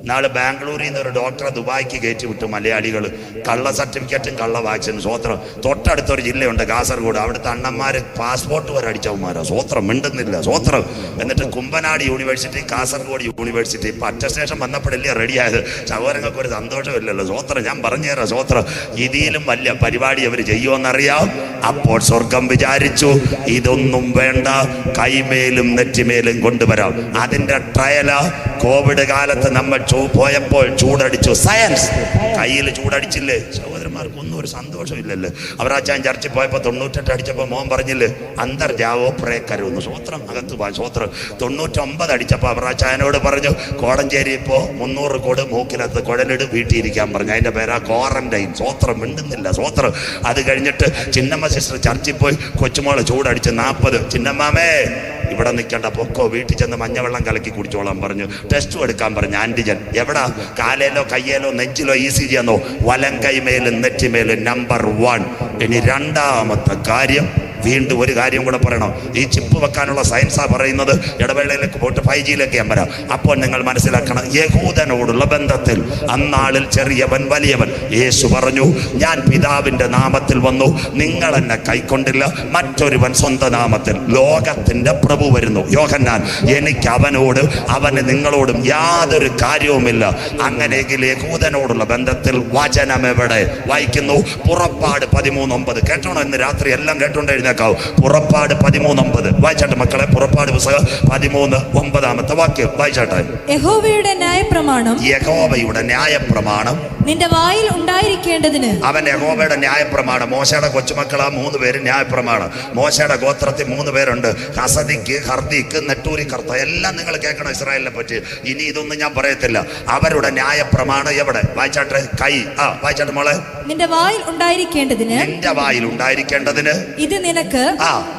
നാളെ ബാംഗ്ലൂരിൽ നിന്ന് ഒരു ഡോക്ടറെ ദുബായിക്ക് കയറ്റി വിട്ടു മലയാളികൾ. കള്ള സർട്ടിഫിക്കറ്റും കള്ള വാക്സിനും. സ്വോത്രം. തൊട്ടടുത്തൊരു ജില്ലയുണ്ട് കാസർഗോഡ്. അവിടുത്തെ അണ്ണന്മാർ പാസ്പോർട്ട് വരെ അടിച്ചവന്മാരാ. സ്വോത്രം. മിണ്ടുന്നില്ല. സ്വോത്രം. എന്നിട്ട് കുമ്പനാട് യൂണിവേഴ്സിറ്റി, കാസർഗോഡ് യൂണിവേഴ്സിറ്റി ഇപ്പം അറ്റസ്റ്റേഷൻ വന്നപ്പോഴല്ലേ റെഡിയായത്. സഹോദരങ്ങൾക്ക് ഒരു സന്തോഷമില്ലല്ലോ. സ്വോത്രം. ഞാൻ പറഞ്ഞുതരാം. സ്വോത്രം. ഇതിലും വലിയ പരിപാടി അവർ ചെയ്യുമെന്നറിയാം. അപ്പോൾ സ്വർഗം വിചാരിച്ചു ഇതൊന്നും വേണ്ട, കൈമേലും നെറ്റിമേലും കൊണ്ടുവരാം. അതിൻ്റെ ട്രയലാ. കോവിഡ് കാലത്ത് നമ്മൾ പോയപ്പോൾ ചൂടടിച്ചു. സയൻസ്. കയ്യിൽ ചൂടടിച്ചില്ലേ സഹോദരന്മാർക്കൊന്നും ഒരു സന്തോഷമില്ലല്ലോ. അവരാച്ചാൻ ചർച്ചിൽ പോയപ്പോൾ 98 അടിച്ചപ്പോൾ മോൻ പറഞ്ഞില്ലേ അന്തർജാവോ പ്രേക്കരുന്ന്. സ്വോത്രം. അകത്ത് പോയി. സ്വോത്രം. 99 അടിച്ചപ്പോൾ അവരാച്ചായനോട് പറഞ്ഞു കോടഞ്ചേരി ഇപ്പോൾ 300 കോട് മൂക്കിനകത്ത് കുഴലിട് വീട്ടിയിരിക്കാൻ പറഞ്ഞു. അതിൻ്റെ പേരാ ക്വാറന്റൈൻ. സ്വോത്രം. മിണ്ടുന്നില്ല. സ്വോത്രം. അത് കഴിഞ്ഞിട്ട് ചിന്നമ്മ സിസ്റ്റർ ചർച്ചിൽ പോയി കൊച്ചുമോളെ ചൂടടിച്ച് 40. ചിന്നമ്മാമേ ഇവിടെ നിൽക്കേണ്ട, പൊക്കോ, വീട്ടിൽ ചെന്ന് മഞ്ഞവെള്ളം കലക്കി കുടിച്ചോളാൻ പറഞ്ഞു. ടെസ്റ്റും എടുക്കാൻ പറഞ്ഞു. ആന്റിജൻ. എവിടാ? കാലേലോ കയ്യേലോ നെഞ്ചിലോ ECG എന്നോ? വലം കൈമേലും നെറ്റിമേലും. നമ്പർ 1. ഇനി രണ്ടാമത്തെ കാര്യം, വീണ്ടും ഒരു കാര്യം കൂടെ പറയണം. ഈ ചിപ്പ് വെക്കാനുള്ള സയൻസാ പറയുന്നത്. ഇടവേളയിലേക്ക് പോയിട്ട് 5Gയിലേക്ക് ഞാൻ വരാം. അപ്പോൾ നിങ്ങൾ മനസ്സിലാക്കണം, യഹൂദനോടുള്ള ബന്ധത്തിൽ അന്നാളിൽ ചെറിയവൻ വലിയവൻ. യേശു പറഞ്ഞു, ഞാൻ പിതാവിൻ്റെ നാമത്തിൽ വന്നു, നിങ്ങൾ എന്നെ കൈക്കൊണ്ടില്ല, മറ്റൊരുവൻ സ്വന്തം നാമത്തിൽ. ലോകത്തിൻ്റെ പ്രഭു വരുന്നു. യോഹന്നാൻ, എനിക്ക് അവനോട് അവന് നിങ്ങളോടും യാതൊരു കാര്യവുമില്ല. അങ്ങനെയെങ്കിൽ യഹൂദനോടുള്ള ബന്ധത്തിൽ വചനം എവിടെ? വായിക്കുന്നു പുറപ്പാട് 13:9. കേട്ടോണോ? ഇന്ന് രാത്രി എല്ലാം കേട്ടോണ്ടിരുന്ന പുറപ്പാട് 13:9 വായിച്ചാട്ടെ മക്കളെ. പുറപ്പാട് പുസ്തകം 13:9 വാക്യം വായിച്ചാട്ടെ. യഹോവയുടെ ന്യായപ്രമാണം. യഹോവയുടെ ന്യായപ്രമാണം നിന്റെ വായിൽ ഉണ്ടായിരിക്കേണ്ടതിന്. അവൻ യഹോവയുടെ ന്യായപ്രമാണം. മോശയുടെ കൊച്ചുമക്കളാ 3 പേര് ന്യായപ്രമാണം. മോശയുടെ ഗോത്രത്തിൽ 3 പേരുണ്ട്. ഹസദിക്ക്, ഹർദിക്ക്, നെട്ടൂരി കർത്ത. എല്ലാം നിങ്ങൾ കേൾക്കണം ഇസ്രായേലിനെ പറ്റി. ഇനി ഇതൊന്നും ഞാൻ പറയത്തില്ല. അവരുടെ ന്യായപ്രമാണം എവിടെ? വായിച്ചാട്ടെ. കൈ. വായിച്ചാട്ടെ മോളെ. നിന്റെ വായിൽ ഉണ്ടായിരിക്കേണ്ടതിന്. നിന്റെ വായിൽ ഉണ്ടായിരിക്കേണ്ടതിന്. ഇത് നിനക്ക്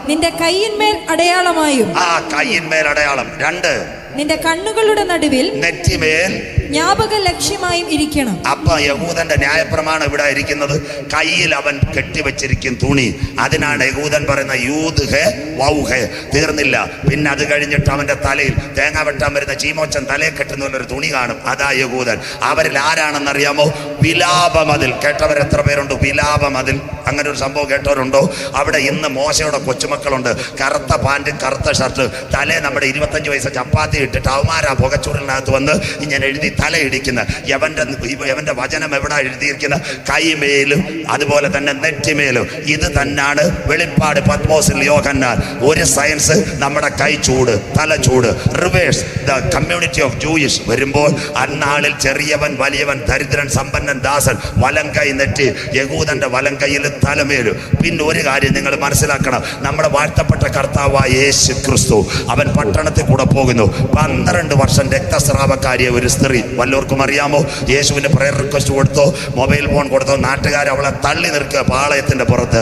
നിന്റെ കയ്യിന്മേൽ അടയാളമായും. കയ്യിന്മേൽ അടയാളം. 2. നിന്റെ കണ്ണുകളുടെ നടുവിൽ നെറ്റിമേൽ ജ്ഞാപക ലക്ഷ്യമായും ഇരിക്കണം. അപ്പൊ യഹൂദന്റെ ന്യായപ്രമാണം ഇവിടെ ഇരിക്കുന്നത്. കയ്യിൽ അവൻ കെട്ടിവെച്ചിരിക്കും തുണി. അതിനാണ് യഹൂദൻ പറയുന്ന യൂദ് ഹേ വൗ ഹേ. തീർന്നില്ല. പിന്നെ അത് കഴിഞ്ഞിട്ട് അവന്റെ തലയിൽ തേങ്ങ വെട്ടാൻ വരുന്ന ചീമോച്ചൻ തലയിൽ കെട്ടുന്ന ഒരു തുണി കാണും. അതാ യഹൂദൻ. അവരിൽ ആരാണെന്നറിയാമോ? വിലാപമതിൽ. കേട്ടവർ എത്ര പേരുണ്ട്? വിലാപമതിൽ. അങ്ങനെ ഒരു സംഭവം കേട്ടവരുണ്ടോ? അവിടെ ഇന്ന് മോശയുടെ കൊച്ചുമക്കളുണ്ട്. കറുത്ത പാൻറ്റും കറുത്ത ഷർട്ട്. തലേ നമ്മുടെ 25 വയസ്സ് ചപ്പാത്തി ഇട്ടിട്ട് അവന്മാരാ പുകച്ചൂറിനകത്ത് വന്ന് ഇങ്ങനെ എഴുതി തലയിടിക്കുന്ന യവന്റെ വചനം എവിടെ എഴുതിയിരിക്കുന്ന കൈമേലും അതുപോലെ തന്നെ നെറ്റിമേലും ഇത് തന്നെയാണ് വെളിപ്പാട് പത്മോസിൽ യോഹന്നാൻ. ഒരു സയൻസ് നമ്മുടെ കൈ ചൂട് തല ചൂട് reverse the community of Jewish വരുമ്പോൾ അന്നാളിൽ ചെറിയവൻ വലിയവൻ ദരിദ്രൻ സമ്പന്നൻ ദാസൻ വലം കൈ നെറ്റി യഹൂദന്റെ വലം കൈയിൽ തലമേലും. പിന്നെ ഒരു കാര്യം നിങ്ങൾ മനസ്സിലാക്കണം, നമ്മുടെ വാഴ്ത്തപ്പെട്ട കർത്താവായ യേശു ക്രിസ്തു അവൻ പട്ടണത്തിൽ കൂടെ പോകുന്നു. 12 വർഷം രക്തസ്രാവക്കാരിയ ഒരു സ്ത്രീ, വല്ലവർക്കും അറിയാമോ? യേശുവിന്റെ പ്രയർ റിക്വസ്റ്റ് കൊടുത്തോ, മൊബൈൽ ഫോൺ കൊടുത്തോ, നാട്ടുകാർ അവളെ തള്ളി നിൽക്കുക പാളയത്തിന്റെ പുറത്ത്.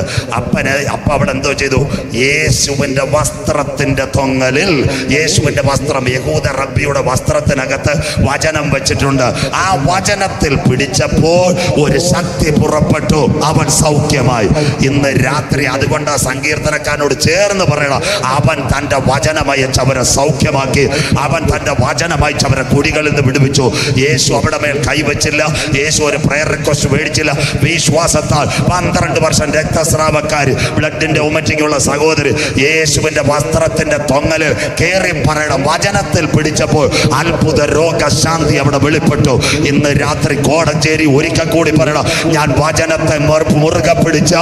അപ്പ അവിടെ എന്തോ ചെയ്തു? യേശുവിന്റെ വസ്ത്രത്തിന്റെ തൊങ്ങലിൽ, യേശുവിന്റെ വസ്ത്രം യഹൂദ റബ്ബിയുടെ വസ്ത്രത്തിനകത്ത് വചനം വെച്ചിട്ടുണ്ട്. ആ വചനത്തിൽ പിടിച്ചപ്പോൾ ഒരു ശക്തി പുറപ്പെട്ടു, അവൻ സൗഖ്യമായി. ഇന്ന് രാത്രി അതുകൊണ്ട് സങ്കീർത്തനക്കാരനോട് ചേർന്ന് പറയണം, അവൻ തന്റെ വചനമയച്ചവരെ സൗഖ്യമാക്കി, അവൻ തന്റെ വചനമയച്ചവരെ കുടികളിൽ നിന്ന് വിടുവിച്ചു. യേശു അവിടെ മേൽ കൈവച്ചില്ല, യേശു ഒരു പ്രയർ റിക്വസ്റ്റ് മേടിച്ചില്ല. വിശ്വാസത്താൽ 12 വർഷം രക്തസ്രാവക്കാര്, ബ്ലഡിന്റെ ഉമറ്റിക്കുള്ള സഹോദരി യേശുവിന്റെ വസ്ത്രത്തിന്റെ തൊങ്ങല് കേറി പറയണം, വചനത്തിൽ പിടിച്ചപ്പോൾ അത്ഭുത രോഗശാന്തി അവിടെ വെളിപ്പെട്ടു. ഇന്ന് രാത്രി കോടഞ്ചേരി ഒരിക്കൽ കൂടി പറയണം, ഞാൻ വചനത്തെ മുറുകെ പിടിച്ച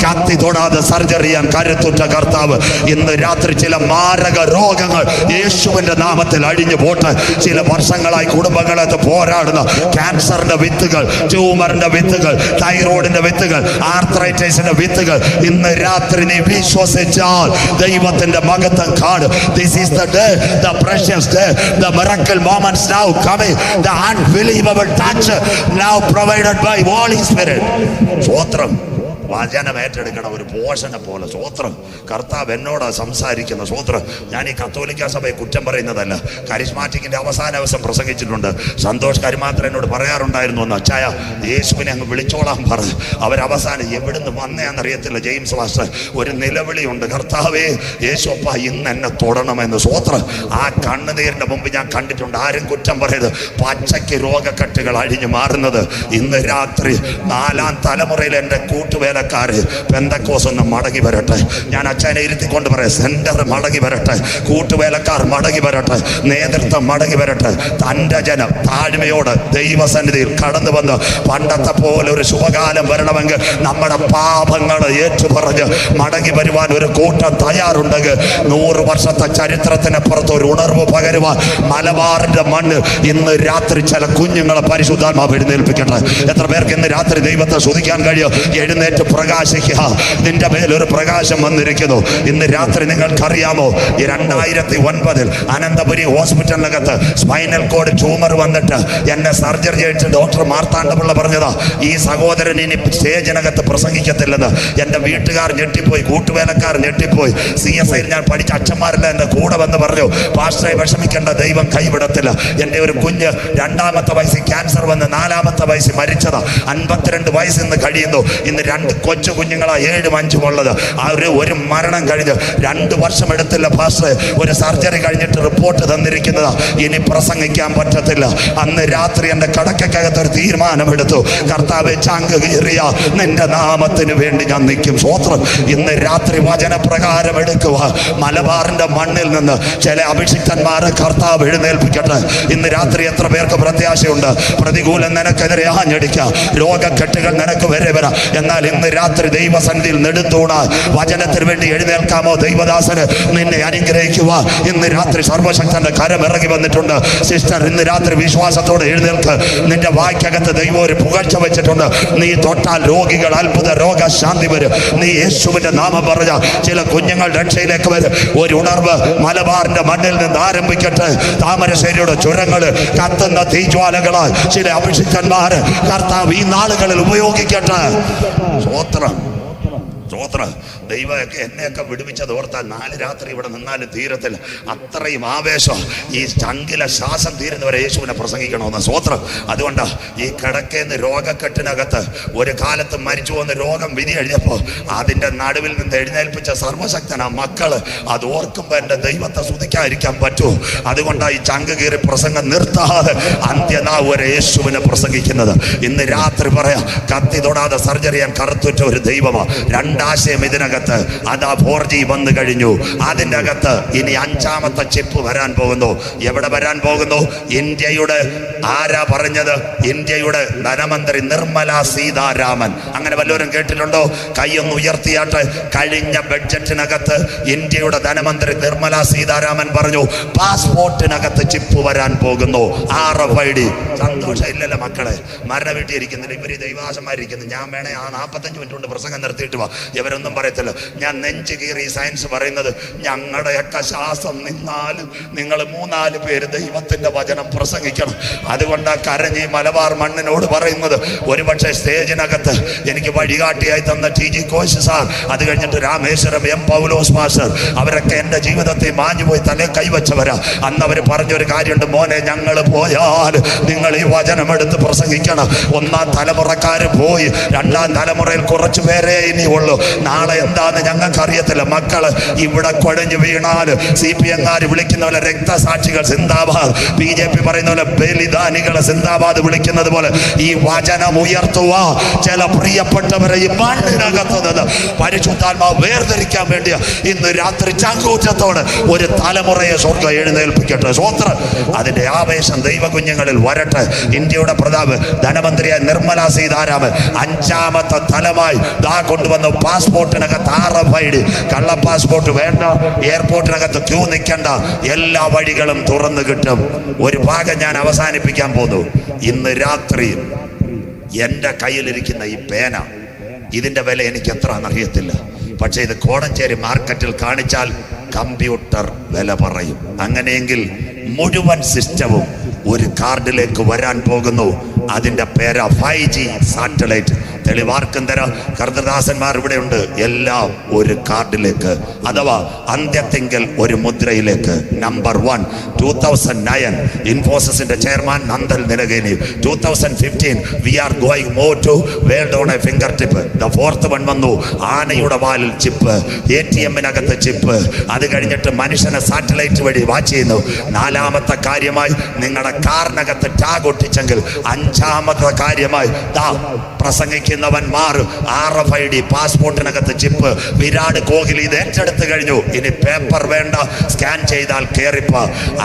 കത്തി തൊടാതെ സർജറി ചെയ്യാൻ കരുത്തുറ്റ കർത്താവ്. ഇന്ന് രാത്രി ചില മാരക രോഗങ്ങൾ യേശുവിന്റെ നാമത്തിൽ അഴിഞ്ഞു പോട്ടെ. ചില വർഷങ്ങളായി കുടുംബങ്ങളെ പോരാടുന്ന ക്യാൻസറിന്റെ വിത്തുകൾ, ട്യൂമറിന്റെ വിത്തുകൾ, തൈറോയിഡിന്റെ വിത്തുകൾ, ആർത്രൈറ്റിസിന്റെ വിത്തുകൾ ഇന്ന് രാത്രി നീ വിശ്വസിച്ചാൽ ദൈവത്തിന്റെ മഹത്വം കാണും. This is the day, the precious day, the miracle moments now coming, the unbelievable touch now provided by Holy Spirit. സ്വോത്രം. വചനം ഏറ്റെടുക്കണം ഒരു പോഷനെ പോലെ. സ്വോത്രം. കർത്താവ് എന്നോട് സംസാരിക്കുന്ന സ്വോത്രം. ഞാൻ ഈ കത്തോലിക്ക സഭയെ കുറ്റം പറയുന്നതല്ല. കരിസ്മാറ്റിക്കിന്റെ അവസാന ദിവസം പ്രസംഗിച്ചിട്ടുണ്ട്. സന്തോഷ് കരിമാത്ര എന്നോട് പറയാറുണ്ടായിരുന്നു, ഒന്ന് അച്ചായ യേശുവിനെ അങ്ങ് വിളിച്ചോളാൻ പറഞ്ഞു. അവരവസാനം എവിടുന്ന് വന്നേന്നറിയത്തില്ല. ജെയിംസ് മാസ്റ്റർ ഒരു നിലവിളിയുണ്ട്, കർത്താവേ യേശുപ്പ ഇന്ന് എന്നെ തൊടണമെന്ന്. സ്വോത്രം. ആ കണ്ണുനീരിന്റെ മുമ്പ് ഞാൻ കണ്ടിട്ടുണ്ട്. ആരും കുറ്റം പറയരുത്. പച്ചയ്ക്ക് രോഗക്കെട്ടുകൾ അഴിഞ്ഞു മാറുന്നത് ഇന്ന് രാത്രി 4ാം തലമുറയിൽ എൻ്റെ കൂട്ടുവേല പെന്തക്കോസ് ഒന്ന് മടങ്ങി വരട്ടെ. ഞാൻ അച്ഛനെ ഇരുത്തിക്കൊണ്ട് പറയാം, സെന്റർ മടങ്ങി വരട്ടെ, കൂട്ടുവേലക്കാർ മടങ്ങി വരട്ടെ, നേതൃത്വം മടങ്ങി വരട്ടെ. തൻ്റെ ജനം താഴ്മയോട് ദൈവസന്നിധിയിൽ കടന്നു വന്ന് പണ്ടത്തെ പോലെ ഒരു ശുഭകാലം വരണമെങ്കിൽ നമ്മുടെ പാപങ്ങൾ ഏറ്റുപറഞ്ഞ് മടങ്ങി വരുവാൻ ഒരു കൂട്ടം തയ്യാറുണ്ടെങ്കിൽ 100 വർഷത്തെ ചരിത്രത്തിനപ്പുറത്ത് ഒരു ഉണർവ് പകരുവാൻ മലബാറിന്റെ മണ്ണ് ഇന്ന് രാത്രി ചില കുഞ്ഞുങ്ങളെ പരിശുദ്ധാത്മാവ് എഴുന്നേൽപ്പിക്കട്ടെ. എത്ര പേർക്ക് ഇന്ന് രാത്രി ദൈവത്തെ സ്തുതിക്കാൻ കഴിയും? എഴുന്നേറ്റ് പ്രകാശിക്കുക. നിന്റെ മേലൊരു പ്രകാശം വന്നിരിക്കുന്നു. ഇന്ന് രാത്രി നിങ്ങൾക്കറിയാമോ, 2009 അനന്തപുരി ഹോസ്പിറ്റലിനകത്ത് സ്പൈനൽ കോഡ് ട്യൂമർ വന്നിട്ട് എന്നെ സർജറി ചെയ്തിട്ട് ഡോക്ടർ മാർത്താണ്ഡപിള്ള പറഞ്ഞതാ, ഈ സഹോദരൻ ഇനി സ്റ്റേജിനകത്ത് പ്രസംഗിക്കത്തില്ലെന്ന്. എൻ്റെ വീട്ടുകാർ ഞെട്ടിപ്പോയി, കൂട്ടുവേലക്കാർ ഞെട്ടിപ്പോയി. CSI ഞാൻ പഠിച്ച അച്ഛന്മാരെല്ലാം എൻ്റെ കൂടെ വന്ന് പറഞ്ഞു, പാസ്റ്ററെ വിഷമിക്കേണ്ട, ദൈവം കൈവിടത്തില്ല. എൻ്റെ ഒരു കുഞ്ഞ് 2ാമത്തെ വയസ്സിൽ ക്യാൻസർ വന്ന് 4ാമത്തെ വയസ്സിൽ മരിച്ചതാ. 52 വയസ്സിന്ന് കഴിയുന്നു. ഇന്ന് 2 കൊച്ചു കുഞ്ഞുങ്ങളാ 7ഉം 5ഉം ഉള്ളത്. ഒരു മരണം കഴിഞ്ഞ് 2 വർഷം എടുത്തില്ല പാസ്റ്ററെ. ഒരു സർജറി കഴിഞ്ഞിട്ട് റിപ്പോർട്ട് തന്നിരിക്കുന്നതാ, ഇനി പ്രസംഗിക്കാൻ പറ്റത്തില്ല. അന്ന് രാത്രി എൻ്റെ കടക്കകത്ത് ഒരു തീരുമാനമെടുത്തു, കർത്താവേ ചങ്ക് കീറിയ നിന്റെ നാമത്തിന് വേണ്ടി ഞാൻ നിൽക്കും. സ്വോത്രം. ഇന്ന് രാത്രി വചനപ്രകാരം എടുക്കുക. മലബാറിന്റെ മണ്ണിൽ നിന്ന് ചില അഭിഷിക്തന്മാരെ കർത്താവ് എഴുന്നേൽപ്പിക്കട്ടെ. ഇന്ന് രാത്രി എത്ര പേർക്ക് പ്രത്യാശയുണ്ട്? പ്രതികൂലം നിനക്കെതിരെ ആഞ്ഞടിക്കാം, രോഗക്കെട്ടുകൾ നിനക്ക് വരെ വരാം. എന്നാൽ ഇന്ന് രാത്രി ദൈവസന്നിധിയിൽ നെടുന്തൂണാൽ വചനത്തിന് വേണ്ടി എഴുന്നേൽക്കാമോ? ദൈവദാസന് നിന്നെ അനുഗ്രഹിക്കുക. ഇന്ന് രാത്രി സർവശക്തന്റെ കരം ഇറങ്ങി വന്നിട്ടുണ്ട്. സിസ്റ്റർ, ഇന്ന് രാത്രി വിശ്വാസത്തോടെ എഴുന്നേൽക്ക്. നിന്റെ വായ്ക്കകത്ത് ദൈവം ഒരു പുകഴ്ച വെച്ചിട്ടുണ്ട്. നീ തൊട്ടാൽ രോഗികൾ അത്ഭുത രോഗശാന്തി വരും. നീ യേശുവിന്റെ നാമം പറഞ്ഞ ചില കുഞ്ഞുങ്ങൾ രക്ഷയിലേക്ക് വരും. ഒരു ഉണർവ് മലബാറിന്റെ മണ്ണിൽ നിന്ന് ആരംഭിക്കട്ടെ. താമരശ്ശേരിയുടെ ചുരങ്ങള് കത്തുന്ന തീജ്വാലകളാൽ ചില അഭിഷിക്തന്മാര് കർത്താവ് ഈ നാളുകളിൽ ഉപയോഗിക്കട്ടെ. സ്വോത്രം. സ്തോത്രം. ദൈവമൊക്കെ എന്നെയൊക്കെ വിടുവിച്ചത് ഓർത്താൽ 4 രാത്രി ഇവിടെ നിന്നാലും തീരത്തില്ല. അത്രയും ആവേശം. ഈ ചങ്കിലെ ശ്വാസം തീരുന്നവരെ യേശുവിനെ പ്രസംഗിക്കണമെന്ന്. സ്തോത്രം. അതുകൊണ്ടാ ഈ കിടക്കേന്ന് രോഗക്കെട്ടിനകത്ത് ഒരു കാലത്ത് മരിച്ചു പോകുന്ന രോഗം വിധി കഴിഞ്ഞപ്പോൾ അതിൻ്റെ നടുവിൽ നിന്ന് എഴുന്നേൽപ്പിച്ച സർവശക്തനാ മക്കള്. അത് ഓർക്കുമ്പോൾ എൻ്റെ ദൈവത്തെ സ്തുതിക്കാതിരിക്കാൻ പറ്റുമോ? അതുകൊണ്ടാണ് ഈ ചങ്ക് കീറി പ്രസംഗം നിർത്താതെ അന്ത്യനാവ് വരെ യേശുവിനെ പ്രസംഗിക്കുന്നത്. ഇന്ന് രാത്രി പറയാം, കത്തി തൊടാതെ സർജറി ചെയ്യാൻ കറുത്തുറ്റ ഒരു ദൈവമാണ്. 2 ആശയം ഇതിനകത്ത്. അതാ 4G വന്നു കഴിഞ്ഞു. അതിൻ്റെ അകത്ത് ഇനി 5ാമത്തെ ചിപ്പ് വരാൻ പോകുന്നു. എവിടെ വരാൻ പോകുന്നു? ഇന്ത്യയുടെ ആരാ പറഞ്ഞത്? ഇന്ത്യയുടെ ധനമന്ത്രി നിർമ്മല സീതാരാമൻ. അങ്ങനെ വല്ലവരും കേട്ടിട്ടുണ്ടോ? കൈയൊന്ന് ഉയർത്തിയാട്ട്. കഴിഞ്ഞ ബഡ്ജറ്റിനകത്ത് ഇന്ത്യയുടെ ധനമന്ത്രി നിർമ്മല സീതാരാമൻ പറഞ്ഞു, പാസ്പോർട്ടിനകത്ത് ചിപ്പ് വരാൻ പോകുന്നു, RFID. സന്തോഷം ഇല്ലല്ലോ മക്കളെ? മരണ വീട്ടിൽ ഇരിക്കുന്നില്ല, ഇവര് ദൈവാസന്മാരിക്കുന്നു. ഞാൻ വേണേ ആ 45 മിനിറ്റ് കൊണ്ട് പ്രസംഗം നിർത്തിയിട്ട് വാ, ഇവരൊന്നും പറയത്തില്ല. ഞാൻ നെഞ്ച് കീറി സയൻസ് പറയുന്നത്, ഞങ്ങളുടെയൊക്കെ ശ്വാസം നിന്നാലും നിങ്ങൾ 3-4 പേര് ദൈവത്തിന്റെ വചനം പ്രസംഗിക്കണം. അതുകൊണ്ടാണ് കരഞ്ഞി മലബാർ മണ്ണിനോട് പറയുന്നത്. ഒരുപക്ഷെ സ്റ്റേജിനകത്ത് എനിക്ക് വഴികാട്ടിയായി തന്ന TG കോശ് സാർ, അത് കഴിഞ്ഞിട്ട് രാമേശ്വരം M പൗലോസ് മാസ്റ്റർ, അവരൊക്കെ എൻ്റെ ജീവിതത്തിൽ മാഞ്ഞുപോയി തലേ കൈവച്ചവരാ. അന്ന് അവർ പറഞ്ഞൊരു കാര്യമുണ്ട്, മോനെ ഞങ്ങൾ പോയാൽ നിങ്ങൾ ഈ വചനം എടുത്ത് പ്രസംഗിക്കണം. 1ാം തലമുറക്കാര് പോയി, 2ാം തലമുറയിൽ കുറച്ചു പേരെ ഇനിയുള്ളൂ. നാളെ എന്താന്ന് ഞങ്ങൾക്ക് അറിയത്തില്ല. മക്കള് ഇവിടെ കുഴഞ്ഞു വീണാൽ CPM-കാർ വിളിക്കുന്ന പോലെ രക്തസാക്ഷികൾ സിന്ദാബാദ്, BJP പറയുന്ന പോലെ ബലിദാനികളെ സിന്ദാബാദ് വിളിക്കുന്നത് പോലെ ഈ വചനം ഉയർത്തുക. ചില പ്രിയപ്പെട്ടവരെ ഈ മണ്ണിനകത്ത് നിന്ന് പരിശുദ്ധാത്മാവ് വേർതിരിക്കാൻ വേണ്ടിയ ഇന്ന് രാത്രി ചങ്കൂറ്റത്തോട് ഒരു തലമുറയെ സ്വർഗ്ഗം എഴുന്നേൽപ്പിക്കട്ടെ. സ്വോത്രം. അതിന്റെ ആവേശം ദൈവ കുഞ്ഞുങ്ങളിൽ വരട്ടെ. ഇന്ത്യയുടെ പ്രതാപ് ധനമന്ത്രിയായ നിർമ്മല സീതാരാമൻ 5ാമത്തെ തലമായി ദാ കൊണ്ടുവന്ന പാസ്പോർട്ടിനകത്ത് RFID. കള്ള പാസ്പോർട്ട് വേണ്ട, എയർപോർട്ടിനകത്ത് ക്യൂ നിൽക്കണ്ട, എല്ലാ വഴികളും തുറന്നു കിട്ടും. ഒരു ഭാഗം ഞാൻ അവസാനിപ്പിക്കാൻ പോന്നു. ഇന്ന് രാത്രി എൻ്റെ കയ്യിലിരിക്കുന്ന ഈ പേന, ഇതിൻ്റെ വില എനിക്ക് എത്രയാണെന്ന് അറിയത്തില്ല. പക്ഷേ ഇത് കോടഞ്ചേരി മാർക്കറ്റിൽ കാണിച്ചാൽ കമ്പ്യൂട്ടർ വില പറയും. അങ്ങനെയെങ്കിൽ മുഴുവൻ സിസ്റ്റവും ഒരു കാർഡിലേക്ക് വരാൻ പോകുന്നു. അതിൻ്റെ പേരാ 5G സാറ്റലൈറ്റ്. തെളിവാർക്കും തരാം, കർത്തദാസന്മാർ ഇവിടെ ഉണ്ട്. എല്ലാം ഒരു കാർഡിലേക്ക്, അഥവാ അന്ത്യത്തിങ്കൽ ഒരു മുദ്രയിലേക്ക്. നമ്പർ 1 2009 ഇൻഫോസിന്റെ chairman Nandan Nilekani. 2015 we are going more to world on a finger tip. The 4th one വന്നു, ആനയുടെ വാലിൽ ചിപ്പ്, ATM-നകത്ത് ചിപ്പ്. അത് കഴിഞ്ഞിട്ട് മനുഷ്യനെ സാറ്റലൈറ്റ് വഴി വാച്ച് ചെയ്യുന്നു. 4ാമത്തെ കാര്യമായി നിങ്ങളുടെ കാറിനകത്ത് ടാഗ് ഒട്ടിച്ചെങ്കിൽ 5ാമത്തെ കാര്യമായി ദാ പ്രസംഗിക്കുന്നവൻ മാറും. RFID പാസ്പോർട്ടിനകത്ത് ചിപ്പ്. വിരാട് കോഹ്ലി ഇത് ഏറ്റെടുത്ത് കഴിഞ്ഞു. ഇനി പേപ്പർ വേണ്ട, സ്കാൻ ചെയ്താൽ കേറിപ്പ.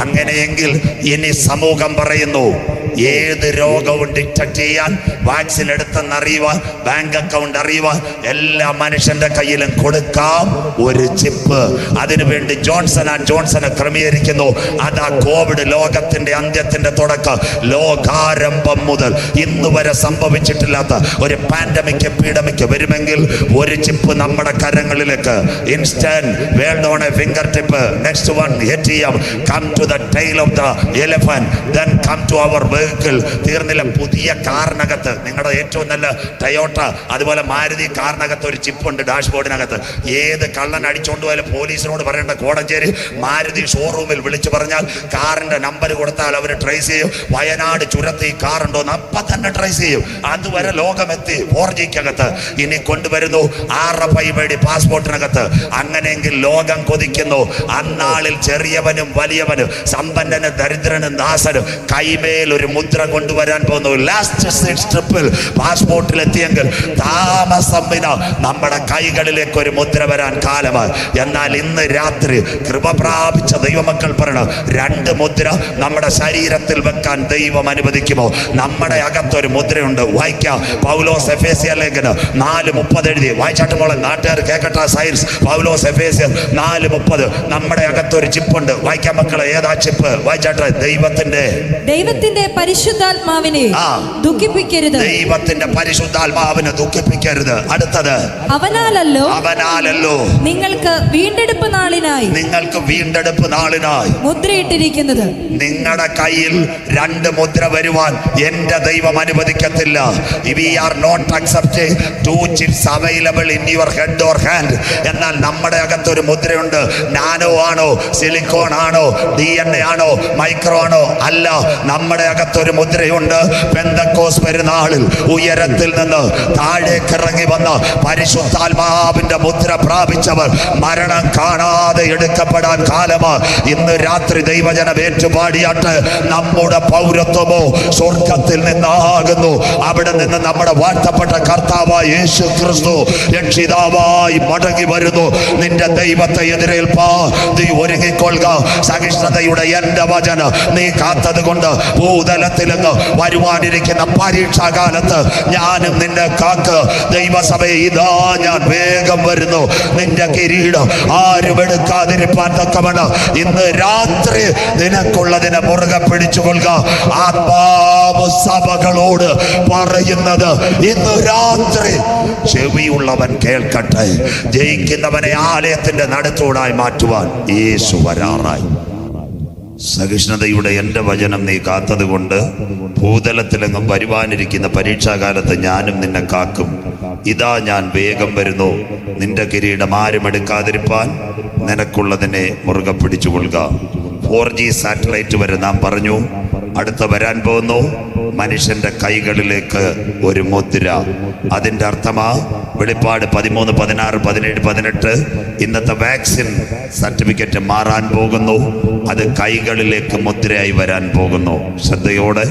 അങ്ങനെയെങ്കിൽ ഇനി സമൂഹം പറയുന്നു, ഏത് രോഗവും ഡിറ്റക്ട് ചെയ്യാൻ, വാക്സിൻ എടുത്തെന്നറിയുവാൻ, ബാങ്ക് അക്കൗണ്ട് അറിയുവാൻ എല്ലാ മനുഷ്യന്റെ കയ്യിലും കൊടുക്കാം ഒരു ചിപ്പ്. അതിനുവേണ്ടി ജോൺസനെ ക്രമീകരിക്കുന്നു. അതാ കോവിഡ് ലോകത്തിന്റെ അന്ത്യത്തിന്റെ തുടക്കം. ലോകാരംഭം മുതൽ ഇന്ന് വരെ സംഭവിച്ചിട്ടില്ലാത്ത ഒരു പാൻഡമിക് എപ്പിഡമിക് വരുമെങ്കിൽ ഒരു ചിപ്പ് നമ്മുടെ കരങ്ങളിലേക്ക്. Instant world on a finger tip. Next one ATM. Come to the tail of the elephant, then come to our vehicle. തീർന്നില്ല. പുതിയ കാറിനകത്ത്, നിങ്ങളുടെ ഏറ്റവും നല്ല ടയോട്ട അതുപോലെ മാരുതി കാറിനകത്ത് ഒരു ചിപ്പുണ്ട് ഡാഷ്ബോർഡിനകത്ത്. ഏത് കള്ളൻ അടിച്ചോണ്ട് പോയാലും പോലീസിനോട് പറയേണ്ട, കോടഞ്ചേരി മാരുതി ഷോറൂമിൽ വിളിച്ചു പറഞ്ഞാൽ കാറിന്റെ നമ്പർ കൊടുത്താൽ അവർ ട്രേസ് ചെയ്യും. വയനാട് ചുരത്ത് ഈ കാറുണ്ടോന്ന് അപ്പം തന്നെ ട്രേസ് ചെയ്യും. അതുവരെ ലോകമെത്തി 4G-ക്കകത്ത്. ഇനി കൊണ്ടുവരുന്നു RFID പാസ്പോർട്ടിനകത്ത്. അങ്ങനെയെങ്കിൽ ലോകം കൊതിക്കുന്നു. അന്നാളിൽ ചെറിയവനും വലിയവനും, സമ്പന്നനും ദരിദ്രനും ദാസനും കൈമേൽ ഒരു മുദ്ര കൊണ്ടുവരാൻ പോകുന്നു. ലാസ്റ്റ് ട്രിപ്പിൽ പാസ്പോർട്ടിൽ എത്തിയെങ്കിൽ താമസം വിന നമ്മുടെ കൈകളിലേക്ക് ഒരു മുദ്ര വരാൻ കാലമായി. എന്നാൽ ഇന്ന് രാത്രി കൃപ പ്രാപിച്ച ദൈവമക്കൾ പറയണം, 2 മുദ്ര നമ്മുടെ ശരീരത്തിൽ വെക്കാൻ ദൈവം അനുവദിക്കുമോ? നമ്മുടെ അകത്തൊരു മുദ്രയുണ്ട്. വായിക്കാം. പൗലോസ് എഫേസ്യ ലേഖനം 4:30 എഴുതി. വായിച്ചാട്ട് മോളെ, നാട്ടുകാർ കേൾക്കട്ടെ. സയൻസ് പൗലോസ് എഫേസ്യർ 4:30. നമ്മുടെ അകത്തൊരു ചിപ്പുണ്ട്. വായിക്കാൻ മക്കളെ, ഏതാ ചിപ്പ്? വായിച്ചാട്ടെ. ദൈവത്തിന്റെ പരിശുദ്ധാത്മാവിനെ ദുഃഖിപ്പിക്കരുത്. ദൈവത്തിന്റെ പരിശുദ്ധാത്മാവിനെ ദുഃഖിപ്പിക്കരുത്. അടുത്തത്, അവനാലല്ലോ നിങ്ങൾക്ക് വീണ്ടെടുപ്പ് നാളിനായി മുദ്രയിട്ടിരിക്കുന്നത്. നിങ്ങളുടെ കയ്യിൽ 2 മുദ്ര വരുവാൻ എന്റെ ദൈവം അനുവദിക്കത്തില്ല. We are not accepting 2 chips available in your head or hand. എന്നാൽ നമ്മുടെ അകത്തൊരു മുദ്രയുണ്ട്. നാനോ ആണോ, സിലിക്കോൺ ആണോ, DNA ആണോ, മൈക്രോ ആണോ? അല്ല. നമ്മുടെ അകത്ത് അതിനകത്തൊരു മുദ്രയുണ്ട്. പെന്തക്കോസ് പെരുന്നാളിൽ ഉയരത്തിൽ നിന്ന് താഴേക്കിറങ്ങി വന്ന് പരിശുദ്ധാത്മാവിന്റെ മുദ്ര പ്രാപിച്ചവർ മരണം കാണാതെ എടുക്കപ്പെടാൻ കാലമാ. ഇന്ന് രാത്രി ദൈവജനം ഏറ്റുപാടിയാട്ട് നമ്മുടെ പൗരത്വമോ സ്വർഗത്തിൽ നിന്നാകുന്നു. അവിടെ നിന്ന് നമ്മുടെ വാഴ്ത്തപ്പെട്ട കർത്താവായ യേശു ക്രിസ്തു രക്ഷിതാവായി മടങ്ങി വരുന്നു. നിന്റെ ദൈവത്തെ എതിരേൽപ്പാ നീ ഒരുങ്ങിക്കൊള്ളുക. സഹിഷ്ണുതയുടെ എന്റെ വചനം നീ കാത്തത് കൊണ്ട് ഭൂതലത്തിൽ നിന്ന് വരുവാനിരിക്കുന്ന പരീക്ഷാകാലത്ത് ഞാനും നിന്നെ കാക്ക്. ദൈവസഭയെ ഇതാ ഞാൻ വേഗം വരുന്നു. നിന്റെ കിരീടം ആരും എടുക്കാതിരിപ്പാൻ തക്കവണ്ണം ഇന്ന് രാത്രി നിനക്കുള്ളതിനെ മുറുകെ പിടിച്ചുകൊള്ളുക. ആത്മാവ് സഭകളോട് പറയുന്നത് ഇന്ന് രാത്രി ചെവിയുള്ളവൻ കേൾക്കട്ടെ. ജയിക്കുന്നവനെ ആലയത്തിന്റെ നടുത്തൂടായി മാറ്റുവാൻ യേശു വരാറായി. സഹിഷ്ണുതയുടെ എൻ്റെ വചനം നീ കാത്തത് കൊണ്ട് ഭൂതലത്തിലെങ്ങും വരുവാനിരിക്കുന്ന പരീക്ഷാകാലത്ത് ഞാനും നിന്നെ കാക്കും. ഇതാ ഞാൻ വേഗം വരുന്നു. നിന്റെ കിരീടം ആരും എടുക്കാതിരിപ്പാൻ നിനക്കുള്ളതിനെ മുറുകെ പിടിച്ചുകൊള്ളുക. 4G സാറ്റലൈറ്റ് വരെ നാം പറഞ്ഞു. അടുത്ത വരാൻ പോകുന്നു മനുഷ്യന്റെ കൈകളിലേക്ക് ഒരു മുദ്ര. അതിൻ്റെ അർത്ഥമാ വെളിപ്പാട് 13, 16, 17, 18 ഇന്നത്തെ വാക്സിൻ സർട്ടിഫിക്കറ്റ് മാറാൻ പോകുന്നു. അത് കൈകളിലേക്ക് മുദ്രയായി വരാൻ പോകുന്നു. ശ്രദ്ധയോടെ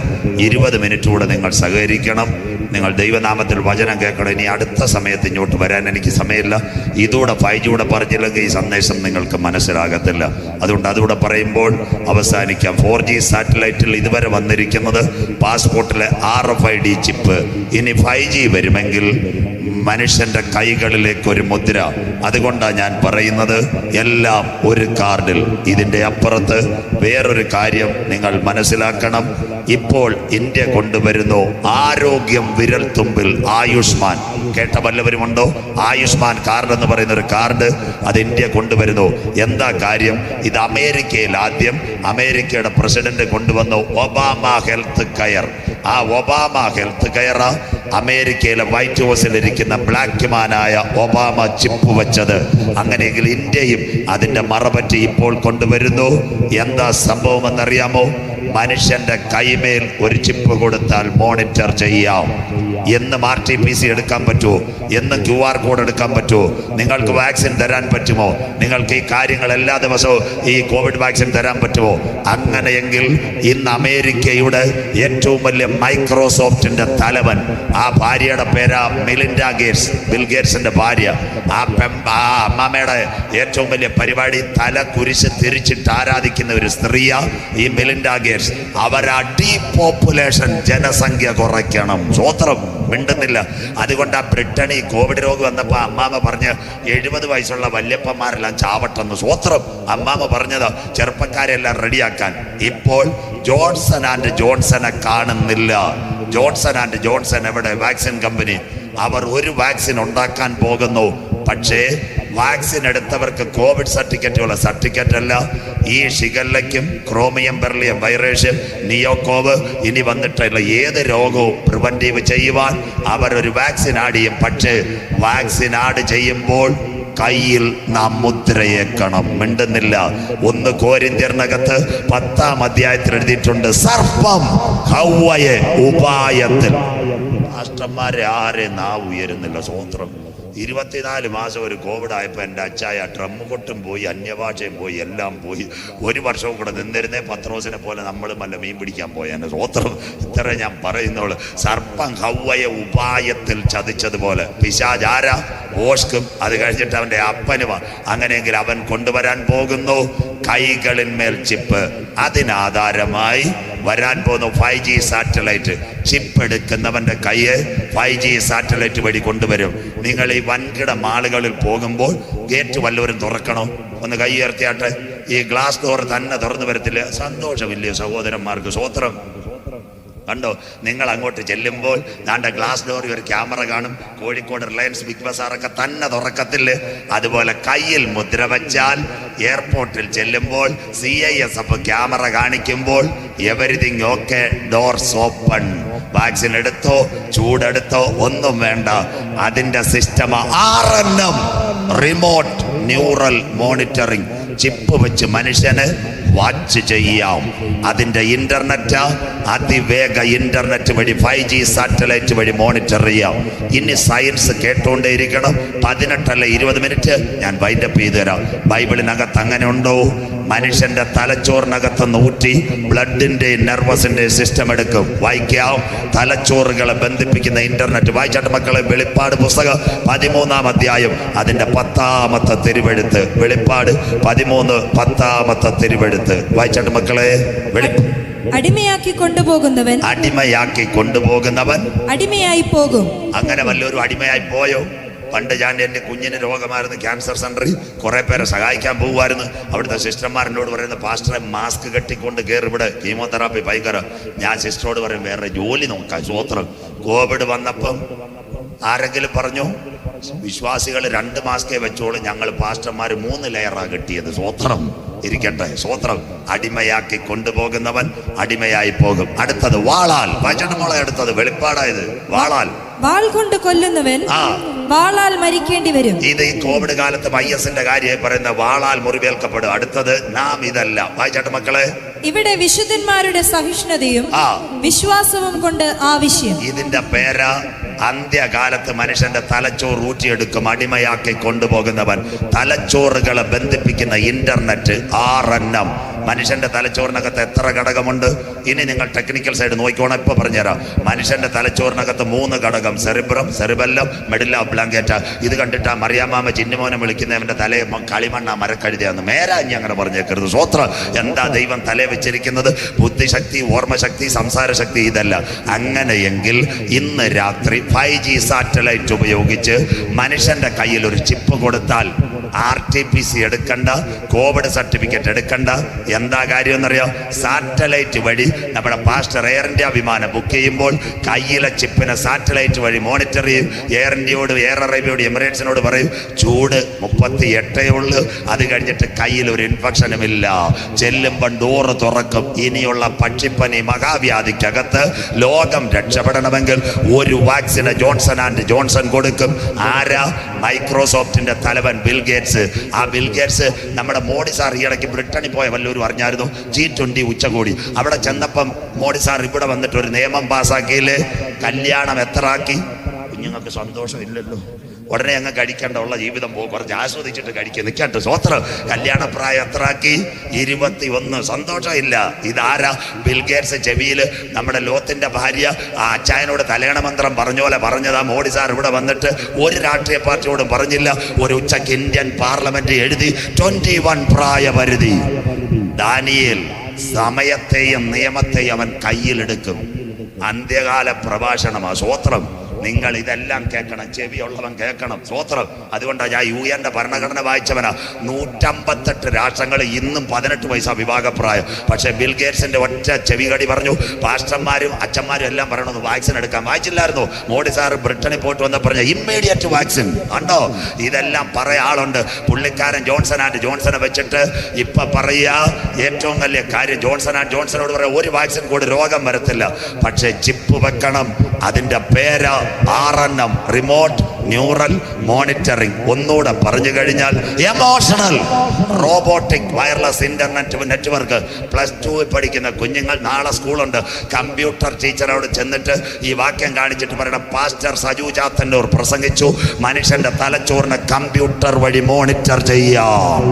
20 മിനിറ്റ് കൂടെ നിങ്ങൾ സഹകരിക്കണം. നിങ്ങൾ ദൈവനാമത്തിൽ വചനം കേൾക്കണം. ഇനി അടുത്ത സമയത്ത് ഇങ്ങോട്ട് വരാൻ എനിക്ക് സമയമില്ല. ഇതൂടെ 5G കൂടെ പറഞ്ഞില്ലെങ്കിൽ ഈ സന്ദേശം നിങ്ങൾക്ക് മനസ്സിലാകത്തില്ല. അതുകൊണ്ട് അതുകൂടെ പറയുമ്പോൾ അവസാനിക്കാം. 4G സാറ്റലൈറ്റിൽ ഇതുവരെ വന്നിരിക്കുന്നത് പാസ്പോർട്ടിലെ RFID ചിപ്പ്. ഇനി 5G വരുമെങ്കിൽ മനുഷ്യന്റെ കൈകളിലേക്ക് ഒരു മുദ്ര. അതുകൊണ്ടാണ് ഞാൻ പറയുന്നത് എല്ലാം ഒരു കാർഡിൽ. ഇതിൻ്റെ അപ്പുറത്ത് വേറൊരു കാര്യം നിങ്ങൾ മനസ്സിലാക്കണം. ഇപ്പോൾ ഇന്ത്യ കൊണ്ടുവരുന്നു ആരോഗ്യം വിരൽ തുമ്പിൽ ആയുഷ്മാൻ. കേട്ട വല്ലവരുമുണ്ടോ? ആയുഷ്മാൻ കാർഡ് എന്ന് പറയുന്ന ഒരു കാർഡ് അത് ഇന്ത്യ കൊണ്ടുവരുന്നു. എന്താ കാര്യം? ഇത് അമേരിക്കയിൽ ആദ്യം അമേരിക്കയുടെ പ്രസിഡന്റ് കൊണ്ടുവന്നു ഒബാമ ഹെൽത്ത് കെയർ. ആ ഒബാമ ഹെൽത്ത് കെയർ അമേരിക്കയിലെ വൈറ്റ് ഹൗസിലിരിക്കുന്ന ബ്ലാക്ക് മാനായ ഒബാമ ചിപ്പ് വെച്ചത്. അങ്ങനെയെങ്കിൽ ഇന്ത്യയും അതിൻ്റെ മറപറ്റി ഇപ്പോൾ കൊണ്ടുവരുന്നു. എന്താ സംഭവം എന്നറിയാമോ? മനുഷ്യന്റെ കൈമേൽ ഒരു ചിപ്പ് കൊടുത്താൽ മോണിറ്റർ ചെയ്യാം. എന്നും RT-PC എടുക്കാൻ പറ്റുമോ? എന്നും QR കോഡ് എടുക്കാൻ പറ്റുമോ? നിങ്ങൾക്ക് വാക്സിൻ തരാൻ പറ്റുമോ? നിങ്ങൾക്ക് ഈ കാര്യങ്ങൾ എല്ലാ ദിവസവും ഈ കോവിഡ് വാക്സിൻ തരാൻ പറ്റുമോ? അങ്ങനെയെങ്കിൽ ഇന്ന് അമേരിക്കയുടെ ഏറ്റവും വലിയ മൈക്രോസോഫ്റ്റിന്റെ തലവൻ, ആ ഭാര്യയുടെ പേരാ മെലിൻഡ ഗേറ്റ്സ്, ബിൽ ഗേറ്റ്സിന്റെ ഭാര്യ. ആ അമ്മമ്മയുടെ ഏറ്റവും വലിയ പരിപാടി തല കുരിശ് തിരിച്ചിട്ട് ആരാധിക്കുന്ന ഒരു സ്ത്രീയാ ഈ മെലിൻഡ ഗേറ്റ്സ്. അവരാ ഡീപോപ്പുലേഷൻ, ജനസംഖ്യ കുറയ്ക്കണം. സ്വോത്രം മിണ്ടുന്നില്ല. അതുകൊണ്ട് ആ ബ്രിട്ടനിൽ കോവിഡ് രോഗം വന്നപ്പോൾ അമ്മാമ്മ പറഞ്ഞ് 70 വയസ്സുള്ള വല്യപ്പന്മാരെല്ലാം ചാവട്ടെന്ന്. സ്വോത്രം അമ്മാമ്മ പറഞ്ഞത് ചെറുപ്പക്കാരെല്ലാം റെഡിയാക്കാൻ. ഇപ്പോൾ ജോൺസൺ ആൻഡ് ജോൺസനെ കാണുന്നില്ല. ജോൺസൺ ആൻഡ് ജോൺസൺ എവിടെ? Vaccine company. അവർ ഒരു വാക്സിൻ ഉണ്ടാക്കാൻ പോകുന്നു. പക്ഷേ വാക്സിൻ എടുത്തവർക്ക് കോവിഡ് സർട്ടിഫിക്കറ്റ് അല്ല. ഈ ഷിഗല്ലയ്ക്കും ക്രോമിയം ബെർലിയം വൈറേഷൻ നിയോകോവ് ഇനി വന്നിട്ടുള്ള ഏത് രോഗവും പ്രിവെന്റീവ് ചെയ്യുവാൻ അവരൊരു വാക്സിൻ ആഡ് ചെയ്യും. പക്ഷേ വാക്സിൻ ആഡ് ചെയ്യുമ്പോൾ കയ്യിൽ നാം മുദ്രയേക്കണം. മിണ്ടുന്നില്ല. 1 കൊരിന്ത്യർനകത്ത് 10-ാം അധ്യായത്തിൽ എഴുതിയിട്ടുണ്ട്, സർപ്പം ഹവ്വയെ ഉപായത്തിൽ. രാഷ്ട്രന്മാരെ ആരെ നാവ് ഉയരുന്നില്ല. സ്വോത്രം. 24 മാസം ഒരു കോവിഡ് ആയപ്പോൾ എൻ്റെ അച്ചായ ഡ്രമ്മ് കൊട്ടും പോയി, അന്യഭാഷയും പോയി, എല്ലാം പോയി. 1 വർഷവും കൂടെ നിന്നിരുന്നേ പത്രോസിനെ പോലെ നമ്മളും അല്ല മീൻ പിടിക്കാൻ പോയ എൻ്റെ സ്വോത്രം. ഇത്ര ഞാൻ പറയുന്നുള്ളൂ. സർപ്പം ഹവ്വയെ ഉപായത്തിൽ ചതിച്ചതുപോലെ പിശാചാര ഓഷ്കും അത് കഴിഞ്ഞിട്ട് അവൻ്റെ അപ്പനുമാ. അങ്ങനെയെങ്കിൽ അവൻ കൊണ്ടുവരാൻ പോകുന്നു കൈകളിന്മേൽ ചിപ്പ്. അതിനാധാരമായി വരാൻ പോകുന്നു 5G സാറ്റലൈറ്റ്. ചിപ്പ് എടുക്കുന്നവന്റെ കയ്യെ 5G സാറ്റലൈറ്റ് വഴി കൊണ്ടുവരും. നിങ്ങൾ ഈ വൻകിട മാളുകളിൽ പോകുമ്പോൾ ഗേറ്റ് വല്ലവരും തുറക്കണോ? ഒന്ന് കൈ ഉയർത്തിയാട്ടെ. ഈ ഗ്ലാസ് ഡോർ തന്നെ തുറന്നു വരത്തില്ല. സന്തോഷമില്ലേ സഹോദരന്മാർക്ക്? സ്വോത്രം. കണ്ടോ? നിങ്ങൾ അങ്ങോട്ട് ചെല്ലുമ്പോൾ ദാണ്ട ഗ്ലാസ് ഡോറിൽ ഒരു ക്യാമറ കാണും. കോഴിക്കോട് റിലയൻസ് ബിഗ് ബസാറൊക്കെ തന്നെ തുറക്കത്തില്ലേ? അതുപോലെ കയ്യിൽ മുദ്ര വച്ചാൽ എയർപോർട്ടിൽ ചെല്ലുമ്പോൾ CISF ക്യാമറ കാണിക്കുമ്പോൾ everything okay, doors open. Vaccine എടുത്തോ ചൂടെടുത്തോ ഒന്നും വേണ്ട. അതിൻ്റെ system RNM, remote neural monitoring chip വെച്ച് മനുഷ്യന് വാച്ച് ചെയ്യാം. അതിൻ്റെ ഇന്റർനെറ്റ് അതിവേഗ ഇന്റർനെറ്റ് വഴി 5G സാറ്റലൈറ്റ് വഴി മോണിറ്റർ ചെയ്യാം. ഇനി സയൻസ് കേട്ടോണ്ടേയിരിക്കണം. 18 അല്ല 20 മിനിറ്റ് ഞാൻ വൈൻഡപ്പ് ചെയ്തു തരാം. ബൈബിളിനകത്ത് അങ്ങനെ ഉണ്ടോ? മനുഷ്യന്റെ തലച്ചോറിനകത്ത് 100 ബ്ലഡിന്റെ നെർവസിന്റെ സിസ്റ്റം എടുക്കും. വായിക്കാം. തലച്ചോറുകളെ ബന്ധിപ്പിക്കുന്ന ഇന്റർനെറ്റ്. വായിച്ചാട്ട് മക്കളെ, വെളിപ്പാട് പുസ്തകം 13-ാം അധ്യായം അതിന്റെ 10-ാമത്തെ തിരുവെഴുത്ത്. വെളിപ്പാട് 13 10-ാമത്തെ തിരുവെഴുത്ത്. വായിച്ചാട്ട് മക്കളെ. അടിമയാക്കി കൊണ്ടുപോകുന്നവൻ അടിമയായി പോകും. അങ്ങനെ വല്ലൊരു അടിമയായി പോയോ? പണ്ട് ഞാൻ എൻ്റെ കുഞ്ഞിന് രോഗമായിരുന്നു, ക്യാൻസർ സെന്ററിൽ കുറെ പേരെ സഹായിക്കാൻ പോകുമായിരുന്നു. അവിടുത്തെ സിസ്റ്റർമാരെന്നോട് പറയുന്നത്, പാസ്റ്ററെ മാസ്ക് കെട്ടിക്കൊണ്ട് കയറി, ഇവിടെ കീമോതെറാപ്പി ഭയങ്കര. ഞാൻ സിസ്റ്ററോട് പറയും, വേറെ ജോലി നോക്കാം. സ്വോത്രം. കോവിഡ് വന്നപ്പം ആരെങ്കിലും പറഞ്ഞു, വിശ്വാസികൾ 2 മാസ്കേ വെച്ചോളൂ, ഞങ്ങൾ പാസ്റ്റർമാർ 3 ലെയറാണ് കിട്ടിയത്. സ്വോത്രം ഇരിക്കട്ടെ. സ്വോത്രം. അടിമയാക്കി കൊണ്ടുപോകുന്നവൻ അടിമയായി പോകും. അടുത്തത് വാളാൽ. വചനമോളെ അടുത്തത് വെളിപ്പാടായത്. വാളാൽ. വാൾ കൊണ്ട് കൊല്ലുന്നവൻ വാളാൽ മരിക്കേണ്ടി വരും. ഇത് ഈ കോവിഡ് കാലത്ത് IS-ന്റെ കാര്യമായി പറയുന്ന വാളാൽ മുറിവേൽക്കപ്പെടും. അടുത്തത് നാം ഇതല്ല. വായിച്ചാട്ട് മക്കളെ. ഇവിടെ വിശുദ്ധന്മാരുടെ സഹിഷ്ണുതയും വിശ്വാസവും കൊണ്ട് ആവശ്യം. ഇതിന്റെ പേര് അന്ത്യകാലത്ത് മനുഷ്യന്റെ തലച്ചോറ് ഊറ്റിയെടുക്കും. അടിമയാക്കി കൊണ്ടുപോകുന്നവൻ. തലച്ചോറുകളെ ബന്ധിപ്പിക്കുന്ന ഇന്റർനെറ്റ് RNM. മനുഷ്യന്റെ തലച്ചോറിനകത്ത് എത്ര ഘടകമുണ്ട്? ഇനി നിങ്ങൾ ടെക്നിക്കൽ സൈഡ് നോക്കിക്കോണം. ഇപ്പൊ പറഞ്ഞുതരാം. മനുഷ്യന്റെ തലച്ചോറിനകത്ത് 3 ഘടകം. Cerebrum, cerebellum, മെഡില്ല oblongata. ഇത് കണ്ടിട്ടാ മറിയാമ്മാമ ചിന്നുമോനെ വിളിക്കുന്നവന്റെ തലയെ കളിമണ്ണ മരക്കഴുതിയാന്ന്. മേരാഞ്ഞി അങ്ങനെ പറഞ്ഞേക്കരുത്. സ്വോത്ര. എന്താ ദൈവം തലേ വെച്ചിരിക്കുന്നത്? ബുദ്ധിശക്തി, ഓർമ്മശക്തി, സംസാരശക്തി. ഇതല്ല. അങ്ങനെയെങ്കിൽ ഇന്ന് രാത്രി 5G സാറ്റലൈറ്റ് ഉപയോഗിച്ച് മനുഷ്യന്റെ കയ്യിൽ ഒരു ചിപ്പ് കൊടുത്താൽ RT-PC എടുക്കണ്ട, കോവിഡ് സർട്ടിഫിക്കറ്റ് എടുക്കണ്ട. എന്താ കാര്യം എന്നറിയാം? സാറ്റലൈറ്റ് വഴി നമ്മുടെ പാസ്റ്റർ എയർ ഇന്ത്യ വിമാനം ബുക്ക് ചെയ്യുമ്പോൾ കയ്യിലെ ചിപ്പിനെ സാറ്റലൈറ്റ് വഴി മോണിറ്റർ ചെയ്യും. എയർ ഇന്ത്യയോട്, എയർ അറേബ്യയോട്, എമിറേറ്റ്സിനോട് പറയും, ചൂട് 38 ഉള്ളു, അത് കഴിഞ്ഞിട്ട് കയ്യിൽ ഒരു ഇൻഫെക്ഷനും ഇല്ല. ചെല്ലുമ്പോൾ ഡോറ് തുറക്കും. ഇനിയുള്ള പക്ഷിപ്പനി മഹാവ്യാധിക്കകത്ത് ലോകം രക്ഷപ്പെടണമെങ്കിൽ ഒരു വാക്സിന് ജോൺസൺ കൊടുക്കും. ആരാ? മൈക്രോസോഫ്റ്റിന്റെ തലവൻ ബിൽ ഗേറ്റ്സ്. ആ ബിൽ ഗേറ്റ്സ് നമ്മുടെ മോഡി സാർ ഈ ഇടയ്ക്ക് ബ്രിട്ടനിൽ പോയ വല്ലവരും അറിഞ്ഞായിരുന്നു? G20 ഉച്ചകോടി. അവിടെ ചെന്നപ്പം മോഡി സാർ ഇവിടെ വന്നിട്ട് ഒരു നിയമം പാസ്സാക്കിയില്ലേ? കല്യാണം എത്ര ആക്കി? കുഞ്ഞുങ്ങൾക്ക് സന്തോഷം ഇല്ലല്ലോ. ഉടനെ അങ്ങ് കഴിക്കേണ്ട, ഉള്ള ജീവിതം പോകും, കുറച്ച് ആസ്വദിച്ചിട്ട് കഴിക്കുക. നിൽക്കട്ടെ. സ്വോത്രം. കല്യാണപ്രായം എത്രയാക്കി? 21. സന്തോഷമില്ല. ഇതാരാ? ബിൽഗേറ്റ്സ് ചെവിയിൽ നമ്മുടെ ലോത്തിന്റെ ഭാര്യ ആ അച്ചായനോട് കല്യാണ മന്ത്രം പറഞ്ഞ പോലെ പറഞ്ഞതാ മോഡി സാർ ഇവിടെ വന്നിട്ട്. ഒരു രാഷ്ട്രീയ പാർട്ടിയോടും പറഞ്ഞില്ല. ഒരു ഉച്ചയ്ക്ക് ഇന്ത്യൻ പാർലമെന്റ് എഴുതി 21 പ്രായപരിധി. ദാനിയേൽ സമയത്തെയും നിയമത്തെയും അവൻ കയ്യിലെടുക്കും. അന്ത്യകാല പ്രഭാഷണമാ. സ്വോത്രം. നിങ്ങൾ ഇതെല്ലാം കേൾക്കണം. ചെവിയുള്ളവൻ കേൾക്കണം. സ്വോത്രം. അതുകൊണ്ടാണ് ഞാൻ UN-ന്റെ ഭരണഘടന വായിച്ചവനാ. 158 രാഷ്ട്രങ്ങൾ ഇന്നും 18 വയസ്സാ വിഭാഗപ്രായം. പക്ഷെ ബിൽ ഗേറ്റ്സിന്റെ ഒറ്റ ചെവികടി പറഞ്ഞു. പാസ്റ്റർമാരും അച്ഛന്മാരും എല്ലാം പറയണമെന്ന് വാക്സിൻ എടുക്കാൻ. വായിച്ചില്ലായിരുന്നു? മോഡി സാർ ബ്രിട്ടനിൽ പോയിട്ട് വന്ന പറഞ്ഞ ഇമ്മീഡിയറ്റ് വാക്സിൻ. കണ്ടോ? ഇതെല്ലാം പറയാൻ ആളുണ്ട്. പുള്ളിക്കാരൻ ജോൺസനെ വെച്ചിട്ട് ഇപ്പൊ പറയാ ഏറ്റവും വലിയ കാര്യം, ജോൺസനോട് പറയാം, ഒരു വാക്സിൻ കൂടി രോഗം വരത്തില്ല, പക്ഷെ ചിപ്പ് വെക്കണം. അതിന്റെ പേര് RNM, റിമോട്ട് ന്യൂറൽ മോണിറ്ററിംഗ്. ഒന്നുകൂടെ പറഞ്ഞു കഴിഞ്ഞാൽ emotional robotic wireless internet network. +2 പഠിക്കുന്ന കുഞ്ഞുങ്ങൾ, നാളെ സ്കൂളുണ്ട്. കമ്പ്യൂട്ടർ ടീച്ചറോട് ചെന്നിട്ട് ഈ വാക്യം കാണിച്ചിട്ട് പറയണം, പാസ്റ്റർ സജു ചാത്തന്നൂർ പ്രസംഗിച്ചു, മനുഷ്യന്റെ തലച്ചോറിനെ കമ്പ്യൂട്ടർ വഴി മോണിറ്റർ ചെയ്യാം.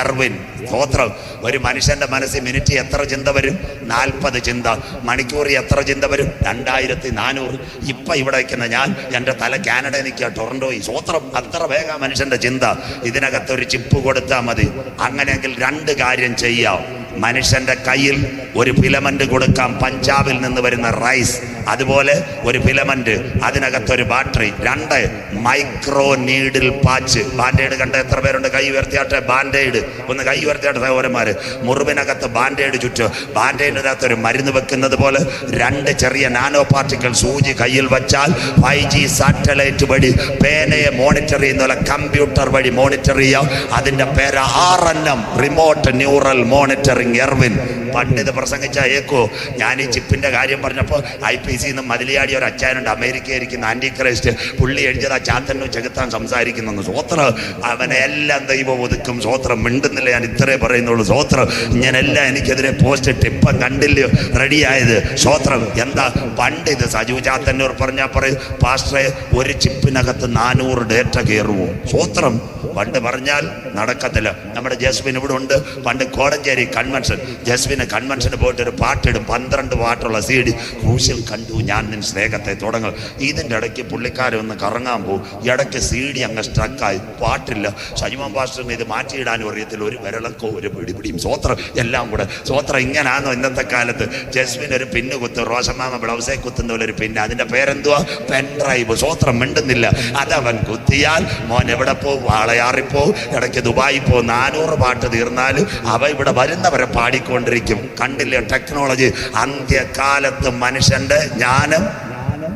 എർവിൻ. സ്തോത്രം. ഒരു മനുഷ്യന്റെ മനസ്സിൽ മിനിറ്റ് എത്ര ചിന്ത വരും? 40 ചിന്ത. മണിക്കൂർ എത്ര ചിന്ത വരും? 2400. ഇപ്പൊ ഇവിടെ വയ്ക്കുന്ന ഞാൻ, എൻ്റെ തല കാനഡയിൽ നിൽക്കുക, ടൊറന്റോയിൽ. സ്തോത്രം. അത്ര വേഗം മനുഷ്യന്റെ ചിന്ത. ഇതിനകത്തൊരു ചിപ്പ് കൊടുത്താൽ മതി. അങ്ങനെയെങ്കിൽ 2 കാര്യം ചെയ്യാം. മനുഷ്യന്റെ കയ്യിൽ ഒരു ഫിലമെന്റ് കൊടുക്കാം, പഞ്ചാബിൽ നിന്ന് വരുന്ന റൈസ്. അതുപോലെ ഒരു ഫിലമെന്റ്, അതിനകത്തൊരു battery. 2 micro needle patch. Band-aid കണ്ട എത്ര പേരുണ്ട്? കൈ ഉയർത്തിയാട്ടെ. ബാൻഡേഡ് ഒന്ന് കൈ ഉയർത്തിയാട്ടെ സഹോദരന്മാര്. മുറിവിനകത്ത് ബാൻഡേഡ് ചുറ്റും. ബാൻഡേഡിനകത്ത് ഒരു മരുന്ന് വെക്കുന്നത് പോലെ 2 ചെറിയ നാനോ പാർട്ടിക്കിൾ സൂചി കയ്യിൽ വച്ചാൽ 5G സാറ്റലൈറ്റ് വഴി പേനയെ മോണിറ്റർ ചെയ്യുന്ന പോലെ കമ്പ്യൂട്ടർ വഴി മോണിറ്റർ ചെയ്യാം. അതിന്റെ പേര് RNM, remote neural monitoring. Erwin പണ്ട് ഇത് പ്രസംഗിച്ച ഏക്കോ. ഞാൻ ഈ ചിപ്പിന്റെ കാര്യം പറഞ്ഞപ്പോൾ IP ഓഫീസിൽ നിന്ന് മതിലിയാടി ഒരു അച്ചായനുണ്ട്, അമേരിക്കയിൽ ഇരിക്കുന്ന ആന്റി ക്രൈസ്റ്റ്. പുള്ളി എഴുതിയത് ചാത്തന്നു ചെകുത്താൻ സംസാരിക്കുന്നു. സ്വോത്രം. അവനെല്ലാം ദൈവം ഒതുക്കും. സ്വോത്രം. മിണ്ടുന്നില്ല, ഞാൻ ഇത്രേ പറയുന്നുള്ളൂ. സ്വോത്രം. ഇങ്ങനെല്ലാം എനിക്കെതിരെ പോസ്റ്റ് ടിപ്പം കണ്ടില്ലയോ റെഡിയായത്. സ്വോത്രം. എന്താ പണ്ട് ഇത് സജു ചാത്തന്നൂർ പറഞ്ഞാൽ പറയും, പാസ്റ്ററെ ഒരു ചിപ്പിനകത്ത് 400 ഡേറ്റ കയറുമോ? സ്വോത്രം. പണ്ട് പറഞ്ഞാൽ നടക്കത്തില്ല. നമ്മുടെ ജസ്മിൻ ഇവിടെ ഉണ്ട്. പണ്ട് കോടഞ്ചേരി കൺവെൻഷൻ, ജസ്മിന് കൺവെൻഷന് പോയിട്ട് ഒരു പാട്ടിടും, 12 പാട്ടുള്ള CD. ക്രൂശിൽ കണ്ടു ഞാൻ നിൻ സ്നേഹത്തെ തുടങ്ങും. ഇതിൻ്റെ ഇടയ്ക്ക് പുള്ളിക്കാരൻ ഒന്ന് കറങ്ങാൻ പോകും. ഇടയ്ക്ക് CD അങ്ങ് സ്ട്രക്കായി, പാട്ടില്ല. ഷജിമോൻ പാസ്റ്ററിന് ഇത് മാറ്റിയിടാനും അറിയത്തില്ല. ഒരു വിരളക്കോ ഒരു പിടിപിടിയും. സ്വോത്രം. എല്ലാം കൂടെ. സ്വോത്രം. ഇങ്ങനാണോ ഇന്നത്തെ കാലത്ത്? ജസ്മിൻ ഒരു പിന്ന് കുത്തും, റോഷമാമ ബ്ലൗസേ കുത്തുന്ന പോലെ ഒരു പിന്ന്. അതിൻ്റെ പേരെന്തുവാ? പെൻഡ്രൈവ്. സ്വോത്രം. മിണ്ടുന്നില്ല. അതവൻ കുത്തിയാൽ മോൻ എവിടെ പോകും? വാളയാറിപ്പോ, ഇടയ്ക്ക് ദുബായി പോ. 400 പാട്ട് തീർന്നാലും അവ ഇവിടെ വരുന്നവരെ പാടിക്കൊണ്ടിരിക്കും. കണ്ടില്ലേ ടെക്നോളജി? അന്ത്യകാലത്ത് മനുഷ്യന്റെ ജ്ഞാനം.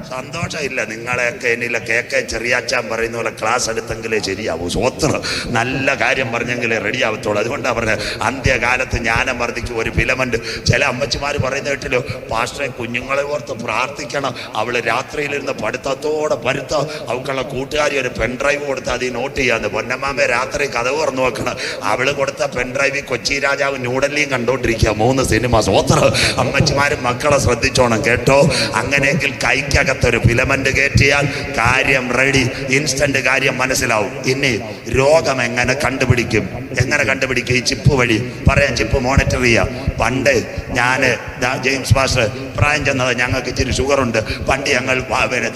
സന്തോഷമില്ല നിങ്ങളെയൊക്കെ എന്നില്ല കേക്കെ ചെറിയാച്ചാൻ പറയുന്ന പോലെ ക്ലാസ് എടുത്തെങ്കിലേ ശരിയാവൂ. സ്വോത്രം. നല്ല കാര്യം പറഞ്ഞെങ്കിലേ റെഡിയാവത്തുള്ളൂ. അതുകൊണ്ടാണ് പറഞ്ഞത് അന്ത്യകാലത്ത് ജ്ഞാനം വർദ്ധിക്കും. ഒരു ഫിലമുണ്ട്. ചില അമ്മച്ചിമാർ പറയുന്ന കേട്ടില്ലോ, പാസ്റ്ററെ കുഞ്ഞുങ്ങളെ ഓർത്ത് പ്രാർത്ഥിക്കണം. അവള് രാത്രിയിലിരുന്ന് പഠിത്തത്തോടെ പരുത്തോ, അവൾക്കുള്ള കൂട്ടുകാരി ഒരു പെൻഡ്രൈവ് കൊടുത്ത് അത് നോട്ട് ചെയ്യാന്ന്. പൊന്നമ്മാമെ രാത്രി കഥ തുറന്നു വെക്കണം. അവള് കൊടുത്ത പെൻഡ്രൈവിൽ കൊച്ചി രാജാവ് ന്യൂഡൽഹിയും കണ്ടോണ്ടിരിക്കുക 3 സിനിമ. സ്വോത്രം. അമ്മച്ചിമാരും മക്കളെ ശ്രദ്ധിച്ചോണം കേട്ടോ. അങ്ങനെയെങ്കിൽ കൈക്കകത്ത് ഒരു ഫിലമെന്റ് കയറ്റിയാൽ കാര്യം റെഡി. ഇൻസ്റ്റന്റ് കാര്യം മനസ്സിലാവും. ഇനി രോഗം എങ്ങനെ കണ്ടുപിടിക്കും? എങ്ങനെ കണ്ടുപിടിക്കും? ഈ ചിപ്പ് വഴി പറയാം. ചിപ്പ് മോണിറ്റർ ചെയ്യാം. പണ്ട് ഞാൻ ജെയിംസ് പാസ്റ്റർ പ്രായം ചെന്നത്, ഞങ്ങൾക്ക് ഇച്ചിരി ഷുഗറുണ്ട്. പണ്ട് ഞങ്ങൾ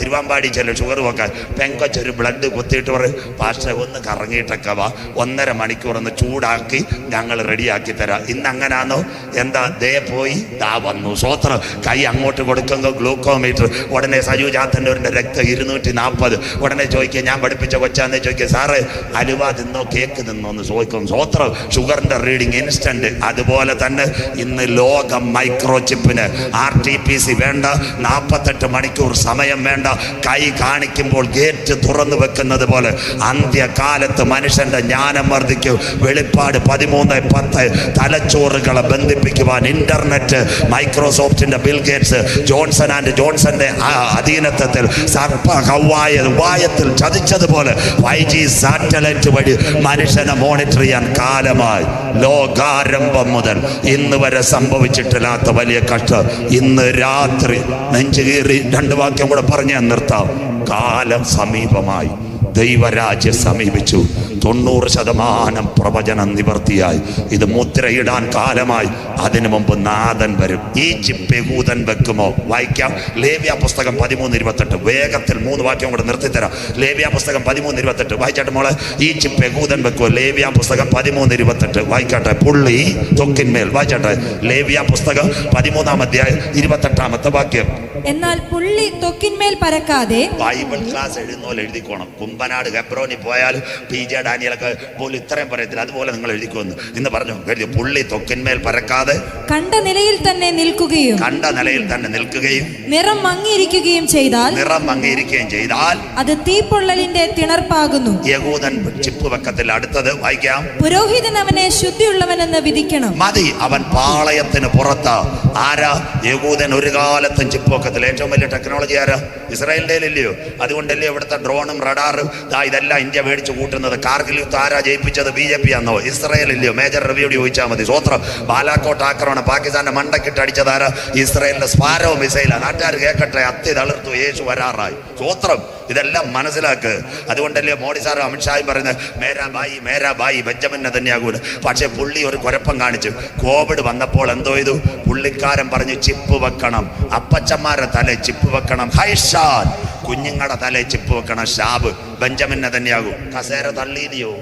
തിരുവാമ്പാടി ചെല്ലും ഷുഗർ വെക്കാൻ. പെങ്കൊച്ചൊരു ബ്ലഡ് കുത്തിയിട്ട് പറയും, പാസ്റ്റർ ഒന്ന് കറങ്ങിയിട്ടൊക്കെ വാ, 1.5 മണിക്കൂർ ഒന്ന് ചൂടാക്കി ഞങ്ങൾ റെഡിയാക്കി തരാം. ഇന്ന് അങ്ങനാന്നോ? എന്താ ദേ പോയി ദാ വന്നു. സ്വോത്രം. കൈ അങ്ങോട്ട് കൊടുക്കുമ്പോൾ ഗ്ലൂക്കോമീറ്റർ. ഉടനെ സജു ചാത്തന്നൂരിൻ്റെ രക്തം 240. ഉടനെ ചോദിക്കുക, ഞാൻ പഠിപ്പിച്ച കൊച്ചാന്ന് ചോദിക്കുക, സാറേ അലുവ തിന്നോ കേക്ക് തിന്നോ എന്ന് ചോദിക്കും. സ്വോത്രം. ഷുഗറിൻ്റെ റീഡിങ് ഇൻസ്റ്റന്റ്. അതുപോലെ തന്നെ ഇന്ന് ലോകം മൈക്രോ ചിപ്പിന് RTPC വേണ്ട, 48 മണിക്കൂർ സമയം വേണ്ട. കൈ കാണിക്കുമ്പോൾ ഗേറ്റ് തുറന്നു വെക്കുന്നത് പോലെ അന്ത്യകാലത്ത് മനുഷ്യന്റെ ജ്ഞാനം വർദ്ധിക്കും. വെളിപ്പാട് 13:10 തലച്ചോറുകളെ ബന്ധിപ്പിക്കുവാൻ ഇന്റർനെറ്റ്. മൈക്രോസോഫ്റ്റിന്റെ ബിൽ ഗേറ്റ്സ് ജോൺസൺ ആൻഡ് ജോൺസന്റെ അധീനത്വത്തിൽ സർപ്പ ഹവ്വായത്തിൽ ചതിച്ചതുപോലെ 5G സാറ്റലൈറ്റ് വഴി മനുഷ്യനെ മോണിറ്റർ ചെയ്യാൻ കാലമായി. ലോകാരംഭം മുതൽ ഇന്ന് വരെ സംഭവിച്ചിട്ടില്ലാത്ത വലിയ കഷ്ടം. ഇന്ന് രാത്രി നെഞ്ചുകീറി 2 വാക്യം കൂടെ പറഞ്ഞ് നിർത്താം. കാലം സമീപമായി. ദൈവരാജ്യം സമീപിച്ചു. 90% പ്രവചനം നിവർത്തിയായി. ഇത് മുദ്രയിടാൻ കാലമായി. അതിനു മുമ്പ് നാഥൻ വരും. ഈ ചിപ്പ് യഹൂദൻ വെക്കുമോ? വായിക്കാം. ലേവ്യ പുസ്തകം 13:28. വേഗത്തിൽ 3 വാക്യം കൂടെ നിർത്തിത്തരാം. ലേവ്യ പുസ്തകം 13:28 വായിച്ചാട്ടെ മോളെ. ഈ ചിപ്പ് യഹൂദൻ വെക്കുമോ? ലേവ്യ പുസ്തകം 13:28 വായിക്കാട്ടെ. പുള്ളി തൊക്കിന്മേൽ. വായിച്ചാട്ടെ. ലേവ്യ പുസ്തകം 13-ാം അധ്യായം 28-ാമത്തെ വാക്യം. എന്നാൽ പുള്ളി തൊക്കിന്മേൽ പരക്കാതെ. ബൈബിൾ ക്ലാസ് എഴുതുന്ന എഴുതിക്കോണം. കുമ്പനാട് ഹെബ്രോനിൽ പോയാൽ PJ ഡാനിയലൊക്കെ പോലും ഇത്രയും പറയത്തില്ല. അതുപോലെ നിങ്ങൾ എഴുതിക്കോന്ന് ഇന്ന് പറഞ്ഞു. പുള്ളി തൊക്കിന്മേൽ പരക്കാതെ കണ്ട നിലയിൽ തന്നെ നിൽക്കുകയും. കണ്ട നിലയിൽ തന്നെ നിൽക്കുകയും നിറം മങ്ങിയിരിക്കുകയും ചെയ്താൽ അത് തീപ്പൊള്ളലിന്റെ തിണർപ്പാകുന്നു. യഹൂദൻ ചിപ്പ് വെക്കത്തിൽ. അടുത്തത് വായിക്കാം. പുരോഹിതൻ അവനെ ശുദ്ധിയുള്ളവനെന്ന് വിധിക്കണം. മതി. അവൻ പാളയത്തിന് പുറത്താ. ആരാ? യഹൂദൻ ഒരു കാലത്തും ചിപ്പ് വെക്കത്തില്ല. ഏറ്റവും വലിയ ടെക്നോളജി ആരാ? ഇസ്രായേലിന്റെ ഇല്ലയോ? അതുകൊണ്ടല്ലേ ഇവിടുത്തെ ഡ്രോണും റഡാറും ഇതെല്ലാം ഇന്ത്യ മേടിച്ചു കൂട്ടുന്നത്. കാർഗിൽ യുദ്ധം ആരാ ജയിപ്പിച്ചത്? BJP ആണോ? ഇസ്രായേൽ ഇല്ലയോ? മേജർ റിവ്യൂടി ചോദിച്ചാൽ മതി. സ്വോത്രം. ബാലാക്കോട്ട് ആക്രമണം പാകിസ്ഥാന്റെ മണ്ടക്കിട്ട് അടിച്ചതാരാ? ഇസ്രായേലിന്റെ സ്പാരോ മിസൈലാ. നാട്ടുകാർ കേൾക്കട്ടെ. അത്തി തളിർത്തു. യേശു വരാറായി. സ്വോത്രം. ഇതെല്ലാം മനസ്സിലാക്ക്. അതുകൊണ്ടല്ലേ മോഡി സാറും അമിത്ഷായും പറയുന്നത് മേരാ ബായി ബെഞ്ചമിൻ നെതന്യാഹു. പക്ഷെ പുള്ളി ഒരു കുഴപ്പം കാണിച്ചു. കോവിഡ് വന്നപ്പോൾ എന്തോ ചെയ്തു? പുള്ളിക്കാരൻ പറഞ്ഞു ചിപ്പ് വെക്കണം. അപ്പച്ചന്മാരുടെ തല ചിപ്പ് വെക്കണം. ഹൈഷാൻ. കുഞ്ഞുങ്ങളുടെ തല ചിപ്പ് വെക്കണം. ഷാബ്. ബെഞ്ചമിൻ നെതന്യാഹു കസേര തള്ളിയില്ലയോ?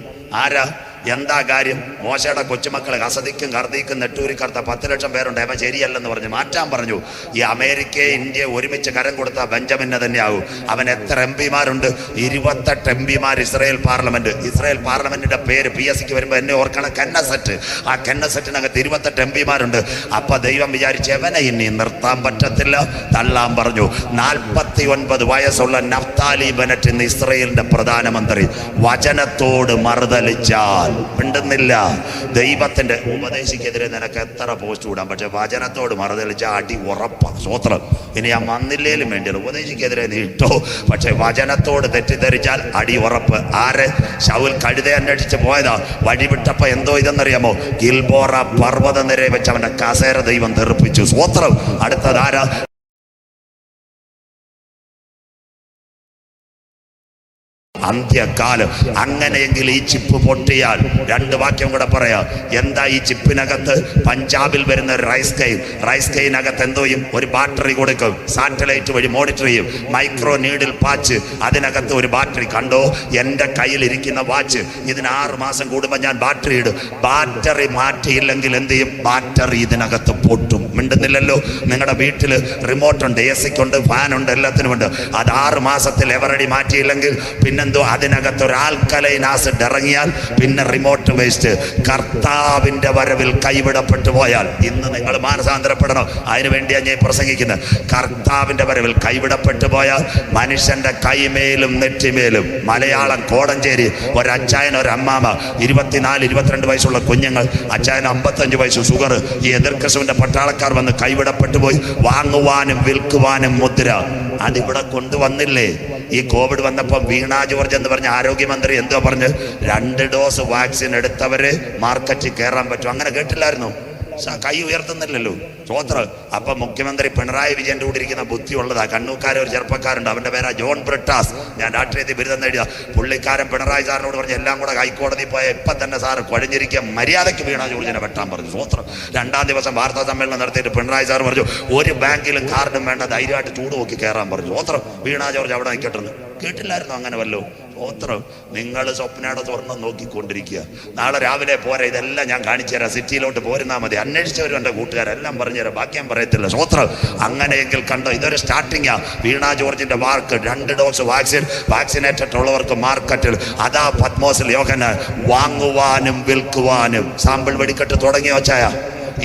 ആരാ? എന്താ കാര്യം? മോശയുടെ കൊച്ചുമക്കളെ ഹസദിക്കും കർദിക്കും നെട്ടൂരിക്കറുത്ത 10 ലക്ഷം പേരുണ്ട്. അവ ശരിയല്ലെന്ന് പറഞ്ഞ് മാറ്റാൻ പറഞ്ഞു. ഈ അമേരിക്കയെ ഇന്ത്യ ഒരുമിച്ച് കരം കൊടുത്ത ബെഞ്ചമിൻ നെതന്യാഹു. അവൻ എത്ര MP-മാരുണ്ട്? 28 MP-മാർ. ഇസ്രായേൽ പാർലമെന്റിന്റെ പേര് PSCക്ക് വരുമ്പോൾ എന്നെ ഓർക്കണം, കെന്നസെറ്റ്. ആ കെന്നസെറ്റിനകത്ത് 28 MP-മാരുണ്ട്. അപ്പൊ ദൈവം വിചാരിച്ച് അവനെ ഇനി നിർത്താൻ പറ്റത്തില്ല, തള്ളാൻ പറഞ്ഞു. 49 വയസ്സുള്ള നഫ്താലി ബെനറ്റ് ഇന്ന് ഇസ്രായേലിന്റെ പ്രധാനമന്ത്രി. വചനത്തോട് മറുതലിച്ചാൽ മിണ്ടുന്നില്ല. ദൈവത്തിന്റെ ഉപദേശിക്കെതിരെ നിനക്ക് എത്ര പോസ്റ്റ് വിടാം, പക്ഷെ വചനത്തോട് മറുതലിച്ച അടി ഉറപ്പാണ്. സ്വോത്രം. ഇനി ഞാൻ വന്നില്ലേലും വേണ്ടിയത് ഉപദേശിക്കെതിരെ നീ ഇട്ടോ, പക്ഷെ വചനത്തോട് തെറ്റിദ്ധരിച്ചാൽ അടി ഉറപ്പ്. ആര്? ശൗൽ കഴുത അന്വേഷിച്ച് പോയതാ. വഴിവിട്ടപ്പോ എന്തോ ഇതെന്നറിയാമോ? ഗിൽബോറ പർവ്വത നിരയെ വെച്ച് അവന്റെ കസേര ദൈവം തെറിപ്പിച്ചു. സ്വോത്രം. അടുത്തതാരാ? അന്ത്യകാലം. അങ്ങനെയെങ്കിൽ ഈ ചിപ്പ് പൊട്ടിയാൽ, രണ്ട് വാക്യം കൂടെ പറയാം. എന്താ ഈ ചിപ്പിനകത്ത്? പഞ്ചാബിൽ വരുന്ന റൈസ് കെയിനകത്ത് എന്തോ ചെയ്യും? ഒരു ബാറ്ററി കൊടുക്കും. സാറ്റലൈറ്റ് വഴി മോണിറ്റർ ചെയ്യും. മൈക്രോ നീഡിൽ പാച്ച്, അതിനകത്ത് ഒരു ബാറ്ററി. കണ്ടോ എൻ്റെ കയ്യിലിരിക്കുന്ന വാച്ച്, ഇതിന് 6 മാസം കൂടുമ്പോൾ ഞാൻ ബാറ്ററി ഇടും. ബാറ്ററി മാറ്റിയില്ലെങ്കിൽ എന്ത് ചെയ്യും? ബാറ്ററി ഇതിനകത്ത് പൊട്ടും. മിണ്ടുന്നില്ലല്ലോ. നിങ്ങളുടെ വീട്ടിൽ റിമോട്ട് ഉണ്ട്, AC ക്കുണ്ട്, ഫാനുണ്ട്, എല്ലാത്തിനുമുണ്ട്. അത് 6 മാസത്തിൽ എവറടി മാറ്റിയില്ലെങ്കിൽ പിന്നെന്തോ അതിനകത്ത് ഒരു ആൽക്കലൈൻ ആസിഡ് ഇറങ്ങിയാൽ പിന്നെ റിമോട്ട് വേസ്റ്റ്. കർത്താവിന്റെ വരവിൽ കൈവിടപ്പെട്ടു പോയാൽ, ഇന്ന് നിങ്ങൾ മാനസാന്തരപ്പെടണം. അതിനുവേണ്ടിയാണ് ഞാൻ പ്രസംഗിക്കുന്നത്. കർത്താവിന്റെ വരവിൽ കൈവിടപ്പെട്ടു പോയാൽ മനുഷ്യന്റെ കൈമേലും നെറ്റിമേലും. മലയാളം കോടഞ്ചേരി ഒരച്ചായൻ ഒരമ്മാമ, 24-22 വയസ്സുള്ള കുഞ്ഞുങ്ങൾ. അച്ചായന് 55 വയസ്സ്, ഷുഗർ. ഈ എതിർക്കസുവിന്റെ പട്ടാളക്കാർ വന്ന് കൈവിടപ്പെട്ടു പോയി. വാങ്ങുവാനും വിൽക്കുവാനും മുദ്ര. അതിവിടെ കൊണ്ടുവന്നില്ലേ? ഈ കോവിഡ് വന്നപ്പോൾ വീണ ജോർജ് എന്ന് പറഞ്ഞ ആരോഗ്യമന്ത്രി എന്തോ പറഞ്ഞ്, 2 ഡോസ് വാക്സിൻ എടുത്തവര് മാർക്കറ്റിൽ കയറാൻ പറ്റും. അങ്ങനെ കേട്ടില്ലായിരുന്നു? കൈ ഉയർത്തുന്നില്ലല്ലോ. സ്വോത്രം. അപ്പൊ മുഖ്യമന്ത്രി പിണറായി വിജയന്റെ കൂടെ ഇരിക്കുന്ന ബുദ്ധിയുള്ളതാ. കണ്ണൂക്കാരൻ ഒരു ചെറുപ്പക്കാരുണ്ട്, അവന്റെ പേരാ ജോൺ ബ്രിട്ടാസ്. ഞാൻ രാഷ്ട്രീയത്തിൽ ബിരുദം നേടിയ പുള്ളിക്കാരൻ പിണറായി സാറിനോട് പറഞ്ഞ് എല്ലാം കൂടെ ഹൈക്കോടതി പോയ ഇപ്പം തന്നെ സാറ് കുഴഞ്ഞിരിക്കുക, മര്യാദയ്ക്ക് വീണ ജോർജിനെ വെട്ടാൻ പറഞ്ഞു. സ്വോത്രം. 2-ാം ദിവസം വാർത്താ സമ്മേളനം നടത്തിയിട്ട് പിണറായി സാർ പറഞ്ഞു, ഒരു ബാങ്കിലും കാർഡും വേണ്ട, ധൈര്യമായിട്ട് ചൂട് നോക്കി കയറാൻ പറഞ്ഞു. സ്വോത്രം. വീണ ജോർജ് അവിടെ നിൽക്കട്ടെന്ന് കേട്ടില്ലായിരുന്നു? അങ്ങനെ വല്ലോ? സ്വോത്രം. നിങ്ങൾ സ്വപ്നയുടെ സ്വർണ്ണം നോക്കിക്കൊണ്ടിരിക്കുക. നാളെ രാവിലെ പോരാ, ഇതെല്ലാം ഞാൻ കാണിച്ചു തരാം. സിറ്റിയിലോട്ട് പോരുന്നാൽ മതി. അന്വേഷിച്ചവരും എൻ്റെ കൂട്ടുകാരെല്ലാം പറഞ്ഞുതരാം, ബാക്കിയാൻ പറയത്തില്ല. സ്വോത്രം. അങ്ങനെയെങ്കിൽ കണ്ടോ, ഇതൊരു സ്റ്റാർട്ടിങ്ങാ. വീണ ജോർജിന്റെ വാക്ക് 2 ഡോസ് വാക്സിനേറ്റഡ് ഉള്ളവർക്ക് മാർക്കറ്റിൽ. അതാ പത്മോസിൽ യോഹന്നാൻ വാങ്ങുവാനും വിൽക്കുവാനും. സാമ്പിൾ വെടിക്കെട്ട് തുടങ്ങി വച്ചായ.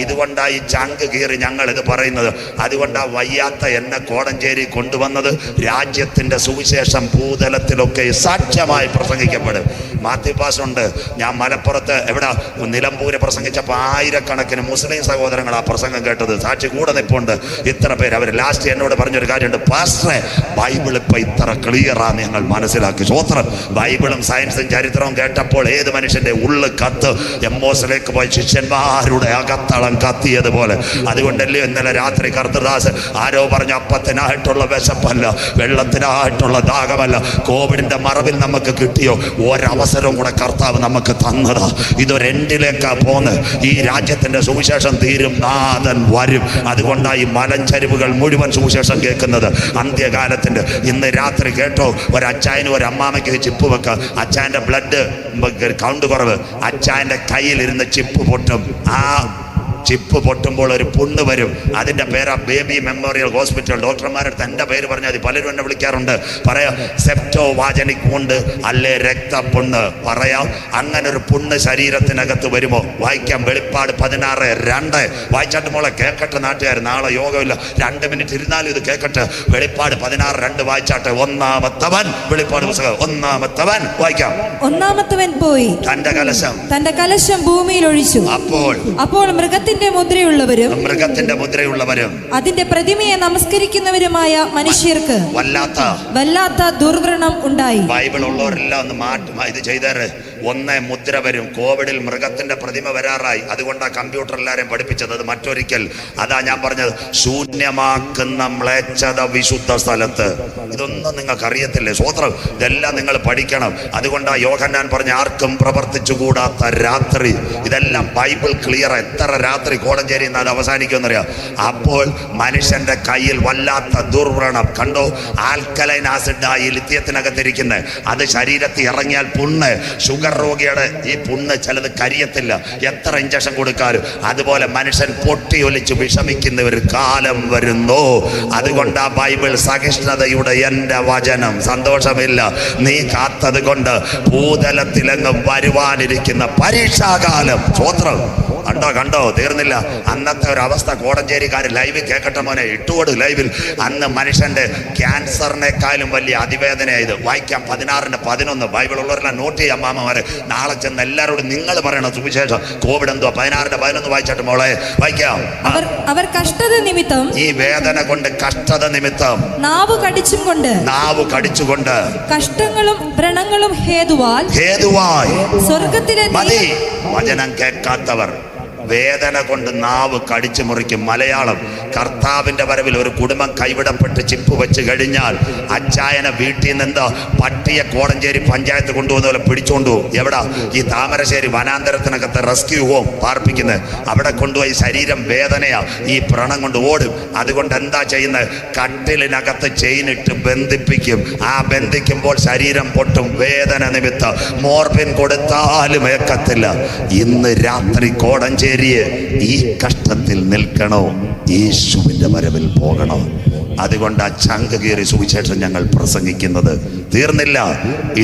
ഇതുകൊണ്ടായി ചങ്ക് കീറി ഞങ്ങൾ ഇത് പറയുന്നത്. അതുകൊണ്ടാ വയ്യാത്ത എന്നെ കോടഞ്ചേരി കൊണ്ടുവന്നത്. രാജ്യത്തിന്റെ സുവിശേഷം ഭൂതലത്തിലൊക്കെ സാക്ഷ്യമായി പ്രസംഗിക്കപ്പെടും. മാത്യു പാസുണ്ട്. ഞാൻ മലപ്പുറത്ത് എവിടെ നിലമ്പൂര് പ്രസംഗിച്ചപ്പോൾ 1000കണക്കിന് മുസ്ലിം സഹോദരങ്ങൾ ആ പ്രസംഗം കേട്ടത്. സാക്ഷി കൂടെ നിൽപ്പുണ്ട്. ഇത്ര പേര്. അവർ ലാസ്റ്റ് എന്നോട് പറഞ്ഞൊരു കാര്യമുണ്ട്, പാസ്റ്ററെ ബൈബിൾ ഇപ്പൊ ഇത്ര ക്ലിയറാന്ന് ഞങ്ങൾ മനസ്സിലാക്കി. സ്വോത്രം. ബൈബിളും സയൻസും ചരിത്രവും കേട്ടപ്പോൾ ഏത് മനുഷ്യന്റെ ഉള്ളു കത്ത് എമ്മോസിലേക്ക് പോയി ശിഷ്യന്മാരുടെ അകത്തളം കത്തിയതുപോലെ. അതുകൊണ്ടല്ലേ ഇന്നലെ രാത്രി കർത്തദാസ് ആരോ പറഞ്ഞു, അപ്പത്തിനായിട്ടുള്ള വിശപ്പല്ല, വെള്ളത്തിനായിട്ടുള്ള ദാഹമല്ല, കോവിഡിന്റെ മറവിൽ നമുക്ക് കിട്ടിയോ ഒരവസരവും കൂടെ കർത്താവ് നമുക്ക് തന്നതാ. ഇതൊരെൻഡിലേക്കാ പോന്ന്. ഈ രാജ്യത്തിന്റെ സുവിശേഷം തീരും, നാഥൻ വരും. അതുകൊണ്ടാണ് ഈ മലഞ്ചരിവുകൾ മുഴുവൻ സുവിശേഷം കേൾക്കുന്നത്. അന്ത്യകാലത്തിന്റെ. ഇന്ന് രാത്രി കേട്ടോ, ഒരച്ചായനും ഒരമ്മാമയ്ക്ക് ചിപ്പ് വെക്കുക. അച്ചായന്റെ ബ്ലഡ് കൗണ്ട് കുറവ്. അച്ചായന്റെ കയ്യിലിരുന്ന് ചിപ്പ് പൊട്ടും. ആ ചിപ്പ് പൊട്ടുമ്പോൾ ഒരു പുണ്ണ് വരും. അതിൻ്റെ പേരാ ബേബി മെമ്മോറിയൽ ഹോസ്പിറ്റൽ. ഡോക്ടർമാരുടെ എൻ്റെ പേര് പറഞ്ഞാൽ മതി. പലരും എന്നെ വിളിക്കാറുണ്ട്. പറയാം സെപ്റ്റോ വാജനിക് പുണ്ണ്, അല്ലേ രക്തപുണ്ണ്. പറയാം അങ്ങനെ ഒരു പുണ്ണ് ശരീരത്തിനകത്ത് വരുമോ? വായിക്കാം. വെളിപ്പാട് 16:2. വായിച്ചാട്ട് മോളെ കേൾക്കട്ടെ നാട്ടുകാർ. നാളെ യോഗമില്ല, 2 മിനിറ്റ് ഇരുന്നാലും ഇത് കേൾക്കട്ടെ. വെളിപ്പാട് 16:2 വായിച്ചാട്ടെ. ഒന്നാമത്തവൻ, വെളിപ്പാട് പുസ്തകം 1-ാമത്തവൻ വായിക്കാം. ഒന്നാമത്തവൻ പോയി തന്റെ കലശം ഭൂമിയിൽ ഒഴിച്ചു. അപ്പോൾ മൃഗത്തിന്റെ മുദ്രയുള്ളവരും അതിന്റെ പ്രതിമയെ നമസ്കരിക്കുന്നവരുമായ മനുഷ്യർക്ക് വല്ലാത്ത ദുർവ്രണം ഉണ്ടായി. ബൈബിൾ ഉള്ളവരെല്ലാം ഒന്ന് മാറ്റും. ഇത് ചെയ്തേരെ. 1 മുദ്ര വരും. കോവിഡിൽ മൃഗത്തിന്റെ പ്രതിമ വരാറായി. അതുകൊണ്ടാണ് കമ്പ്യൂട്ടർ എല്ലാവരെയും പഠിപ്പിച്ചത്. അത് മറ്റൊരിക്കൽ. അതാ ഞാൻ പറഞ്ഞത്, ശൂന്യമാക്കുന്ന മ്ലേച്ഛത വിശുദ്ധ സ്ഥലത്ത്. ഇതൊന്നും നിങ്ങൾക്ക് അറിയത്തില്ലേ? സ്വോത്രം. ഇതെല്ലാം നിങ്ങൾ പഠിക്കണം. അതുകൊണ്ടാണ് യോഹന്നാൻ പറഞ്ഞ ആർക്കും പ്രവർത്തിച്ചുകൂടാത്ത രാത്രി. ഇതെല്ലാം ബൈബിൾ ക്ലിയർ. എത്ര രാത്രി കോടഞ്ചേരി എന്നാൽ അവസാനിക്കുമെന്നറിയാം. അപ്പോൾ മനുഷ്യന്റെ കയ്യിൽ വല്ലാത്ത ദുർവ്രണം. കണ്ടോ, ആൽക്കലൈൻ ആസിഡായി ലിഥിയത്തിനകത്തിരിക്കുന്നത്. അത് ശരീരത്തിൽ ഇറങ്ങിയാൽ പുണ്ണ്. ഷുഗർ രോഗിയുടെ ഈ പുണ്ണ് ചിലത് കരിയത്തില്ല, എത്ര ഇഞ്ചക്ഷൻ കൊടുക്കാനും. അതുപോലെ മനുഷ്യൻ പൊട്ടിയൊലിച്ച് വിഷമിക്കുന്ന ഒരു കാലം വരുന്നു. അതുകൊണ്ട് ആ ബൈബിൾ സഹിഷ്ണുതയുടെ എൻ്റെ വചനം. സന്തോഷമില്ല, നീ കാത്തത് കൊണ്ട് ഭൂതലത്തിലെങ്ങും വരുവാനിരിക്കുന്ന പരീക്ഷാകാലം. സ്വോത്രം. കണ്ടോ തീർന്നില്ല. അന്നത്തെ ഒരു അവസ്ഥ കോടഞ്ചേരിക്കാർ ലൈവ് കേൾക്കട്ടെ മോനെ, ഇട്ടുകൊടു ലൈവിൽ. അന്ന് മനുഷ്യന്റെ ക്യാൻസറിനേക്കാളും വലിയ അതിവേദനയായത്. വായിക്കാം 16:11. ബൈബിൾ ഉള്ളവരെല്ലാം നോട്ട് ചെയ്യാം മാമമാരെ. നാളെ ചെന്ന് എല്ലാവരോടും നിങ്ങൾ പറയണം സുവിശേഷം. കോവിഡ് എന്തോ 16:11 വായിച്ചിട്ട് മോളെ വായിക്കാം. അവർ കഷ്ടത നിമിത്തം, ഈ വേദന കൊണ്ട് കഷ്ടത നിമിത്തം നാവ് കടിച്ചുകൊണ്ട് കഷ്ടങ്ങളും വ്രണങ്ങളും ഹേതുവായി സ്വർഗത്തിലെ മതി. വചനം കേൾക്കാത്തവർ വേദന കൊണ്ട് നാവ് കടിച്ചു മുറിക്കും. മലയാളം. കർത്താവിന്റെ വരവിൽ ഒരു കുടുംബം കൈവിടപ്പെട്ട് ചിപ്പ് വെച്ച് കഴിഞ്ഞാൽ അച്ചായനെ വീട്ടിൽ നിന്ന് പട്ടിയെ കോടഞ്ചേരി പഞ്ചായത്ത് കൊണ്ടുപോകുന്ന പോലെ പിടിച്ചോണ്ടു പോകും. എവിടാ? ഈ താമരശ്ശേരി വനാന്തരത്തിനകത്ത് റെസ്ക്യൂ ഹോം പാർപ്പിക്കുന്നത്. അവിടെ കൊണ്ടുപോയി ശരീരം വേദനയാ, ഈ വ്രണം കൊണ്ട് ഓടും. അതുകൊണ്ട് എന്താ ചെയ്യുന്നത്? കട്ടിലിനകത്ത് ചെയിനിട്ട് ബന്ധിപ്പിക്കും. ആ ബന്ധിക്കുമ്പോൾ ശരീരം പൊട്ടും. വേദന നിമിത്തം മോർഫിൻ കൊടുത്താലും ഏക്കത്തില്ല. ഇന്ന് രാത്രി കോടഞ്ചേരി ഈ കഷ്ടത്തിൽ നിൽക്കണോ? യേശുവിന്റെ വരവിൽ പോകണോ? അതുകൊണ്ട് ആ ചങ്ക് കീറി സുവിശേഷം ഞങ്ങൾ പ്രസംഗിക്കുന്നത്. തീർന്നില്ല.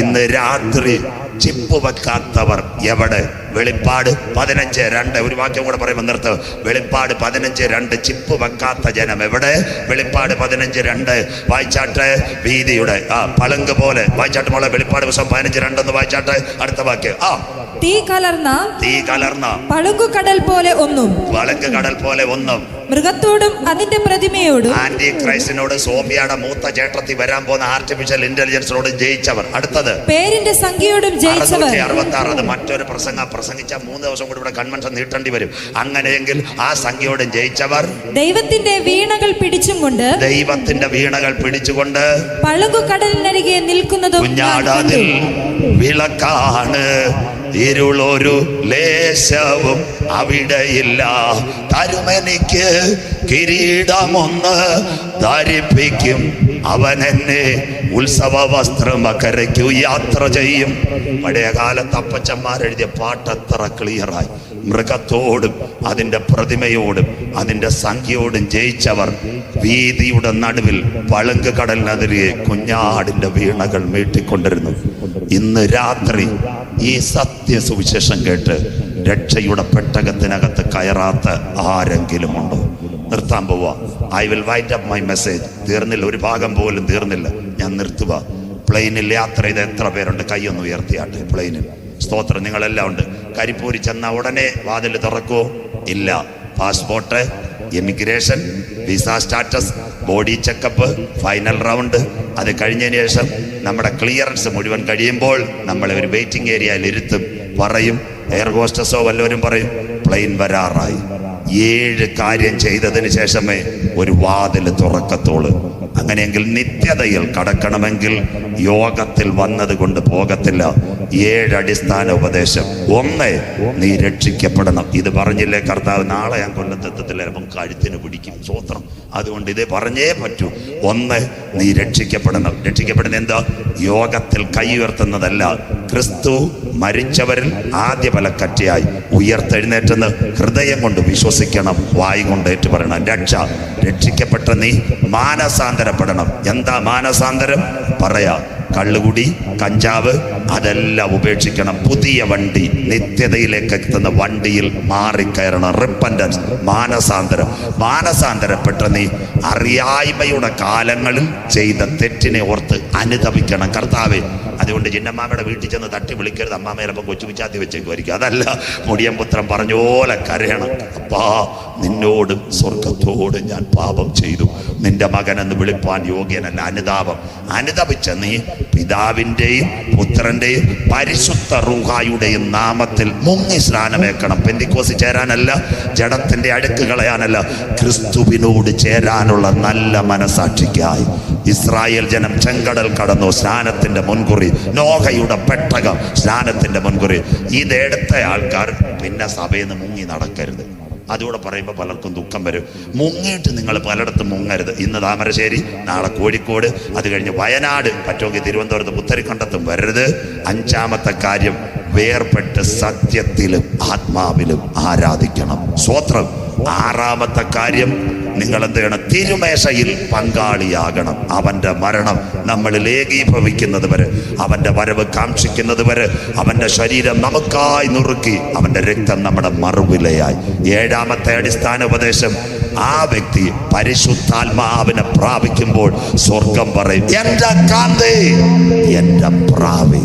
ഇന്ന് രാത്രി ചിപ്പ് വെക്കാത്തവർ എവിടെ? വെളിപ്പാട് 15:2. ഒരു വാക്യം കൂടെ പറയുമ്പോൾ നിർത്ത്. വെളിപ്പാട് 15:2. ചിപ്പ് വെക്കാത്ത ജനം എവിടെ? വെളിപ്പാട് 15:2 വായിച്ചാട്ടെ. വീതിയുടെ പളുങ്ക് പോലെ വായിച്ചാട്ട് മോളെ. വെളിപ്പാട് ദിവസം 15:2 വായിച്ചാട്ടെ. അടുത്ത വാക്യം. തീ കലർന്ന പളുങ്ക് കടൽ പോലെ ഒന്നും മൃഗത്തോടും അതിന്റെ പ്രതിമയോടും ആന്റി ക്രൈസ്റ്റിനോട് സോഫിയയുടെ മൂത്ത ചേട്ടത്തി വരാൻ പോകുന്ന ആർട്ടിഫിഷ്യൽ ഇന്റലിജൻസിനോട് ജയിച്ചവർ. അടുത്തത് പേരിന്റെ സംഖ്യയോടും ജയിച്ചവർ. 666. അത് മറ്റൊരു പ്രസംഗിച്ച 3 ദിവസം കൂടി ഇവിടെ കൺവെൻഷൻ നീട്ടേണ്ടി വരും. അങ്ങനെയെങ്കിൽ ആ സംഖ്യയോടും ജയിച്ചവർ ദൈവത്തിന്റെ വീണകൾ പിടിച്ചുകൊണ്ട് പളുങ്കു കടലിനരികെ നിൽക്കുന്നതും കുഞ്ഞാടതിൽ വിളക്കാണ്. ഇരുളൊരു ലേശവും അവിടെയില്ല. തരുമെനിക്ക് കിരീടമൊന്ന് ധരിപ്പിക്കും. അവൻ എന്നെ ഉത്സവ വസ്ത്രം അക്കരയ്ക്കു യാത്ര ചെയ്യും. പഴയ കാലത്ത് അപ്പച്ചന്മാരെഴുതിയ പാട്ട് എത്ര ക്ലിയറായി. മൃഗത്തോടും അതിൻ്റെ പ്രതിമയോടും അതിൻ്റെ സംഖ്യയോടും ജയിച്ചവർ വീതിയുടെ നടുവിൽ പളുങ്ക് കടലിനെതിരെ കുഞ്ഞാടിൻ്റെ വീണകൾ മീട്ടിക്കൊണ്ടിരുന്നു. ഇന്ന് രാത്രി ഈ സത്യ സുവിശേഷം കേട്ട് രക്ഷയുടെ പെട്ടകത്തിനകത്ത് കയറാത്ത ആരെങ്കിലും ഉണ്ടോ? നിർത്താൻ പോവാ. I will wind up my message. തീർന്നില്ല, ഒരു ഭാഗം പോലും തീർന്നില്ല. ഞാൻ നിർത്തുക. പ്ലെയിനിൽ യാത്ര ചെയ്ത് എത്ര പേരുണ്ട്? കൈയൊന്ന് ഉയർത്തിയാട്ടെ. പ്ലെയിനിൽ സ്തോത്രം. നിങ്ങളെല്ലാം ഉണ്ട്. കരിപ്പൂരി ചെന്ന ഉടനെ വാതിൽ തുറക്കുമോ? ഇല്ല. Passport, immigration, visa status, body checkup, final round. അത് കഴിഞ്ഞതിന് ശേഷം നമ്മുടെ ക്ലിയറൻസ് മുഴുവൻ കഴിയുമ്പോൾ നമ്മളെ ഒരു വെയിറ്റിംഗ് ഏരിയയിൽ ഇരുത്തും. പറയും, എയർ ഹോസ്റ്റസോ വല്ലവരും പറയും, പ്ലെയിൻ വരാറായി. 7 കാര്യം ചെയ്തതിന് ശേഷമേ ഒരു വാതിൽ തുറക്കത്തോളൂ. അങ്ങനെയെങ്കിൽ നിത്യതയിൽ കടക്കണമെങ്കിൽ യോഗത്തിൽ വന്നത് കൊണ്ട് പോകത്തില്ല. 7 അടിസ്ഥാന ഉപദേശം. 1, നീ രക്ഷിക്കപ്പെടണം. ഇത് പറഞ്ഞില്ലേ കർത്താവ്? നാളെ ഞാൻ കൊല്ലത്തെത്തത്തില്ല, അപ്പം കഴുത്തിന് പിടിക്കും. സ്വോത്രം. അതുകൊണ്ട് ഇത് പറഞ്ഞേ പറ്റൂ. 1, നീ രക്ഷിക്കപ്പെടണം. രക്ഷിക്കപ്പെടുന്ന എന്താ? യോഗത്തിൽ കൈ ഉയർത്തുന്നതല്ല. ക്രിസ്തു മരിച്ചവരിൽ ആദ്യ ഫലക്കറ്റയായി ഉയർത്തെഴുന്നേറ്റെന്ന് ഹൃദയം കൊണ്ട് വിശ്വസിക്കണം, വായി കൊണ്ട് ഏറ്റു പറയണം. രക്ഷിക്കപ്പെട്ട നീ മാനസാന്തരപ്പെടണം. എന്താ മാനസാന്തരം? പറയാ. കള്ളുകുടി, കഞ്ചാവ്, അതെല്ലാം ഉപേക്ഷിക്കണം. പുതിയ വണ്ടി, നിത്യതയിലേക്ക് എത്തുന്ന വണ്ടിയിൽ മാറിക്കയറണം. റിപ്പൻറ്റൻസ്, മാനസാന്തരപ്പെട്ട നീ അറിയായ്മയുടെ കാലങ്ങളിൽ ചെയ്ത തെറ്റിനെ ഓർത്ത് അനുതപിക്കണം. കർത്താവേ, അതുകൊണ്ട് ചിന്നമ്മാമ്മയുടെ വീട്ടിൽ ചെന്ന് തട്ടി വിളിക്കരുത്. അമ്മാമ്മയിലപ്പം കൊച്ചു വിച്ചാത്തി വെച്ചേക്കുമായിരിക്കും. അതല്ല, മുടിയൻപുത്രൻ പറഞ്ഞ പോലെ കരയണം. അപ്പാ, നിന്നോടും സ്വർഗത്തോടും ഞാൻ പാപം ചെയ്തു, നിന്റെ മകനെന്ന് വിളിപ്പാൻ യോഗ്യനല്ല. അനുതപിച്ച നീ പിതാവിൻ്റെയും പുത്രൻ്റെയും പരിശുദ്ധ റൂഹായുടെയും നാമത്തിൽ മുങ്ങി സ്നാനമേക്കണം. പെന്തിക്കോസ് ചേരാനല്ല, ജഡത്തിൻ്റെ അഴുക്ക് കളയാനല്ല, ക്രിസ്തുവിനോട് ചേരാനുള്ള നല്ല മനസാക്ഷിക്കായി. ഇസ്രായേൽ ജനം ചെങ്കടൽ കടന്നു, സ്നാനത്തിൻ്റെ മുൻകുറി. നോഹയുടെ പെട്ടകം, സ്നാനത്തിൻ്റെ മുൻകുറി. ഇതെടുത്ത ആൾക്കാർ പിന്നെ സഭയിൽ നിന്ന് മുങ്ങി നടക്കരുത്. അതുകൂടെ പറയുമ്പോൾ പലർക്കും ദുഃഖം വരും. മുങ്ങിയിട്ട് നിങ്ങൾ പലയിടത്തും മുങ്ങരുത്. ഇന്ന് താമരശ്ശേരി, നാളെ കോഴിക്കോട്, അത് കഴിഞ്ഞ് വയനാട്, പറ്റുമെങ്കിൽ തിരുവനന്തപുരത്ത് പുത്തരിക്കണ്ടത്തും വരരുത്. 5ാമത്തെ കാര്യം, വേർപെട്ട് സത്യത്തിലും ആത്മാവിലും ആരാധിക്കണം. സ്വോത്രം. ആറാമത്തെ കാര്യം, നിങ്ങൾ എന്ത് ചെയ്യണം? തിരുമേശയിൽ പങ്കാളിയാകണം. അവന്റെ മരണം നമ്മളിൽ ഏകീഭവിക്കുന്നത് വരെ, അവന്റെ വരവ് കാക്ഷിക്കുന്നത് വരെ, അവന്റെ ശരീരം നമുക്കായി നുറുക്കി, അവന്റെ രക്തം നമ്മുടെ മറുവിലയായി. ഏഴാമത്തെ അടിസ്ഥാന ഉപദേശം, ആ വ്യക്തി പരിശുദ്ധാത്മാവിനെ പ്രാപിക്കുമ്പോൾ സ്വർഗം പറയും, എന്റെ കാന്തേ, എന്റെ പ്രാവേ.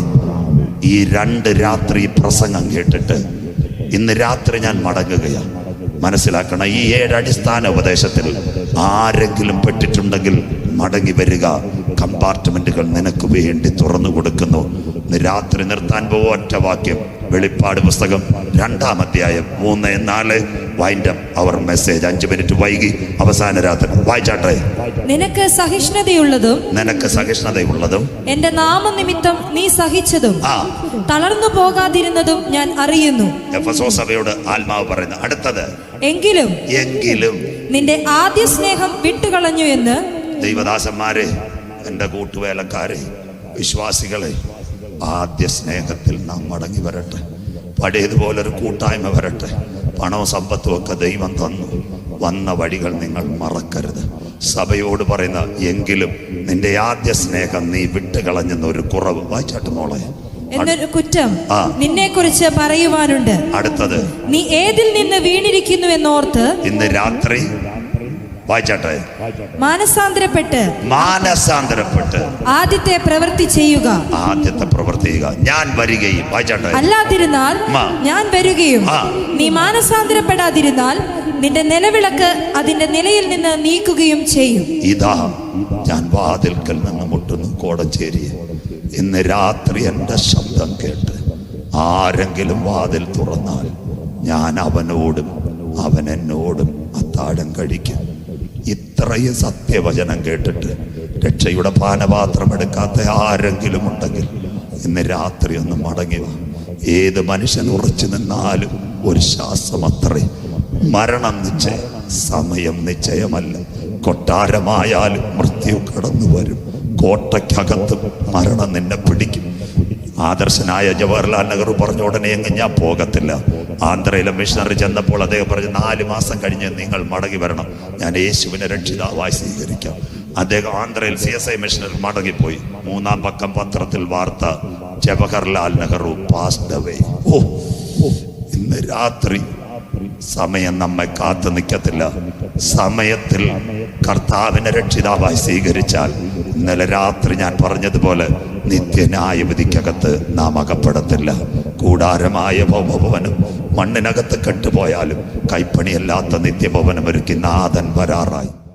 ഈ 2 രാത്രി പ്രസംഗം കേട്ടിട്ട് ഇന്ന് രാത്രി ഞാൻ മടങ്ങുകയാണ്. മനസ്സിലാക്കണം, ഈ 7 അടിസ്ഥാന ഉപദേശത്തിൽ ആരെങ്കിലും പെട്ടിട്ടുണ്ടെങ്കിൽ മടങ്ങി വരിക. കമ്പാർട്ട്മെന്റുകൾ നിനക്ക് വേണ്ടി തുറന്നു കൊടുക്കുന്നു. ഇന്ന് രാത്രി നിർത്താൻ പോകുന്ന ഒറ്റ വാക്യം, വെളിപ്പാട് പുസ്തകം 2-ാം അധ്യായം 3-4 വൈൻഡപ്പ് അവർ മെസ്സേജ്. 5 മിനിറ്റ് വൈകി അവസാന രാത്രി വായിച്ചാട്ടെ. നിനക്ക് സഹിഷ്ണുതയുള്ളതും എന്റെ നാമനിമിത്തം നീ സഹിച്ചതും തളർന്നു പോകാതിരുന്നതും ഞാൻ അറിയുന്നു. എഫെസോസ് സഭയോട് ആത്മാവ് പറയുന്നു. അടുത്തത്, എങ്കിലും നിന്റെ ആദ്യ സ്നേഹം വിട്ടുകളഞ്ഞു എന്ന്. ദൈവദാസന്മാരെ, എൻ്റെ കൂട്ടുവേലക്കാരെ, വിശ്വാസികളെ, ആദ്യ സ്നേഹത്തിൽ നാം മടങ്ങി വരട്ടെ. പഴയതുപോലൊരു കൂട്ടായ്മ വരട്ടെ. പണവും സമ്പത്തും ഒക്കെ ദൈവം തന്നു. വന്ന വഴികൾ നിങ്ങൾ മറക്കരുത്. സഭയോട് പറയുന്ന, എങ്കിലും നിന്റെ ആദ്യ സ്നേഹം നീ വിട്ടുകളഞ്ഞെന്നൊരു കുറവ്. വായിച്ചാട്ട് മോളെ. എന്നൊരു കുറ്റം നിന്നെ കുറിച്ച് പറയുവാനുണ്ട്. അടുത്തത്, നീ ഏതിൽ നിന്ന് വീണിരിക്കുന്നു എന്നോർത്ത് ഇന്ന് രാത്രി വായിച്ചാട്ടെ. മാനസാന്തരപ്പെട്ട് ആദ്യത്തെ പ്രവൃത്തി ചെയ്യുക. ഞാൻ വരികയും, വായിച്ചാട്ടെ, അല്ലാതിരുന്നാൽ ഞാൻ വരികയും. നീ മാനസാന്തരപ്പെടാതിരുന്നാൽ നിന്റെ നിലവിളക്ക് അതിന്റെ നിലയിൽ നിന്ന് നീക്കുകയും ചെയ്യും. ഇതാ ഞാൻ വാതിൽക്കൽ നിന്ന് മുട്ടുന്നു. കോടഞ്ചേരി, ഇന്ന് രാത്രി എൻ്റെ ശബ്ദം കേട്ട് ആരെങ്കിലും വാതിൽ തുറന്നാൽ ഞാൻ അവനോടും അവൻ എന്നോടും അത്താഴം കഴിക്കും. ഇത്രയും സത്യവചനം കേട്ടിട്ട് രക്ഷയുടെ പാനപാത്രം എടുക്കാത്ത ആരെങ്കിലും ഉണ്ടെങ്കിൽ ഇന്ന് രാത്രി ഒന്ന് മടങ്ങി വാ. ഏത് മനുഷ്യൻ ഉറച്ചു നിന്നാലും ഒരു ശ്വാസം അത്രേ. മരണം നിശ്ചയം, സമയം നിശ്ചയമല്ല. കൊട്ടാരമായാലും മൃത്യു കടന്നു വരും. കോട്ടയ്ക്കകത്തും മരണം നിന്നെ പിടിക്കും. ആദർശനായ ജവഹർലാൽ നെഹ്റു പറഞ്ഞ ഉടനെ എങ്ങും ഞാൻ പോകത്തില്ല. ആന്ധ്രയിലെ മിഷണറി ചെന്നപ്പോൾ അദ്ദേഹം പറഞ്ഞു, 4 മാസം കഴിഞ്ഞ് നിങ്ങൾ മടങ്ങി വരണം, ഞാൻ യേശുവിനെ രക്ഷിതാവായി സ്വീകരിക്കാം. അദ്ദേഹം ആന്ധ്രയിൽ CSI മിഷണറി മടങ്ങിപ്പോയി. 3-ാം പക്കം പത്രത്തിൽ വാർത്ത, ജവഹർലാൽ നെഹ്റു പാസ്ഡ് അവേ. ഇന്ന് രാത്രി സമയം നമ്മെ കാത്തു നിൽക്കത്തില്ല. സമയത്തിൽ കർത്താവിനെ രക്ഷിതാവായി സ്വീകരിച്ചാൽ ഇന്നലെ രാത്രി ഞാൻ പറഞ്ഞതുപോലെ നിത്യന്യായ വിധിക്കകത്ത് നാം അകപ്പെടത്തില്ല. കൂടാരമായ ഭവനം മണ്ണിനകത്ത് കെട്ടുപോയാലും കൈപ്പണിയല്ലാത്ത നിത്യഭവനം ഒരുക്കി നാഥൻ വരാറായി.